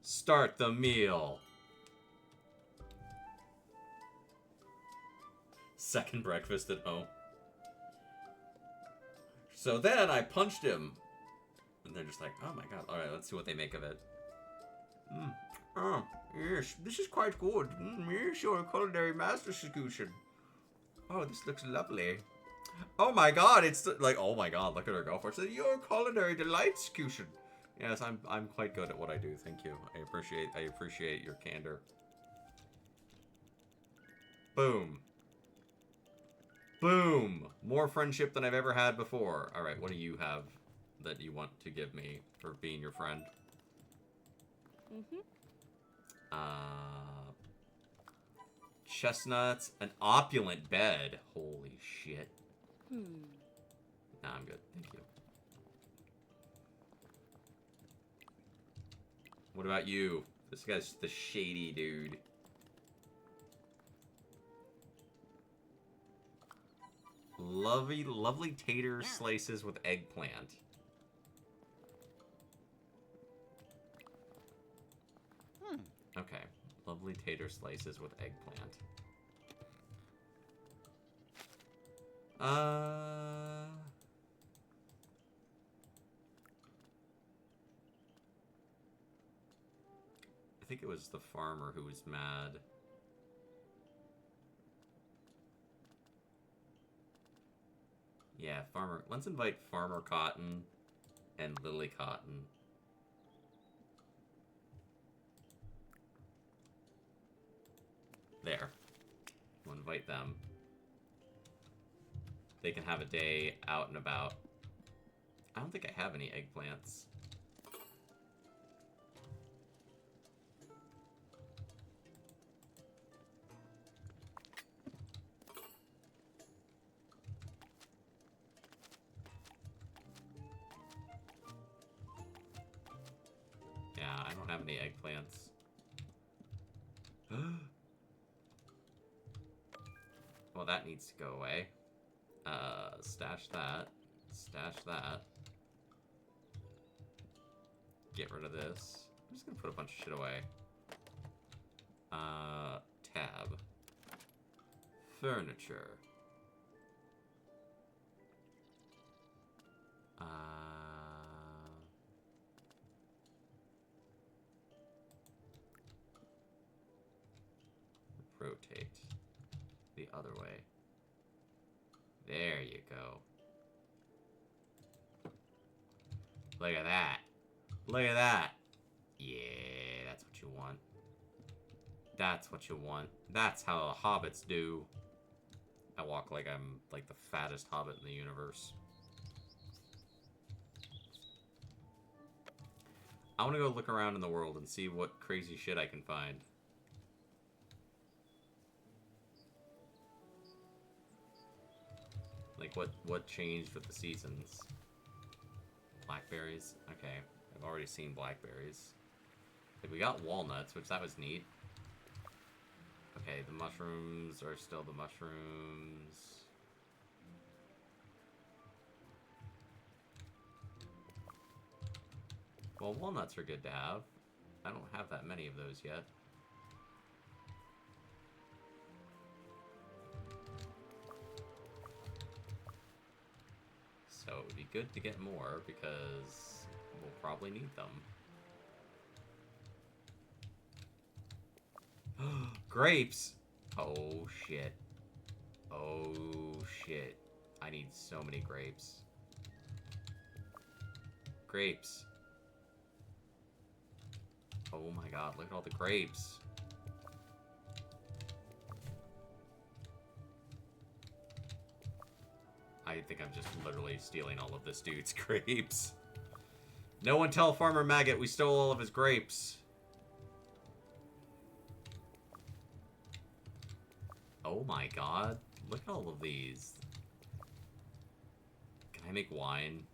Start the meal. Second breakfast at home. So then I punched him. And they're just like, oh my god. Alright, let's see what they make of it. Oh, yes, this is quite good. Yes, you're a culinary master, Sakutian. Oh, this looks lovely. Oh my god, it's like, oh my god, look at her go for it. So you're a culinary delight, Sakutian. Yes, I'm quite good at what I do. Thank you. I appreciate your candor. Boom. Boom. More friendship than I've ever had before. All right, what do you have that you want to give me for being your friend? Chestnuts, an opulent bed. Holy shit. Nah, I'm good. Thank you. What about you? This guy's the shady dude. Lovely, lovely tater slices with eggplant. Okay. Lovely tater slices with eggplant. I think it was the farmer who was mad. Yeah, farmer. Let's invite Farmer Cotton and Lily Cotton. There. We'll invite them. They can have a day out and about. I don't think I have any eggplants. Yeah, I don't have any eggplants. Well, that needs to go away. Stash that. Stash that. get rid of this. I'm just gonna put a bunch of shit away. Tab. Furniture. Rotate the other way. There you go. Look at that. Look at that. Yeah, that's what you want. That's what you want. That's how the hobbits do. I walk like I'm like the fattest hobbit in the universe. I want to go look around in the world and see what crazy shit I can find. Like, what changed with the seasons? Blackberries? Okay, I've already seen blackberries. Like, we got walnuts, which that was neat. Okay, the mushrooms are still the mushrooms. Well, walnuts are good to have. I don't have that many of those yet. So it would be good to get more because we'll probably need them. Grapes! Oh shit. Oh shit. I need so many grapes. Grapes. Oh my god, look at all the grapes. I think I'm just literally stealing all of this dude's grapes. No one tell Farmer Maggot we stole all of his grapes. Oh my god. Look at all of these. Can I make wine?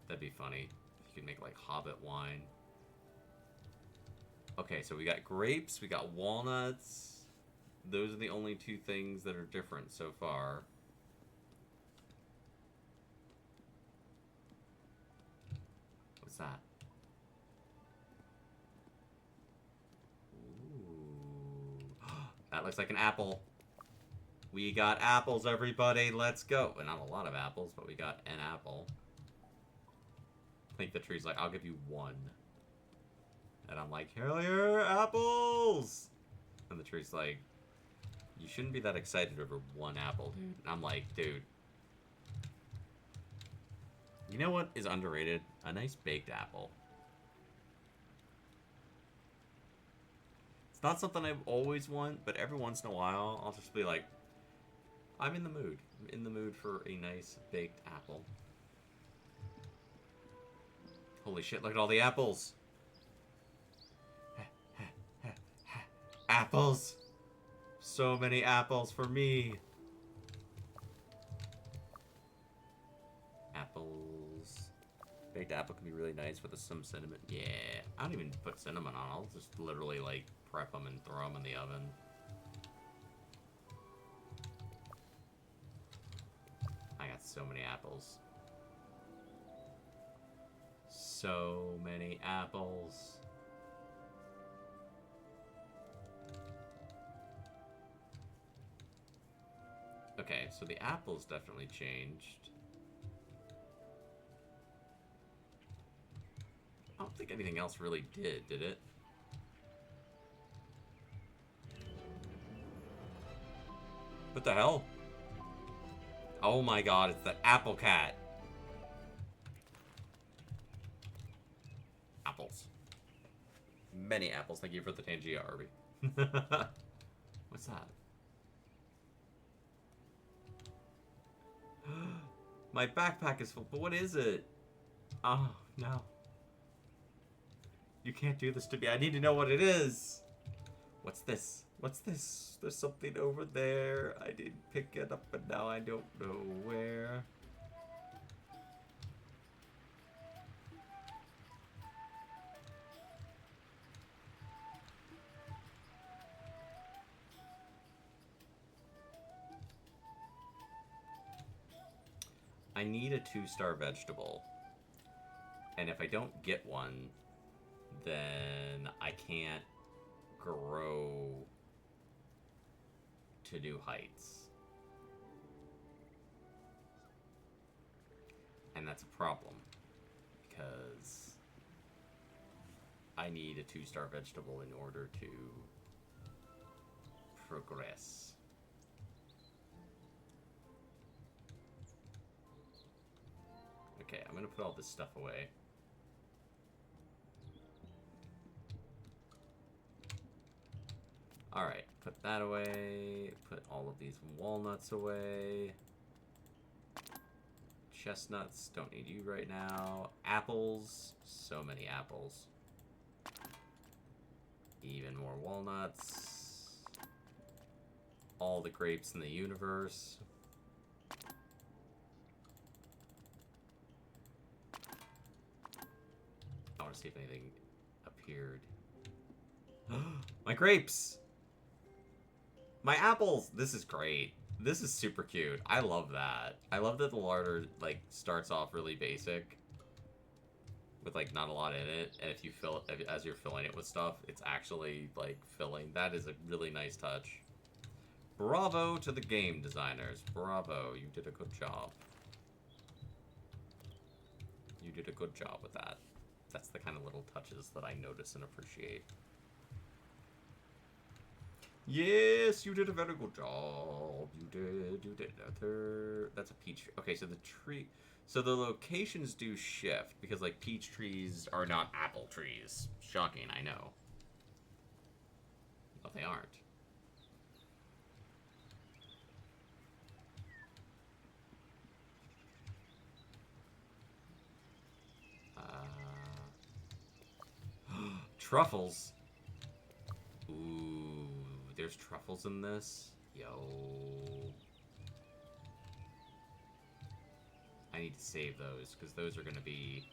That'd be funny. You could make like Hobbit wine. Okay, so we got grapes, we got walnuts. Those are the only two things that are different so far. What's that? Ooh. That looks like an apple. We got apples, everybody. Let's go. Well, not a lot of apples, but we got an apple. I think the tree's like, I'll give you one. And I'm like, hell yeah, apples! And the tree's like, you shouldn't be that excited over one apple, dude. And I'm like, dude. You know what is underrated? A nice baked apple. It's not something I always want, but every once in a while, I'll just be like, I'm in the mood. I'm in the mood for a nice baked apple. Holy shit, look at all the apples. Apples. So many apples for me. Apples. Baked apple can be really nice with some cinnamon. Yeah. I don't even put cinnamon on. I'll just literally like prep them and throw them in the oven. I got so many apples. So many apples. Okay, so the apples definitely changed. I don't think anything else really did it? What the hell? Oh my god, it's the apple cat. Apples. Many apples. Thank you for the Tangia, Arby. What's that? My backpack is full, but what is it? Oh, no. You can't do this to me. I need to know what it is. What's this? What's this? There's something over there. I didn't pick it up, but now I don't know where. I need a 2-star vegetable. And if I don't get one, then I can't grow to new heights. And that's a problem, because I need a 2-star vegetable in order to progress. Okay, I'm gonna put all this stuff away. Alright, put that away. Put all of these walnuts away. Chestnuts, don't need you right now. Apples, so many apples. Even more walnuts. All the grapes in the universe. I want to see if anything appeared. My grapes! My apples! This is great. This is super cute. I love that. I love that the larder, like, starts off really basic. With, like, not a lot in it. And if you fill it, as you're filling it with stuff, it's actually, like, filling. That is a really nice touch. Bravo to the game designers. Bravo. You did a good job. You did a good job with that. That's the kind of little touches that I notice and appreciate. Yes, you did a very good job. You did. That's a peach. Okay, so the tree... So the locations do shift, because, like, peach trees are not apple trees. Shocking, I know. But they aren't. Truffles. Ooh, there's truffles in this? Yo. I need to save those, because those are going to be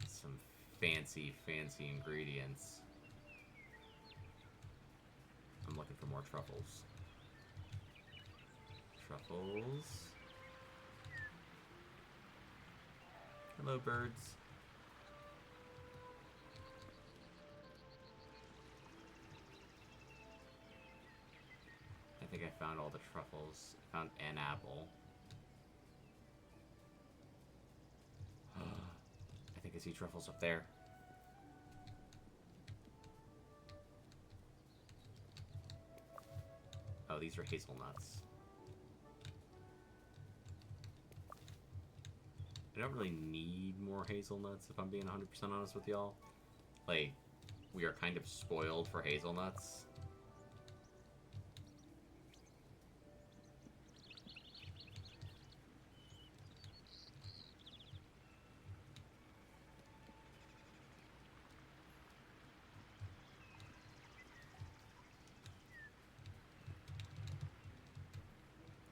some fancy, fancy ingredients. I'm looking for more truffles. Truffles. Hello, birds. I think I found all the truffles. I found an apple. I think I see truffles up there. Oh, these are hazelnuts. I don't really need more hazelnuts, if I'm being 100% honest with y'all. Like, we are kind of spoiled for hazelnuts.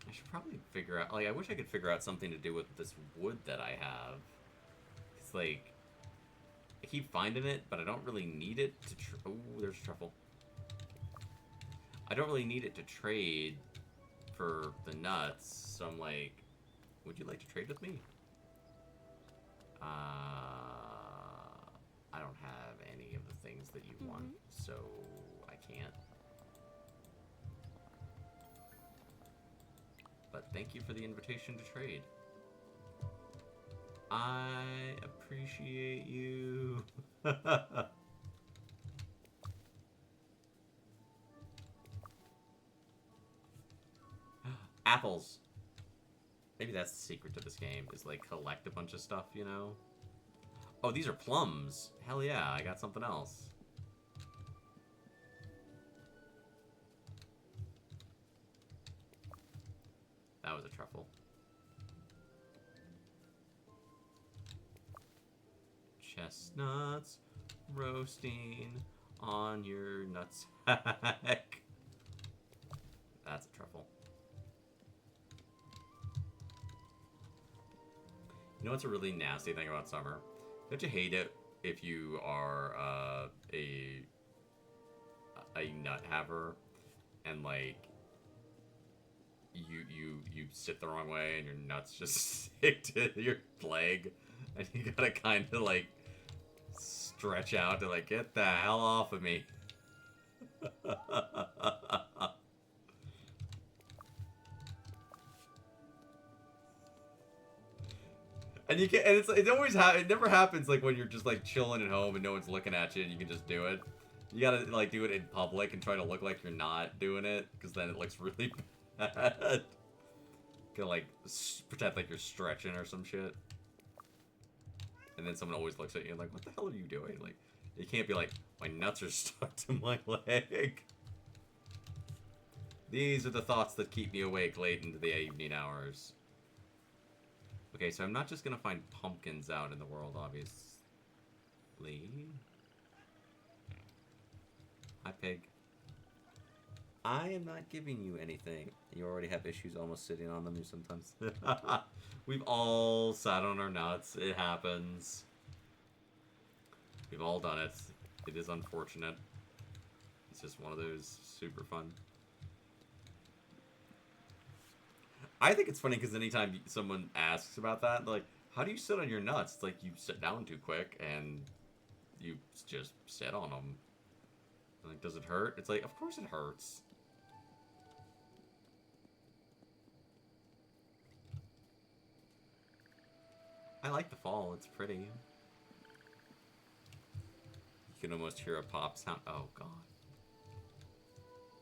I should probably figure out, like, I wish I could figure out something to do with this wood that I have. It's like, I keep finding it, but I don't really need it to oh, there's truffle. I don't really need it to trade for the nuts, so I'm like, would you like to trade with me? I don't have any of the things that you want, so I can't. But thank you for the invitation to trade. I appreciate you. Apples. Maybe that's the secret to this game, is like collect a bunch of stuff, you know? Oh, these are plums. Hell yeah, I got something else. That was a truffle. Chestnuts roasting on your nutsack. That's a truffle. You know what's a really nasty thing about summer? Don't you hate it if you are a nut haver and like you sit the wrong way and your nuts just stick to your leg And you gotta kind of, like, stretch out to, like, get the hell off of me. And you can, and it always it never happens like when you're just like chilling at home and no one's looking at you and you can just do it. You gotta like do it in public and try to look like you're not doing it because then it looks really bad. Gotta like pretend like you're stretching or some shit. And then someone always looks at you and like, what the hell are you doing? Like, you can't be like, my nuts are stuck to my leg. These are the thoughts that keep me awake late into the evening hours. Okay, so I'm not just gonna find pumpkins out in the world, obviously. Hi, pig. I am not giving you anything. You already have issues almost sitting on them sometimes. We've all sat on our nuts. It happens. We've all done it. It is unfortunate. It's just one of those super fun. I think it's funny because anytime someone asks about that, like, how do you sit on your nuts? It's like you sit down too quick and you just sit on them. Like, does it hurt? It's like, of course it hurts. I like the fall. It's pretty. You can almost hear a pop sound. Oh, God.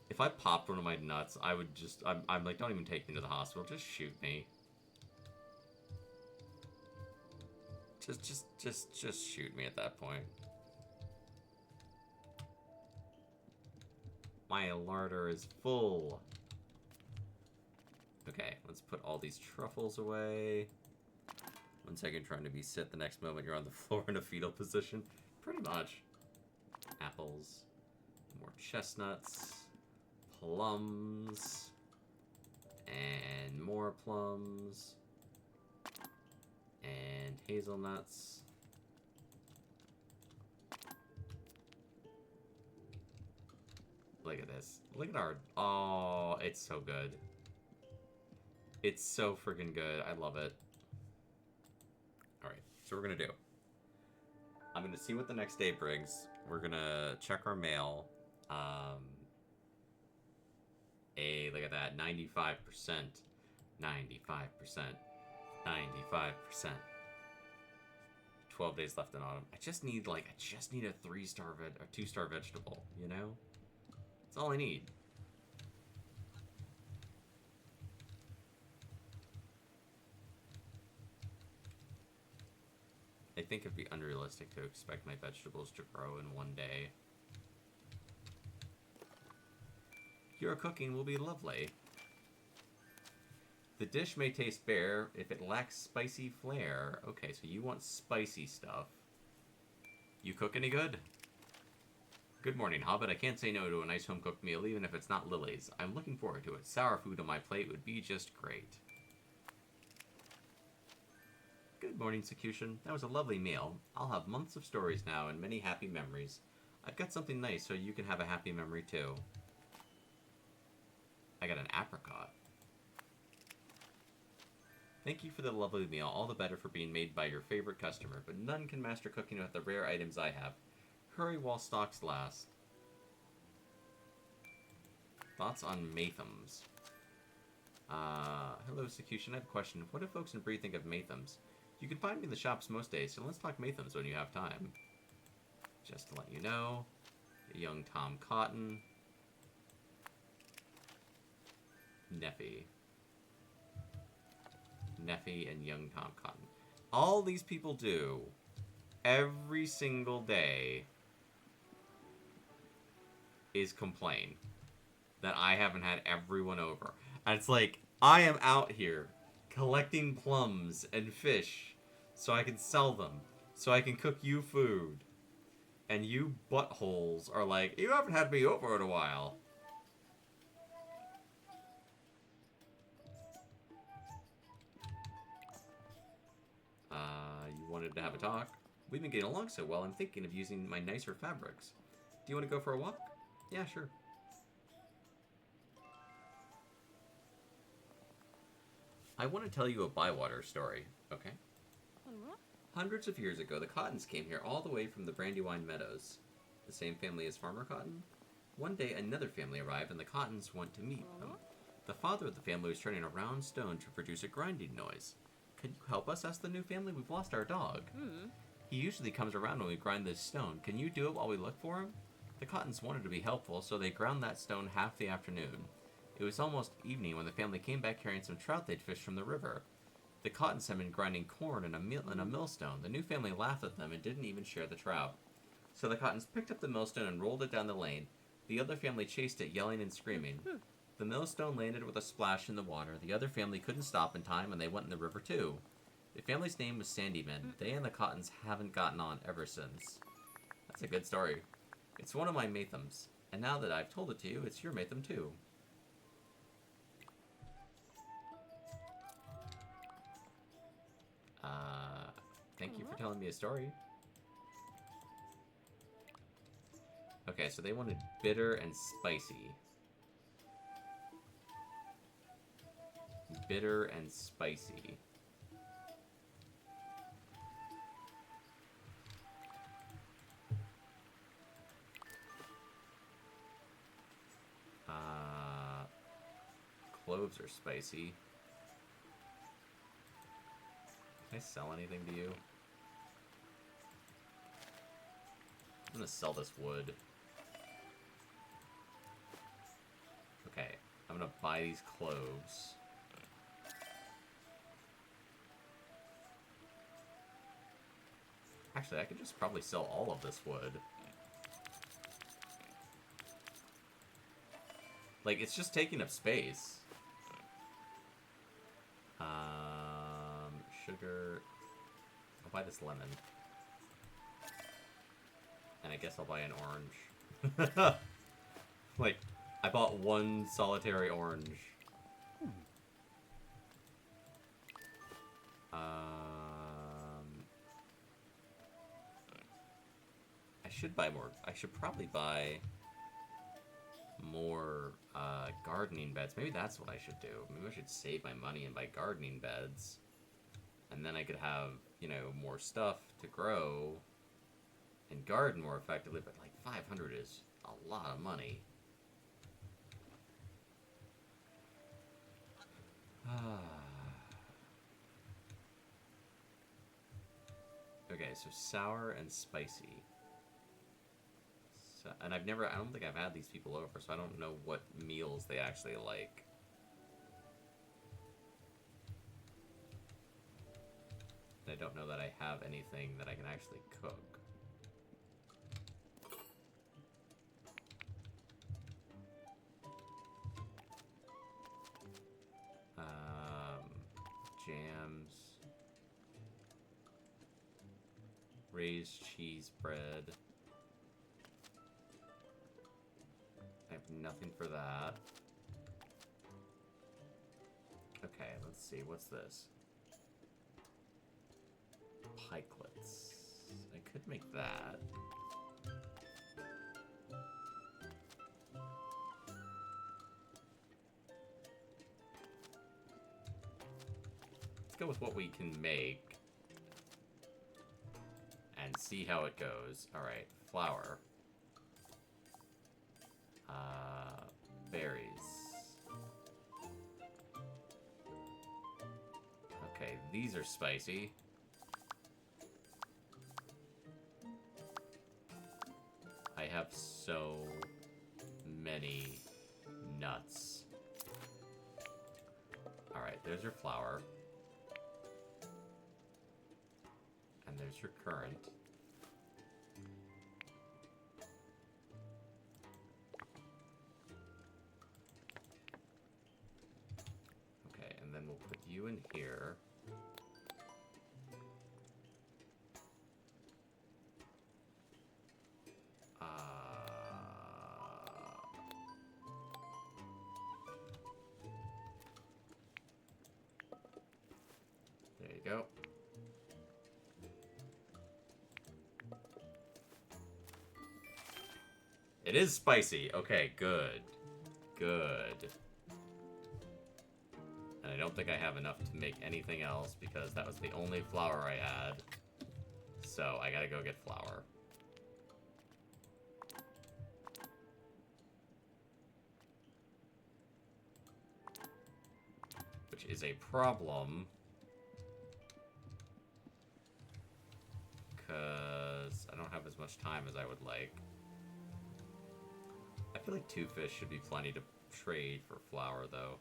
If I popped one of my nuts, I would just... I'm like, don't even take me to the hospital. Just shoot me. Just shoot me at that point. My larder is full. Okay, let's put all these truffles away. 1 second, trying to be sit. The next moment, you're on the floor in a fetal position. Pretty much. Apples. More chestnuts. Plums. And more plums. And hazelnuts. Look at this. Look at our... Oh, it's so good. It's so freaking good. I love it. Alright, so we're going to do. I'm going to see what the next day brings. We're going to check our mail. Look at that. 95%. 95%. 95%. 12 days left in autumn. I just need a 3-star or 2-star vegetable, you know? That's all I need. I think it'd be unrealistic to expect my vegetables to grow in one day. Your cooking will be lovely. The dish may taste bare if it lacks spicy flair. Okay, so you want spicy stuff. You cook any good? Good morning, Hobbit. I can't say no to a nice home-cooked meal, even if it's not Lily's. I'm looking forward to it. Sour food on my plate would be just great. Good morning, Sakutian. That was a lovely meal. I'll have months of stories now and many happy memories. I've got something nice so you can have a happy memory too. I got an apricot. Thank you for the lovely meal. All the better for being made by your favorite customer, but none can master cooking with the rare items I have. Hurry while stocks last. Thoughts on Mathams? Hello, Sakutian. I have a question. What do folks in Bree think of Mathams? You can find me in the shops most days, so let's talk Mathams when you have time. Just to let you know, young Tom Cotton. Neffy and young Tom Cotton. All these people do every single day is complain that I haven't had everyone over. And it's like, I am out here collecting plums and fish so I can sell them, so I can cook you food. And you buttholes are like, you haven't had me over in a while. You wanted to have a talk? We've been getting along so well, I'm thinking of using my nicer fabrics. Do you want to go for a walk? Yeah, sure. I want to tell you a Bywater story, okay? Hundreds of years ago, the Cottons came here all the way from the Brandywine Meadows. The same family as Farmer Cotton? One day, another family arrived, and the Cottons went to meet them. The father of the family was turning a round stone to produce a grinding noise. Can you help us? Asked the new family. We've lost our dog. He usually comes around when we grind this stone. Can you do it while we look for him? The Cottons wanted to be helpful, so they ground that stone half the afternoon. It was almost evening when the family came back carrying some trout they'd fished from the river. The Cottons had been grinding corn in a millstone. The new family laughed at them and didn't even share the trout. So the Cottons picked up the millstone and rolled it down the lane. The other family chased it, yelling and screaming. The millstone landed with a splash in the water. The other family couldn't stop in time, and they went in the river too. The family's name was Sandymen. They and the Cottons haven't gotten on ever since. That's a good story. It's one of my Mathams. And now that I've told it to you, it's your Matham too. Thank you for telling me a story. Okay, so they wanted bitter and spicy. Bitter and spicy. Cloves are spicy. Can I sell anything to you? I'm gonna sell this wood. Okay, I'm gonna buy these cloves. Actually, I could just probably sell all of this wood. Like, it's just taking up space. Sugar. I'll buy this lemon. And I guess I'll buy an orange. Like, I bought one solitary orange. I should buy more. I should probably buy more gardening beds. Maybe that's what I should do. Maybe I should save my money and buy gardening beds. And then I could have, you know, more stuff to grow and garden more effectively. But, like, 500 is a lot of money. Okay, so sour and spicy. So, and I don't think I've had these people over, so I don't know what meals they actually like. I don't know that I have anything that I can actually cook. Jams. Raised cheese bread. I have nothing for that. Okay, let's see. What's this? Pikelets. I could make that. Let's go with what we can make and see how it goes. Alright, flour. Berries. Okay, these are spicy. I have so many nuts. Alright, there's your flour. And there's your currant. Okay, and then we'll put you in here. There you go. It is spicy. Okay, good. Good. And I don't think I have enough to make anything else because that was the only flour I had. So I gotta go get flour. Which is a problem. Because I don't have as much time as I would like. I feel like 2 fish should be plenty to trade for flour, though.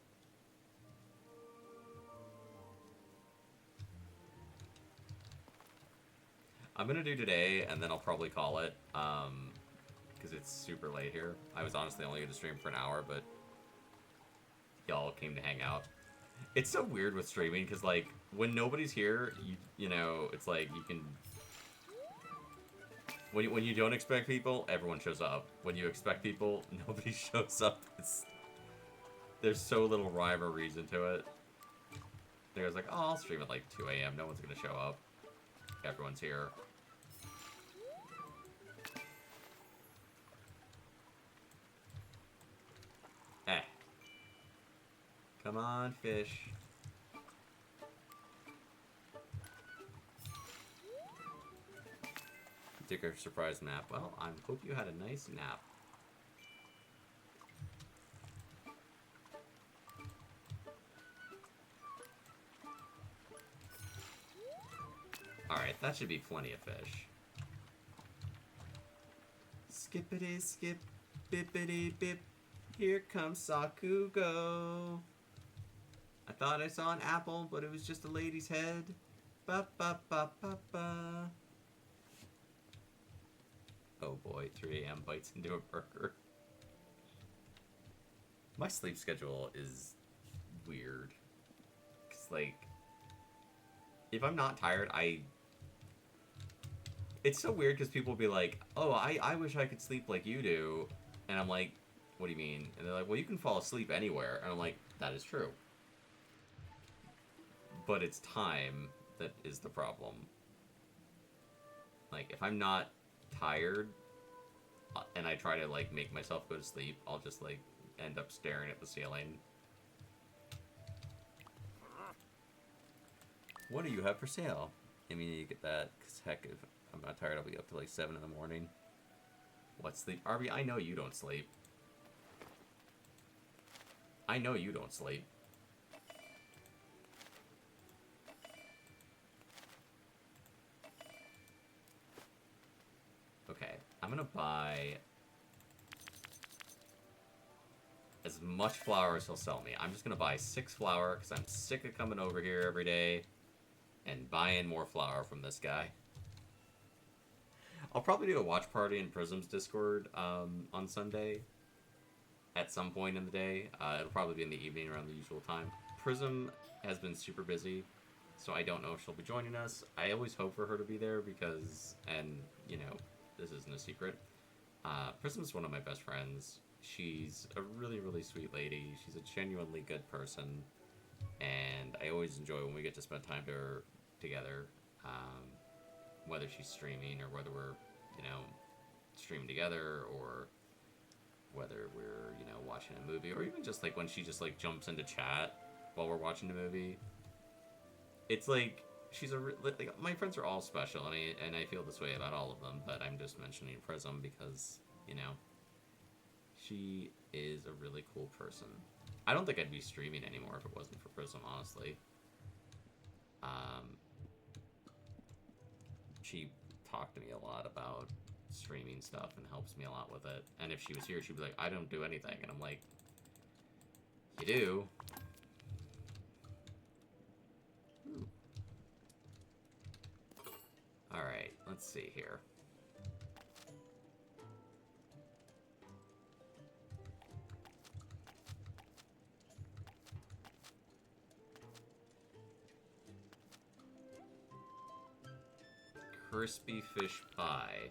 I'm gonna do today, and then I'll probably call it, because it's super late here. I was honestly only gonna stream for an hour, but y'all came to hang out. It's so weird with streaming, because, like, when nobody's here, you know, it's like, you can... When you don't expect people, everyone shows up. When you expect people, nobody shows up. There's so little rhyme or reason to it. I was like, oh, I'll stream at like 2 a.m. No one's gonna show up. Everyone's here. Eh. Come on, fish. Dicker surprise nap. Well, I hope you had a nice nap. Alright, that should be plenty of fish. Skippity skip, bippity bip. Here comes Sakugo. I thought I saw an apple, but it was just a lady's head. Ba ba ba ba ba. Oh boy, 3 a.m. bites into a burger. My sleep schedule is weird. 'Cause, like, if I'm not tired, It's so weird because people will be like, oh, I wish I could sleep like you do. And I'm like, what do you mean? And they're like, well, you can fall asleep anywhere. And I'm like, that is true. But it's time that is the problem. Like, if I'm not tired and I try to, like, make myself go to sleep, I'll just, like, end up staring at the ceiling. What do you have for sale? I mean, you get that, because heck, if I'm not tired, I'll be up to like 7 in the morning. What sleep? Arby, I know you don't sleep. I know you don't sleep. Okay, I'm gonna buy as much flour as he'll sell me. I'm just gonna buy 6 flour, because I'm sick of coming over here every day and buying more flour from this guy. I'll probably do a watch party in Prism's Discord on Sunday at some point in the day. It'll probably be in the evening around the usual time. Prism has been super busy, so I don't know if she'll be joining us. I always hope for her to be there because, and, you know, this isn't a secret. Prism's one of my best friends. She's a really, really sweet lady. She's a genuinely good person, and I always enjoy when we get to spend time together. Whether she's streaming or whether we're, you know, streaming together, or whether we're, you know, watching a movie, or even just like when she just like jumps into chat while we're watching the movie. It's like she's like, my friends are all special, and I feel this way about all of them, but I'm just mentioning Prism because, you know, she is a really cool person. I don't think I'd be streaming anymore if it wasn't for Prism, honestly. She talked to me a lot about streaming stuff and helps me a lot with it. And if she was here, she'd be like, I don't do anything. And I'm like, you do. Ooh. Alright, let's see here. Crispy fish pie.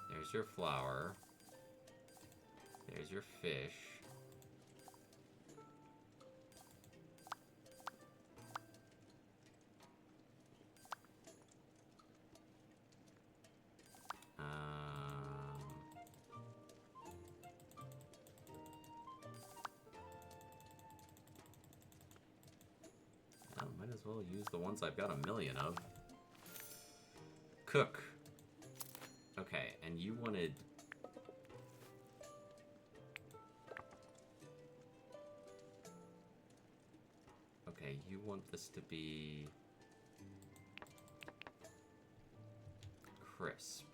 There's your flour. There's your fish. Might as well use the ones I've got a million of. Cook. Okay, and you wanted... Okay, you want this to be... crisp.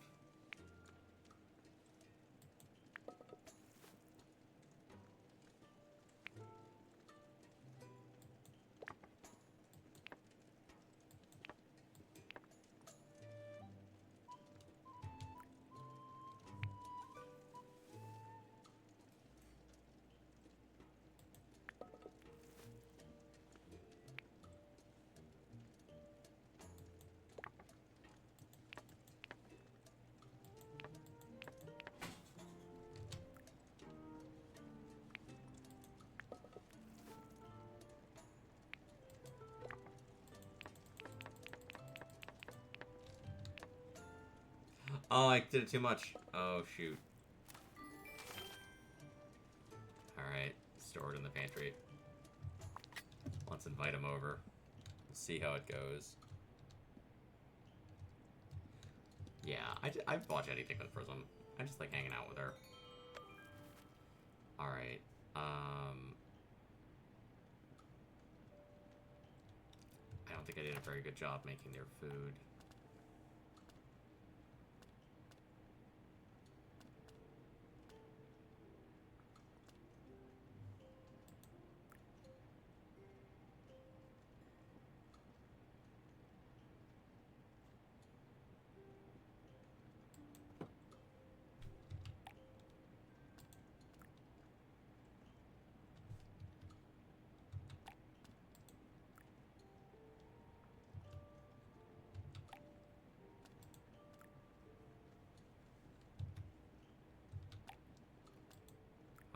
Oh, I did it too much. Oh, shoot. Alright, store it in the pantry. Let's invite him over. We'll see how it goes. Yeah, I'd watch anything with Prism. I just like hanging out with her. Alright, I don't think I did a very good job making their food.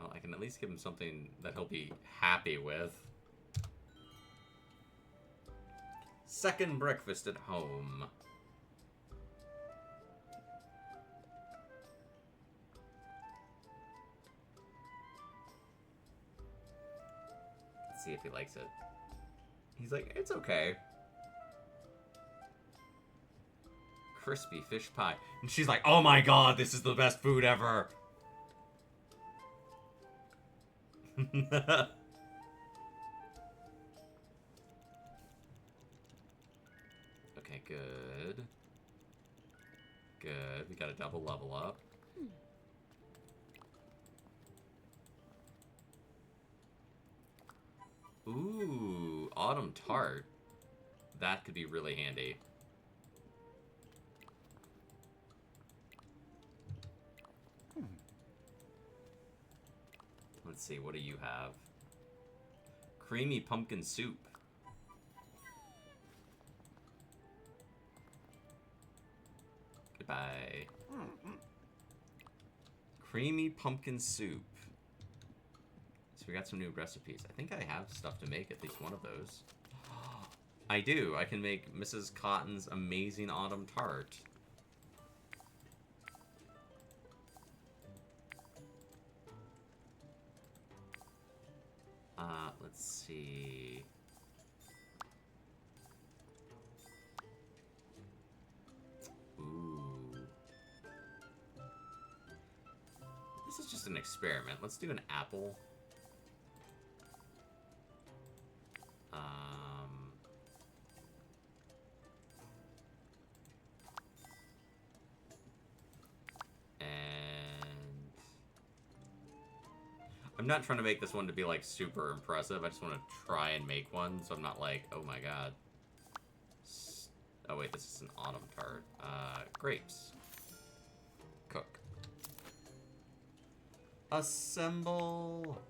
Well, I can at least give him something that he'll be happy with. Second breakfast at home. Let's see if he likes it. He's like, it's okay. Crispy fish pie. And she's like, oh my god, this is the best food ever. Okay, good. Good. We got a double level up. Ooh, autumn tart. That could be really handy. Let's see, what do you have? Creamy pumpkin soup. Goodbye. Creamy pumpkin soup. So we got some new recipes. I think I have stuff to make at least one of those. I do. I can make Mrs. Cotton's amazing autumn tart. Let's see. Ooh. This is just an experiment. Let's do an apple. I'm not trying to make this one to be, like, super impressive. I just want to try and make one, so I'm not like, oh my god. Oh wait, this is an autumn tart. Grapes. Cook. Assemble!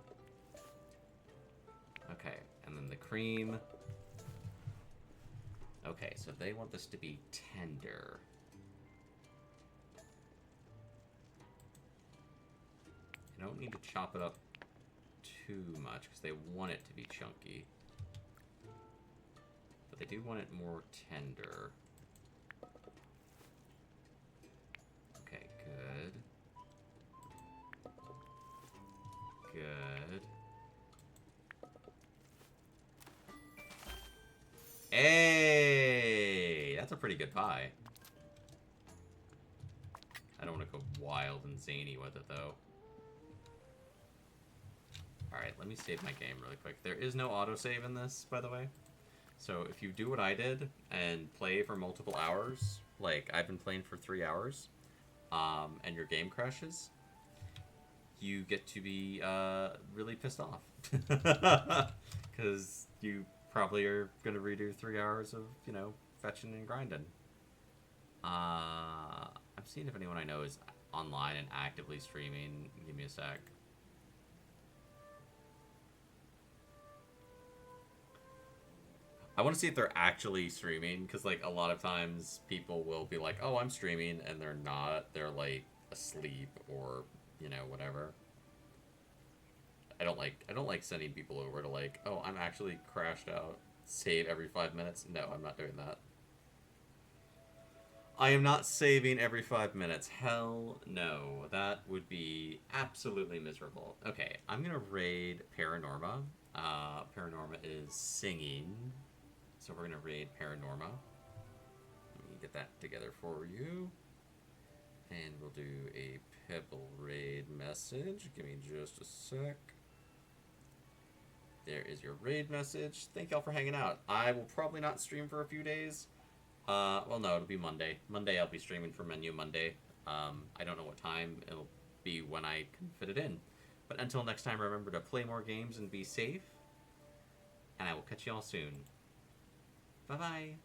Okay, and then the cream. Okay, so they want this to be tender. I don't need to chop it up too much because they want it to be chunky, but they do want it more tender. Okay, good. Good. Hey! That's a pretty good pie. go wild and zany with it, though. Alright, let me save my game really quick. There is no autosave in this, by the way. So if you do what I did and play for multiple hours, like I've been playing for 3 hours, and your game crashes, you get to be really pissed off. Because you probably are going to redo 3 hours of, you know, fetching and grinding. I'm seeing if anyone I know is online and actively streaming. Give me a sec. I want to see if they're actually streaming, because, like, a lot of times people will be like, oh, I'm streaming, and they're not. They're, like, asleep or, you know, whatever. I don't like sending people over to, like, oh, I'm actually crashed out. Save every 5 minutes. No, I'm not doing that. I am not saving every 5 minutes. Hell no. That would be absolutely miserable. Okay, I'm going to raid Paranorma. Paranorma is singing. So we're going to raid Paranorma. Let me get that together for you. And we'll do a Pebble raid message. Give me just a sec. There is your raid message. Thank y'all for hanging out. I will probably not stream for a few days. Well, no, it'll be Monday. Monday I'll be streaming for Menu Monday. I don't know what time it'll be when I can fit it in. But until next time, remember to play more games and be safe. And I will catch y'all soon. Bye-bye.